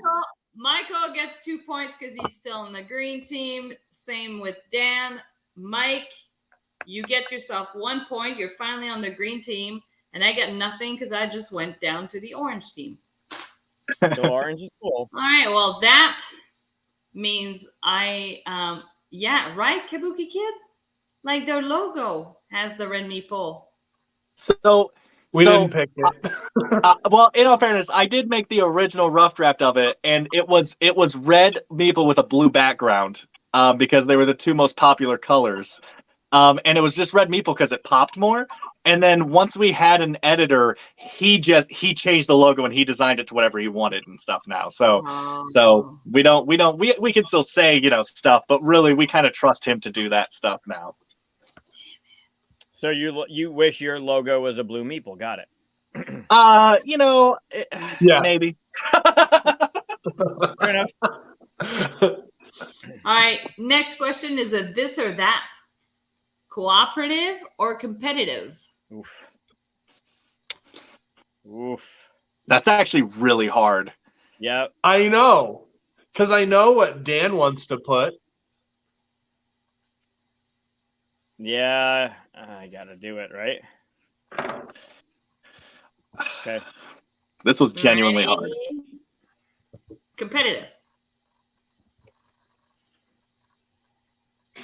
Michael gets 2 points because he's still in the green team. Same with Dan. Mike, you get yourself 1 point. You're finally on the green team. And I get nothing because I just went down to the orange team. So orange is cool. All right. Well, that means yeah, right, Kabuki Kid? Like their logo has the red meeple. So We didn't pick it. well, in all fairness, I did make the original rough draft of it, and it was red meeple with a blue background, because they were the 2 most popular colors. And it was just red meeple because it popped more. And then once we had an editor, he changed the logo and he designed it to whatever he wanted and stuff now. So we can still say, stuff, but really we kind of trust him to do that stuff now. So you wish your logo was a blue meeple. Got it. Yes. Maybe. Fair enough. All right. Next question is a this or that. Cooperative or competitive? Oof. Oof. That's actually really hard. Yeah. I know. Because I know what Dan wants to put. Yeah. I gotta do it, right? Okay. This was genuinely hard. Ready? Competitive.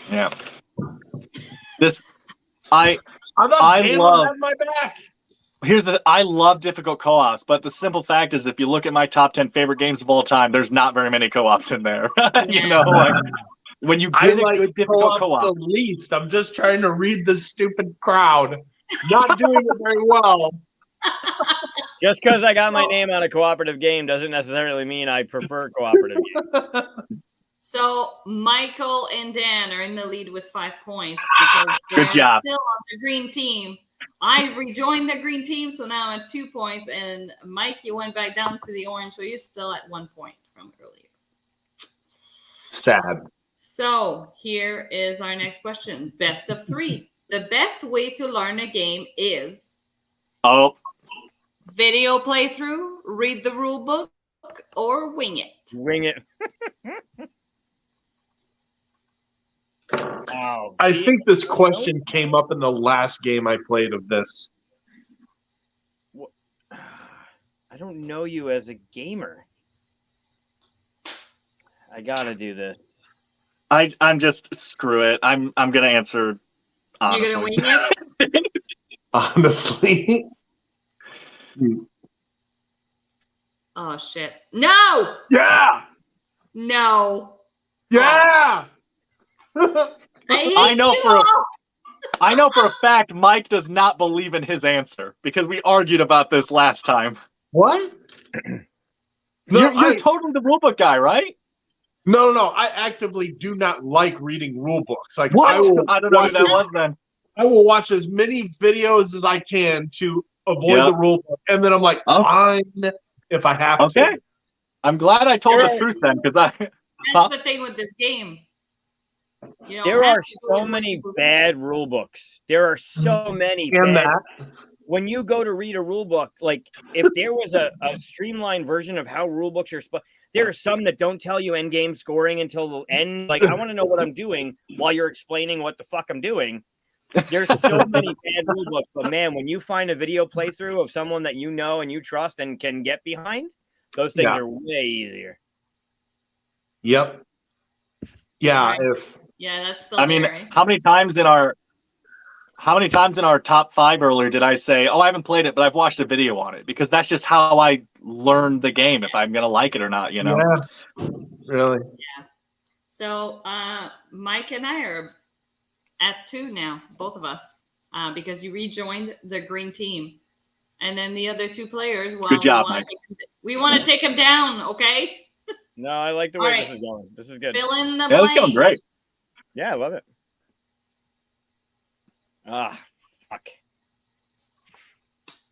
Yeah. I thought Dan love- had my back. I love difficult co-ops, but the simple fact is, if you look at my top 10 favorite games of all time, there's not very many co-ops in there. When you I get a like good difficult co-op co-op. the least. I'm just trying to read this stupid crowd. Not doing it very well. Just because I got my name on a cooperative game doesn't necessarily mean I prefer cooperative games. So Michael and Dan are in the lead with 5 points because Good job. still on the green team. I rejoined the green team, so now I'm at 2 points. And Mike, you went back down to the orange, so you're still at 1 point from earlier. Sad. So here is our next question. Best of 3. The best way to learn a game is video playthrough, read the rule book, or wing it. Wing it. Wow. I think this question came up in the last game I played of this. I don't know you as a gamer. I gotta do this. I'm just screw it. I'm gonna answer. Honestly. You're gonna wing it? Honestly. Oh shit! No, Yeah. no. Yeah. I hate I know you for a all. I know for a fact Mike does not believe in his answer because we argued about this last time. What? You're totally the rulebook guy, right? No. I actively do not like reading rule books. Like What? I will I don't know who watch that was then. I will watch as many videos as I can to avoid the rule book, and then I'm like, fine if I have to. Okay. I'm glad I told the truth then, because That's the thing with this game. You don't There have are to go so with many what people bad rule books. There are so many And bad. that. When you go to read a rule book, like if there was a streamlined version of how rule books are supposed, there are some that don't tell you end game scoring until the end. Like I want to know what I'm doing while you're explaining what the fuck I'm doing. There's so many bad rule books, but man, when you find a video playthrough of someone that you know and you trust and can get behind, those things are way easier. Yep. Yeah. Right. If Yeah, that's still I mean, there, eh? how many times in our top 5 earlier did I say, "Oh, I haven't played it, but I've watched a video on it," because that's just how I learn the game if I'm gonna like it or not, you know? Yeah. Really. Yeah. So Mike and I are at 2 now, both of us, because you rejoined the green team, and then the other 2 players. Well, Good job, Mike. We want to take him down, okay? No, I like the way this is going. This is good. Fill in the Yeah, it's going blank. great. Yeah, I love it. Ah, fuck.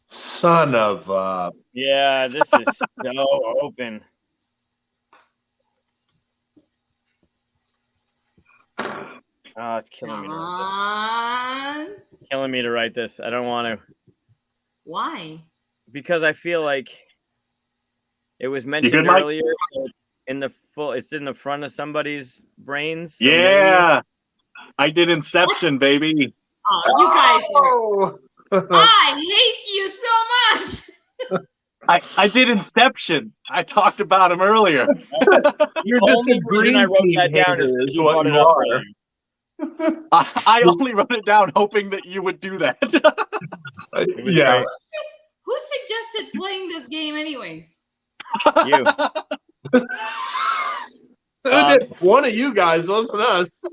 Son of Yeah, this is so open. Oh, it's killing me. Come To write on. this. Killing me to write this. I don't want to. Why? Because I feel like it was mentioned good, Mike? earlier. So it's in the front of somebody's brains. So Yeah. I did Inception, baby. Oh, you guys Oh. I hate you so much. I did Inception. I talked about him earlier. You're The just only a green reason I wrote team that down is hater because is you what brought it you up are. earlier. I only wrote it down hoping that you would do that. Yeah. Who suggested playing this game anyways? You. One of you guys, wasn't us.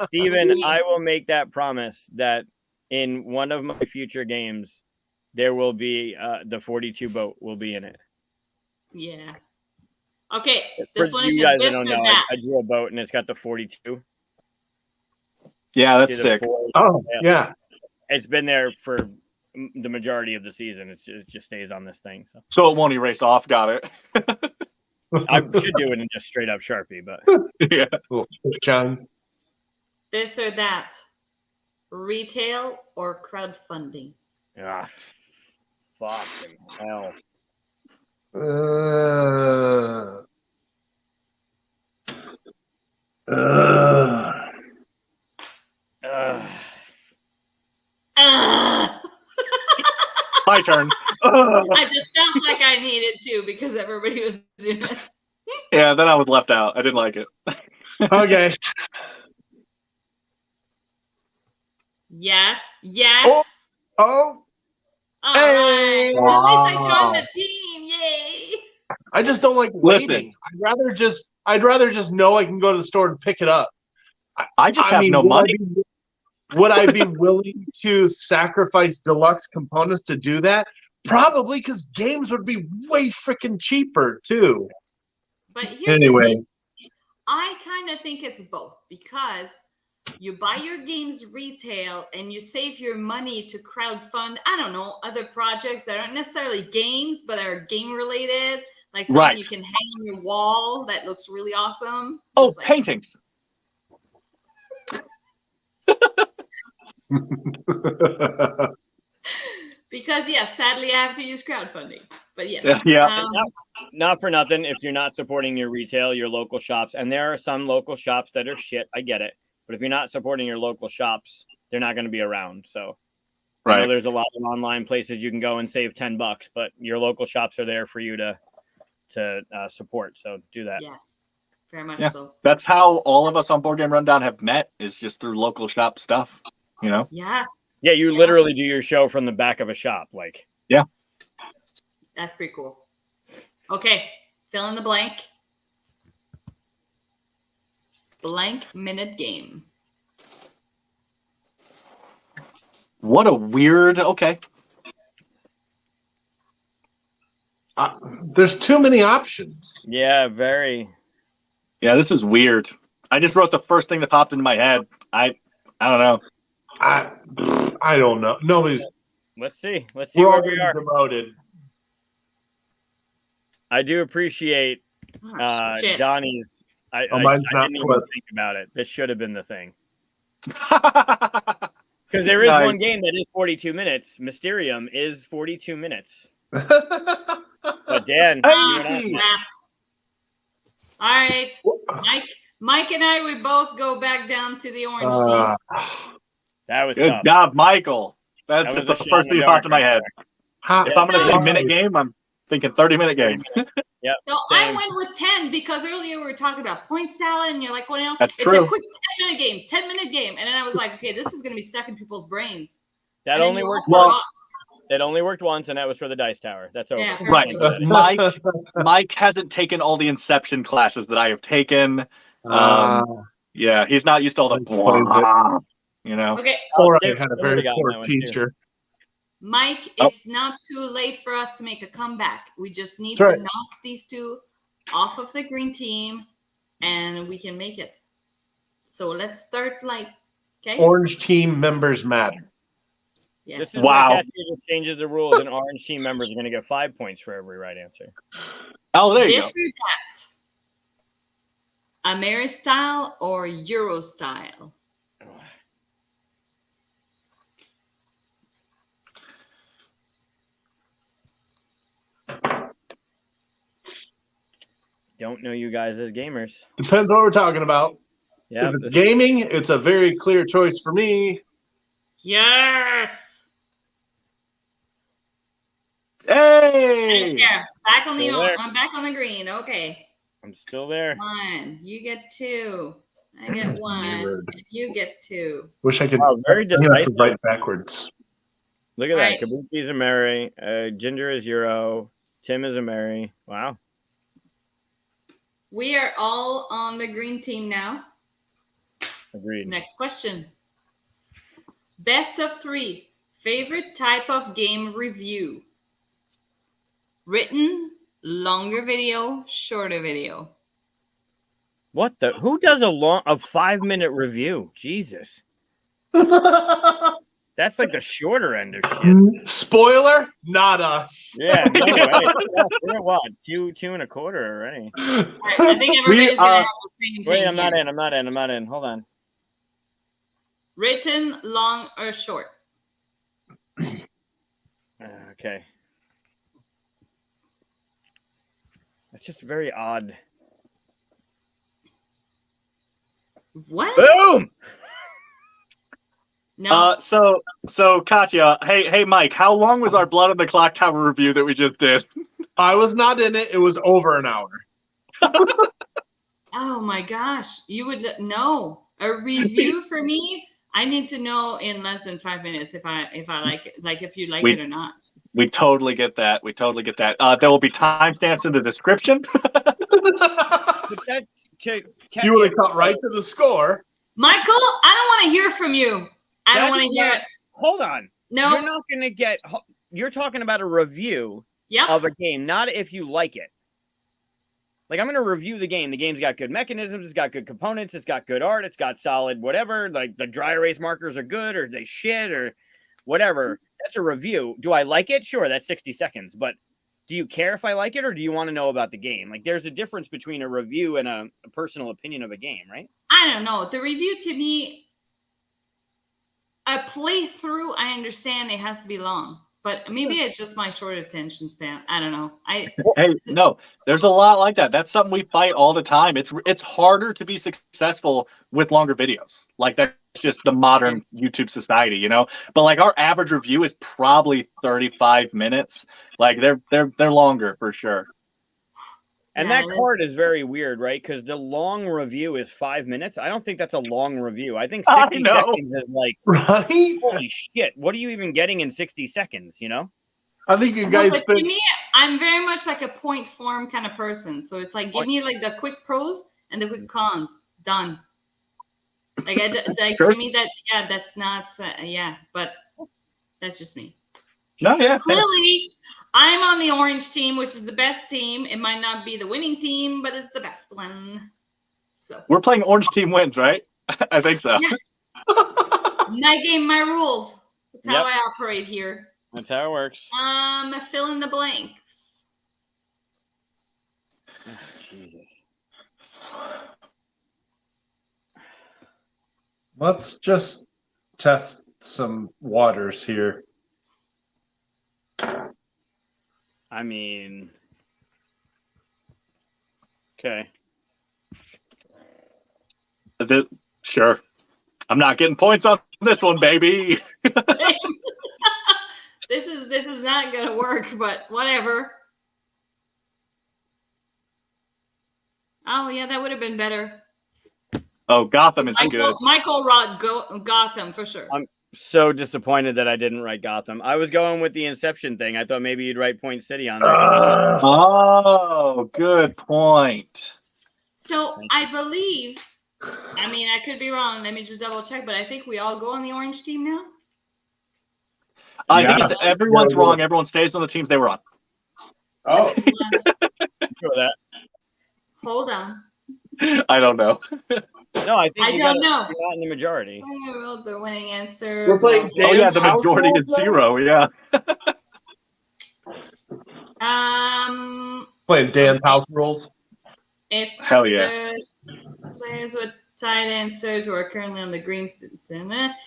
Steven, I will make that promise that in one of my future games, there will be the 42 boat will be in it. Yeah. Okay, For this one is you a guys this that don't or know, that. I drew a boat and it's got the 42. Yeah, that's See the sick. 4? Oh, yeah. It's been there for the majority of the season. It just stays on this thing. So it won't erase off. Got it. I should do it in just straight up Sharpie, but Yeah. John. This or that. Retail or crowdfunding? fucking hell. My turn. I just felt like I needed to because everybody was doing it. Yeah, then I was left out. I didn't like it. Okay. Yes. Yes. Oh, All right. Hey! Well, at least I Wow. joined the team. Yay. I just don't like Listen. waiting. I'd rather just know I can go to the store and pick it up. I just have no would money. Would I be willing to sacrifice deluxe components to do that? Probably, because games would be way freaking cheaper too. But here's Anyway. the thing. I kind of think it's both because you buy your games retail and you save your money to crowdfund, I don't know, other projects that aren't necessarily games, but are game related. Like something Right. you can hang on your wall that looks really awesome. Oh, Just like- paintings. Because yes, sadly I have to use crowdfunding. But yes. Yeah. Not for nothing if you're not supporting your retail, your local shops, and there are some local shops that are shit. I get it. But if you're not supporting your local shops, they're not going to be around. So I know Right. there's a lot of online places you can go and save $10, but your local shops are there for you to support. So do that. Yes. Very much Yeah. so. That's how all of us on Board Game Rundown have met, is just through local shop stuff. You know? Yeah. Yeah, you Yeah. literally do your show from the back of a shop. Like, That's pretty cool. Okay, fill in the blank. Blank minute game. What a weird. Okay. There's too many options. Yeah, very. Yeah, this is weird. I just wrote the first thing that popped into my head. I don't know. I don't know. Nobody's. Let's see. Let's see We're where all we getting are. demoted. I do appreciate Shit. Donnie's. I mine's not didn't even flipped. think about it. This should have been the thing. Because there is one Nice. game that is 42 minutes. Mysterium is 42 minutes. But Dan, you and I, Crap. All right, Mike and I, we both go back down to the orange team. that was Good tough. job, Michael. That That's was the a shot first in thing the that popped in my dark head. How- If I'm going to say No. minute game, I'm thinking 30-minute game. Yep. So I same. went with 10 because earlier we were talking about point salad, and you're like, well, you know, That's it's true. a quick 10-minute game, 10-minute game. And then I was like, okay, this is going to be stuck in people's brains. That And then only you worked all once. forgot. It only worked once, and that was for the dice tower. That's over. Yeah, Right. perfect. Mike hasn't taken all the Inception classes that I have taken. Yeah, he's not used to all the Explains it. blah, you know. Okay, Or I Tim- had a Tim very would've gotten poor that one, too. teacher. Mike, Oh. it's not too late for us to make a comeback. We just need That's to right. knock these two off of the green team, and we can make it. So let's start okay? Orange team members matter. Yes. This is Wow. where Katia just changes the rules, and orange team members are going to get 5 points for every right answer. Oh, there you This or that? Ameri style or Euro style? Don't know you guys as gamers. Depends what we're talking about. Yeah. If it's gaming, it's a very clear choice for me. Yes. go. Hey! Yeah, back on the Still there. I'm back on the green. Okay. I'm still there. 1. You get 2. I get 1. Weird. And you get 2. Wish I could. Wow, very I have to decisive. write backwards. Look at Right. that. Kabuki's a Mary. Ginger is Euro. Tim is a Mary. Wow. We are all on the green team now. Agreed. Next question. Best of 3. Favorite type of game review? Written, longer video, shorter video. What the? Who does a 5-minute review? Jesus. That's like the shorter end of shit. Spoiler, not us. Yeah, no way. Yeah, we're at what? Two and a quarter already. I think everybody's going to have the same Wait, thing I'm not here. in. I'm not in. Hold on. Written, long, or short? Okay. That's just very odd. What? Boom! No. So Katia, hey Mike, how long was our Blood on the Clock Tower review that we just did? I was not in it. It was over an hour. Oh my gosh. You would know. A review for me, I need to know in less than 5 minutes if I like it, like if you like it or not. We totally get that. There will be timestamps in the description. But that, You would have cut right to the score. Michael, I don't want to hear from you. I don't That's want to hear not- it. Hold on. No. You're not going to get. You're talking about a review Yep. of a game, not if you like it. Like, I'm going to review the game. The game's got good mechanisms. It's got good components. It's got good art. It's got solid whatever. Like, the dry erase markers are good, or they shit, or whatever. That's a review. Do I like it? Sure, that's 60 seconds. But do you care if I like it, or do you want to know about the game? Like, there's a difference between a review and a personal opinion of a game, right? I don't know. The review to me, a playthrough, I understand it has to be long. But maybe it's just my short attention span. I don't know. Hey, no, there's a lot like that. That's something we fight all the time. It's harder to be successful with longer videos. Like, that's just the modern YouTube society, you know. But like, our average review is probably 35 minutes. Like, they're longer for sure. And Yeah, that card is very weird, right? Because the long review is 5 minutes. I don't think that's a long review. I think 60 know. seconds is like, Right? holy shit, what are you even getting in 60 seconds, you know? I think you No, guys but spent. to me, I'm very much like a point form kind of person. So it's like, give me like the quick pros and the quick cons. Done. Like, Sure. to me, that's not, but that's just me. No, yeah. Clearly, I'm on the orange team, which is the best team. It might not be the winning team, but it's the best one. So We're playing orange team wins, right? I think so. Yeah. My game, my rules. That's how Yep. I operate here. That's how it works. Fill in the blanks. Oh, Jesus. Let's just test some waters here. I mean, okay. Sure. I'm not getting points on this one, baby. This is not gonna work, but whatever. Oh yeah, that would have been better. Oh, Gotham is good. Michael wrote Gotham for sure. So disappointed that I didn't write Gotham. I was going with the Inception thing. I thought maybe you'd write Point City on there. Oh, good point. So I believe, I mean, I could be wrong. Let me just double check, but I think we all go on the orange team now. I think Yeah. it's everyone's wrong. Everyone stays on the teams they were on. Oh, Sure that. Hold on. I don't know. No, I think I you don't got know. you're not in the majority. I wrote the winning answer. we're playing. Oh yeah, Dan's the house majority rules is now? 0. Yeah. Playing Dan's house rules. If Hell yeah. the players with tight answers who are currently on the green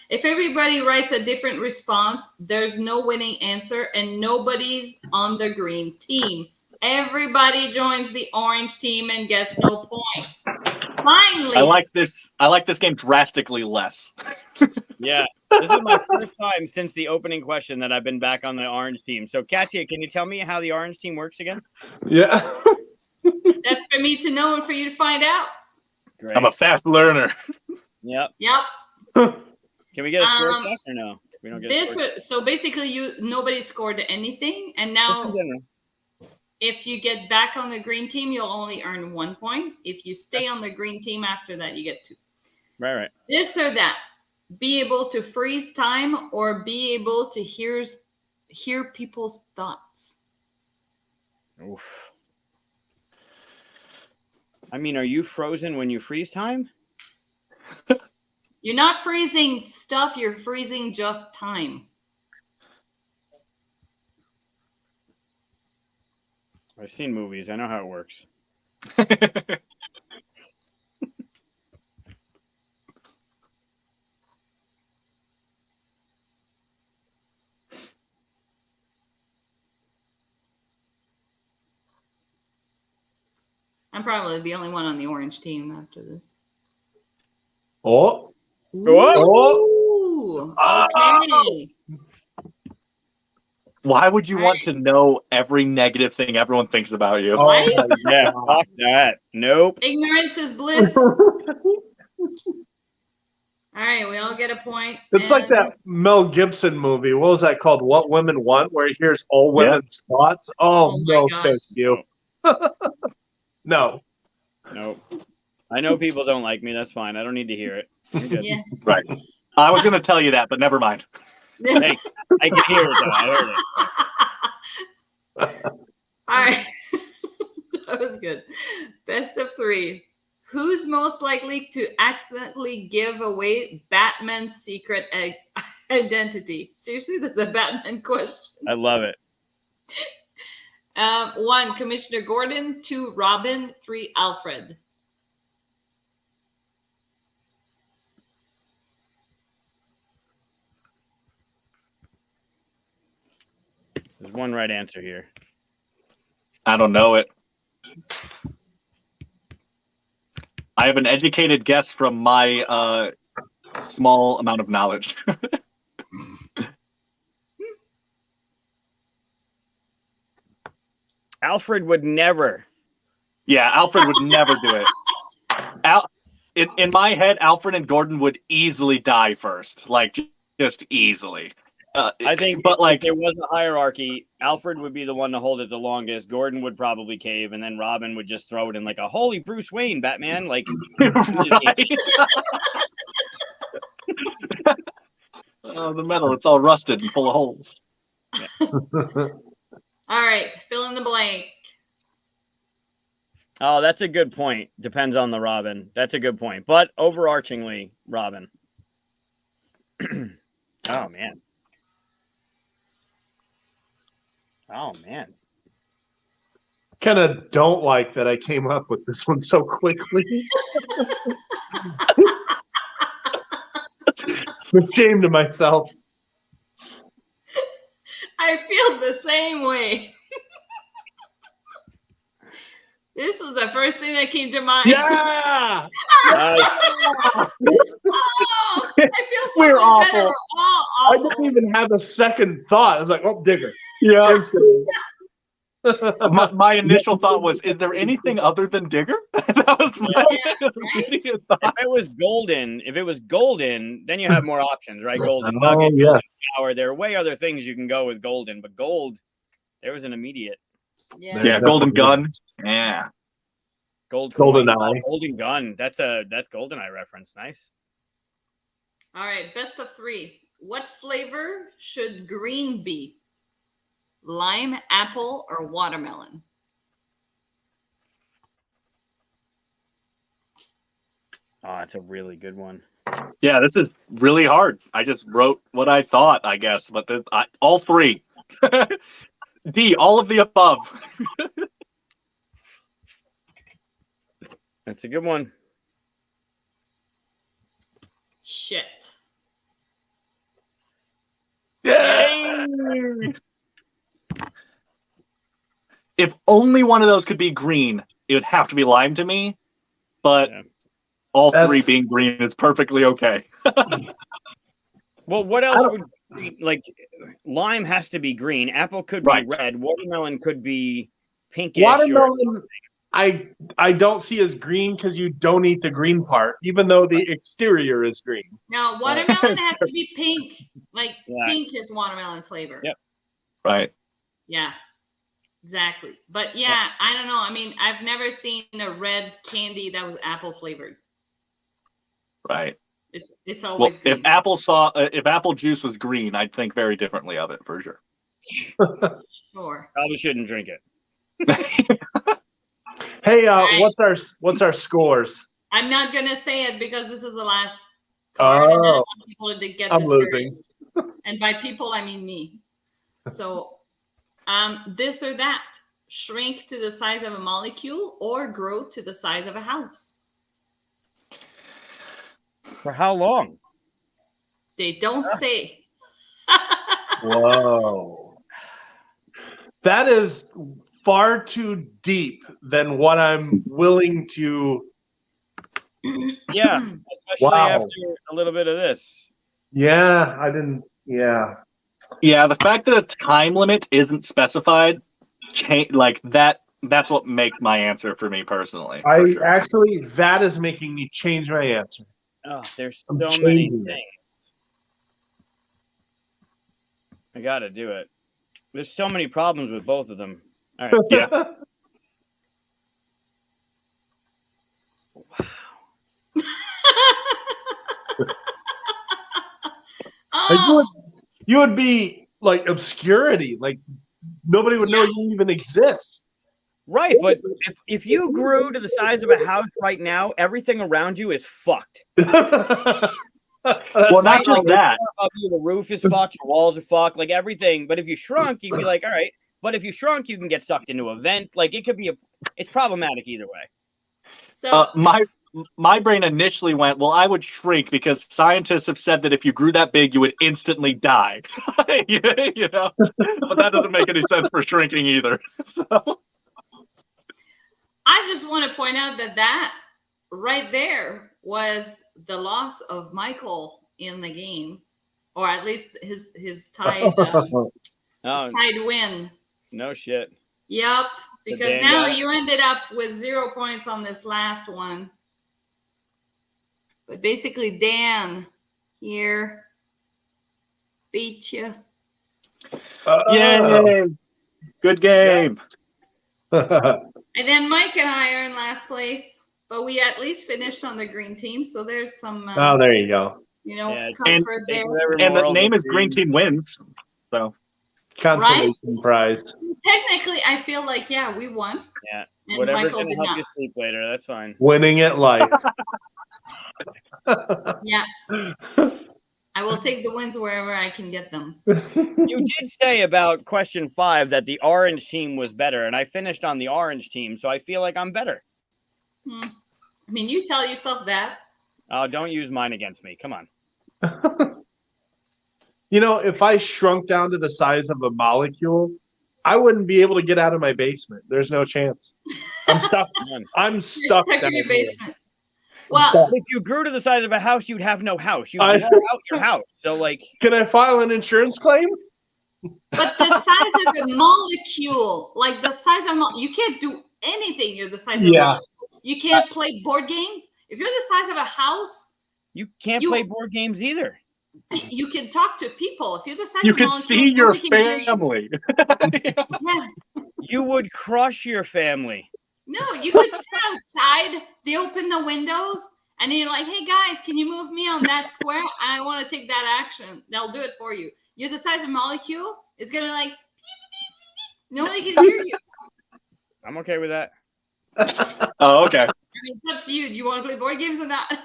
if everybody writes a different response, there's no winning answer and nobody's on the green team. Everybody joins the orange team and gets no points. Finally, I like this game drastically less. Yeah. This is my first time since the opening question that I've been back on the orange team. So Katia, can you tell me how the orange team works again? Yeah. that's for me to know and for you to find out. Great. I'm a fast learner. Yep. Yep. Can we get a score check or no? We don't get a score check. So basically, nobody scored anything, and Just in now general. if you get back on the green team, you'll only earn 1 point. If you stay on the green team after that, you get 2. Right. This or that. Be able to freeze time or be able to hear people's thoughts. Oof. I mean, are you frozen when you freeze time? You're not freezing stuff, you're freezing just time. I've seen movies. I know how it works. I'm probably the only one on the orange team after this. Oh. Ooh, okay. Why would you want to know every negative thing everyone thinks about you? Oh, Right? Yeah, fuck that. Nope. Ignorance is bliss. All right, we all get a point. It's like that Mel Gibson movie. What was that called? What Women Want, where he hears all women's thoughts. Oh, Oh my no, gosh. thank you. No. Nope. I know people don't like me. That's fine. I don't need to hear it. I'm good. Yeah. Right. I was going to tell you that, but never mind. Thanks. I can hear it though. I heard it. All right. That was good. Best of 3. Who's most likely to accidentally give away Batman's secret identity? Seriously, that's a Batman question. I love it. 1, Commissioner Gordon. 2, Robin. 3, Alfred. There's one right answer here. I don't know it. I have an educated guess from my small amount of knowledge. Alfred would never. Yeah, Alfred would never do it. In my head, Alfred and Gordon would easily die first. Like, just easily. I think, but like, if there was a hierarchy, Alfred would be the one to hold it the longest. Gordon would probably cave, and then Robin would just throw it in like a holy Bruce Wayne Batman. Like, right? Oh, the metal, it's all rusted and full of holes. All right, fill in the blank. Oh, that's a good point. Depends on the Robin. That's a good point. But overarchingly, Robin. Oh, man. Oh, man. Kind of don't like that I came up with this one so quickly. It's a shame to myself. I feel the same way. This was the first thing that came to mind. Yeah! Oh, I feel so We're much awful. better. We're all I awful. didn't even have a second thought. I was like, oh, Digger. Yeah. Instantly. My initial thought was, is there anything other than Digger? That was my immediate thought. If it was golden, then you have more options, right? Golden Oh, nugget, yes. power. There are way other things you can go with golden, but gold, there was an immediate Yeah. Yeah, Golden Gun. Yeah. golden GoldenEye. golden gun. That's GoldenEye reference. Nice. All right, best of 3. What flavor should green be? Lime, apple, or watermelon? Oh, that's a really good one. Yeah, this is really hard. I just wrote what I thought, I guess, but all 3. D, all of the above. That's a good one. Shit. Yay! If only one of those could be green, it would have to be lime to me. But Yeah. all 3 That's- being green is perfectly okay. Well, what else would like lime has to be green. Apple could be Right. red. Watermelon could be pinkish. Watermelon, I don't see as green because you don't eat the green part, even though the exterior is green. Now, watermelon has to be pink. Like, Yeah. pink is watermelon flavor. Yep. Right. Yeah, exactly. But yeah, I don't know. I mean, I've never seen a red candy that was apple flavored. Right. It's Well, always green. if apple juice was green, I'd think very differently of it for sure. Sure. Probably shouldn't drink it. Hey, Right. what's our scores? I'm not gonna say it because this is the last card. And I Oh, don't want people to get I'm discouraged. losing. And by people, I mean me. So, this or that: shrink to the size of a molecule or grow to the size of a house. For how long? They don't say. Whoa. That is far too deep than what I'm willing to. Yeah, especially Wow. after a little bit of this. Yeah, I didn't. Yeah. Yeah, the fact that a time limit isn't specified, like that's what makes my answer for me personally. For I sure. actually, that is making me change my answer. Oh, there's I'm so many changing it. things. I got to do it. There's so many problems with both of them. All right. Yeah. Oh, You would be like obscurity. Like nobody would know you even exist. Right, but if you grew to the size of a house right now, everything around you is fucked. Well, not Right? just Like, that. above you, the roof is fucked, your walls are fucked, like everything. But if you shrunk, you'd be like, all right. But if you shrunk, you can get sucked into a vent. Like it could be it's problematic either way. so My brain initially went, well, I would shrink because scientists have said that if you grew that big, you would instantly die. you know, but that doesn't make any sense for shrinking either. So. I just want to point out that right there was the loss of Michael in the game, or at least his tied Oh, tied win. no shit. Yep, because Dan now got it. you ended up with 0 points on this last one. But basically, Dan here Beat you. Yay! Good game. And then Mike and I are in last place, but we at least finished on the green team. So there's some, Oh, there you go. comfort there. And the name is Green Team Wins. So Consolation prize. Technically, I feel like, we won. Yeah. And Whatever's Michael gonna did help not. you sleep later. That's fine. Winning at life. Yeah. I will take the wins wherever I can get them. You did say about question 5 that the orange team was better, and I finished on the orange team, so I feel like I'm better. I mean, you tell yourself that. Oh, don't use mine against me. Come on. You know, if I shrunk down to the size of a molecule, I wouldn't be able to get out of my basement. There's no chance. I'm stuck. I'm You're stuck stuck down in your here. basement. Well, If you grew to the size of a house, you'd have no house. You'd blow out your house. So, like, Can I file an insurance claim? but the size of a molecule, like the size of you can't do anything. You're the size of a molecule. You can't play board games. If you're the size of a house, you can't play board games either. you can talk to people. If you're the size you of a can molecule, see your nobody can hear you. family. Yeah. You would crush your family. No, you could sit outside. They open the windows, and then you're like, "Hey guys, can you move me on that square? I want to take that action." They'll do it for you. You're the size of a molecule. It's gonna like nobody can hear you. I'm okay with that. Oh, okay. I mean, it's up to you. Do you want to play board games or not?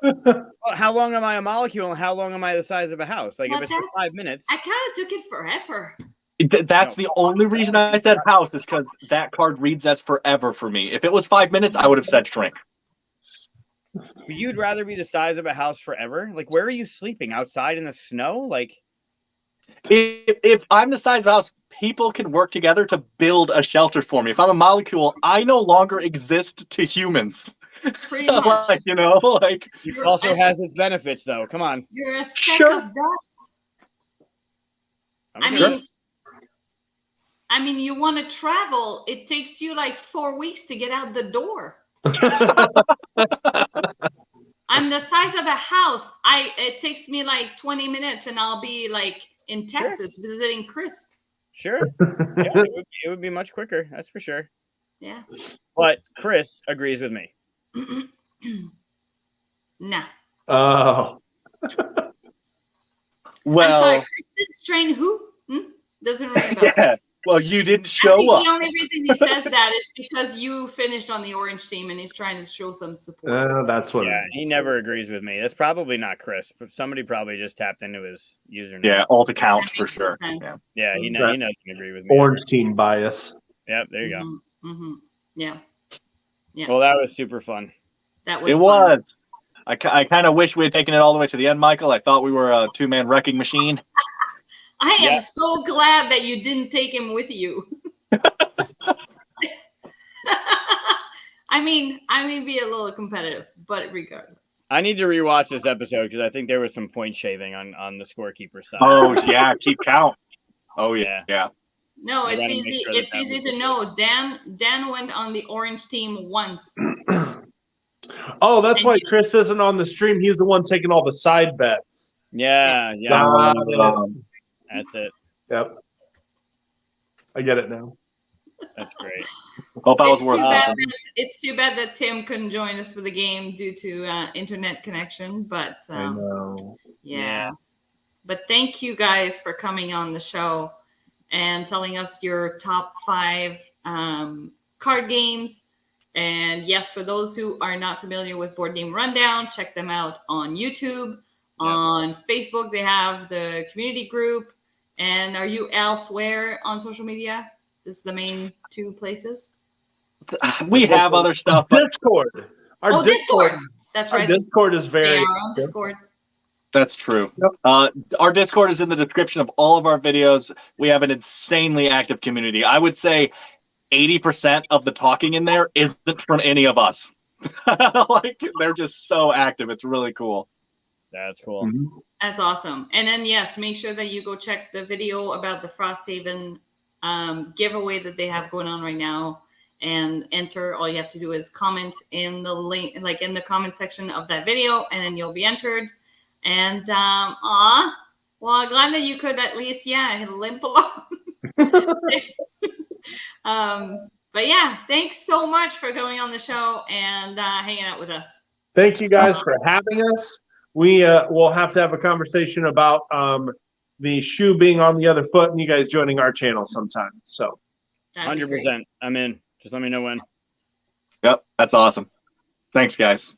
Well, how long am I a molecule, and how long am I the size of a house? Like, Well, if it's for 5 minutes. I kind of took it forever. That's the only reason I said house is because that card reads as forever for me. If it was 5 minutes, I would have said shrink. You'd rather be the size of a house forever? Like, where are you sleeping? Outside in the snow? Like, If I'm the size of a house, people can work together to build a shelter for me. If I'm a molecule, I no longer exist to humans. Pretty much. Like, it also has its benefits, though. Come on. You're a speck Sure. of dust. I'm I mean, you want to travel. It takes you like 4 weeks to get out the door. I'm the size of a house. It takes me like 20 minutes, and I'll be like in Texas visiting Chris. Sure. Yeah, it would be much quicker. That's for sure. Yeah. But Chris agrees with me. Nah. Oh. Well, I'm sorry, Kristen Strain who? Doesn't ring a bell. yeah. Well, you didn't I show think up. the only reason he says that is because you finished on the orange team and he's trying to show some support. That's what. Yeah, he never agrees with me. That's probably not Chris, but somebody probably just tapped into his username. Yeah, alt account That for makes sure. sense. Yeah. Yeah, he doesn't agree with me. Orange team bias. Yep, there you go. Mm-hmm. Yeah. Well, that was super fun. That was It fun. was. I kind of wish we had taken it all the way to the end, Michael. I thought we were a two-man wrecking machine. I am Yeah. so glad that you didn't take him with you. I mean, I may be a little competitive, but regardless. I need to rewatch this episode because I think there was some point shaving on the scorekeeper side. Oh, yeah. Keep count. Oh, yeah. Yeah. No, I it's gotta make easy. sure that It's that easy was- to know. Dan went on the orange team once. Oh, that's why Chris isn't on the stream. He's the one taking all the side bets. Yeah. Got it. That's it. Yep. I get it now. That's great. Hope I was It's worth too bad something. that, it's too bad that Tim couldn't join us for the game due to internet connection. But I know. yeah. But thank you guys for coming on the show and telling us your top 5 card games. And yes, for those who are not familiar with Board Game Rundown, check them out on YouTube. On Facebook, they have the community group. And are you elsewhere on social media? This is the main 2 places. We have other stuff, but Discord. Our Discord. That's Our right. Discord is They very. are on Discord. that's true. Yep. Our Discord is in the description of all of our videos. We have an insanely active community. I would say 80% of the talking in there isn't from any of us. Like, they're just so active. It's really cool. That's cool. That's awesome. And then, yes, make sure that you go check the video about the Frosthaven giveaway that they have going on right now and enter. All you have to do is comment in the link, like in the comment section of that video, and then you'll be entered. And Well, I'm glad that you could at least, limp along. But yeah, thanks so much for coming on the show and hanging out with us. Thank you guys for having us. We will have to have a conversation about the shoe being on the other foot and you guys joining our channel sometime. So 100%. I'm in. Just let me know when. Yep, that's awesome. Thanks, guys.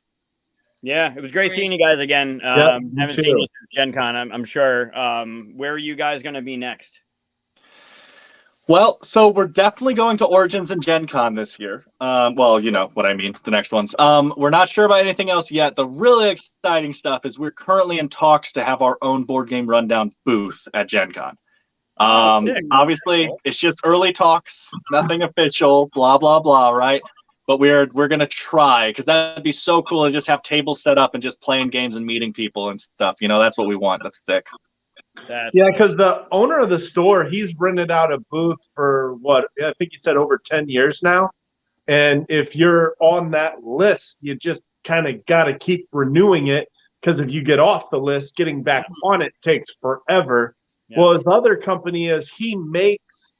Yeah, it was great seeing you guys again. Haven't seen you since Gen Con, I'm sure. Where are you guys going to be next? Well, so we're definitely going to Origins and Gen Con this year. Well, you know what I mean, the next ones. We're not sure about anything else yet. The really exciting stuff is we're currently in talks to have our own board game rundown booth at Gen Con. Obviously, it's just early talks, nothing official, blah, blah, blah, right? But we're going to try, because that'd be so cool to just have tables set up and just playing games and meeting people and stuff. You know, that's what we want. That's sick. Yeah, because the owner of the store, he's rented out a booth for what I think he said over 10 years now. And if you're on that list, you just kind of got to keep renewing it, because if you get off the list, getting back on it takes forever. Yeah. Well, his other company is he makes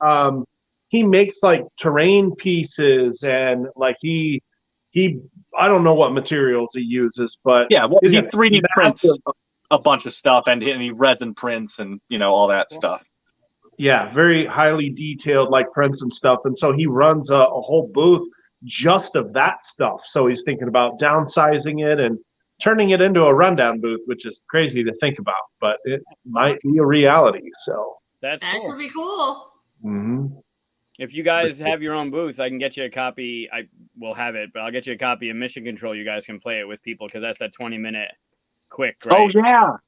like terrain pieces and like he I don't know what materials he uses, but yeah, well, he 3D prints a bunch of stuff and he resin prints and all that stuff. Yeah, very highly detailed like prints and stuff. And so he runs a whole booth just of that stuff. So he's thinking about downsizing it and turning it into a rundown booth, which is crazy to think about, but it might be a reality. So that could be cool. Mm-hmm. If you guys have your own booth, I can get you a copy. I will have it, but I'll get you a copy of Mission Control. You guys can play it with people because that's that 20-minute quick, right? Oh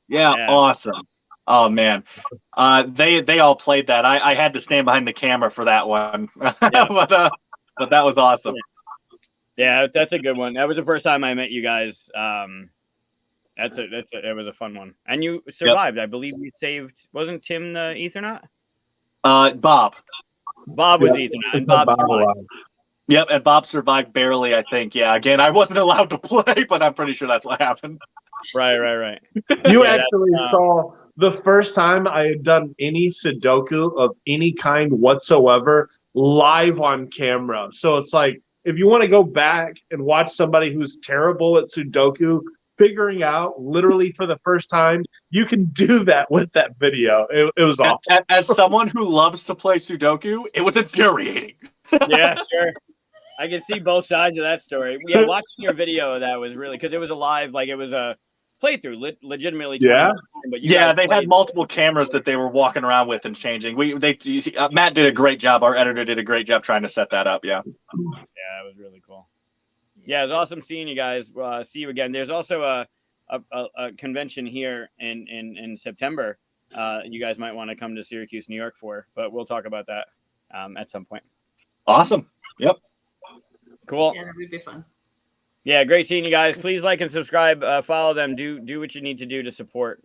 yeah, awesome. Oh man, they all played that. I had to stand behind the camera for that one, but that was awesome. Yeah, that's a good one. That was the first time I met you guys. It was a fun one, and you survived. Yep. I believe you saved. Wasn't Tim the Ethernaut? Bob. Bob was Ethernaut, and Bob survived. Yep, and Bob survived barely, I think. Yeah, again, I wasn't allowed to play, but I'm pretty sure that's what happened. Right. You actually saw the first time I had done any Sudoku of any kind whatsoever live on camera. So it's like, if you want to go back and watch somebody who's terrible at Sudoku figuring out literally for the first time, you can do that with that video. It was awesome. As someone who loves to play Sudoku, it was infuriating. Yeah, sure. I can see both sides of that story. Yeah, watching your video of that was really, because it was a live, like it was a playthrough, legitimately. Yeah. But they had multiple cameras that they were walking around with and changing. Matt did a great job. Our editor did a great job trying to set that up. Yeah. Yeah, it was really cool. Yeah, it was awesome seeing you guys. See you again. There's also a convention here in September. You guys might want to come to Syracuse, New York for, but we'll talk about that at some point. Awesome. Yep. Cool. Yeah, that would be fun. Yeah, great seeing you guys. Please like and subscribe. Follow them. Do what you need to do to support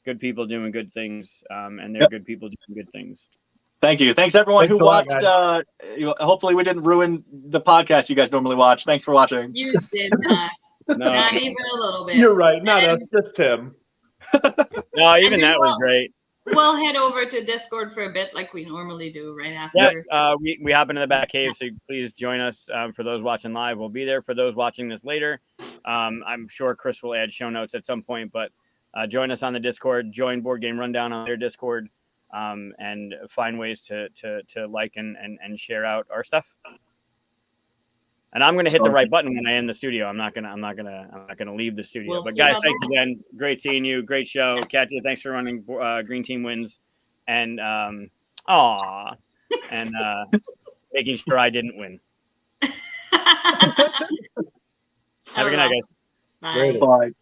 good people doing good things, and they're good people doing good things. Thank you. Thanks everyone who watched. Hopefully we didn't ruin the podcast you guys normally watch. Thanks for watching. You did not. No. Not even a little bit. You're right. Not us, just Tim. No, even that was great. We'll head over to Discord for a bit like we normally do right after. Yeah, we hop into the back cave, so please join us. For those watching live, we'll be there. For those watching this later, I'm sure Chris will add show notes at some point, but join us on the Discord. Join Board Game Rundown on their Discord, and find ways to like and share out our stuff. And I'm gonna hit the right button when I end the studio. I'm not gonna leave the studio. But guys, thanks again. Great seeing you. Great show, Katia. Thanks for running. Green Team wins, and making sure I didn't win. Have a good night, guys. Bye. Bye.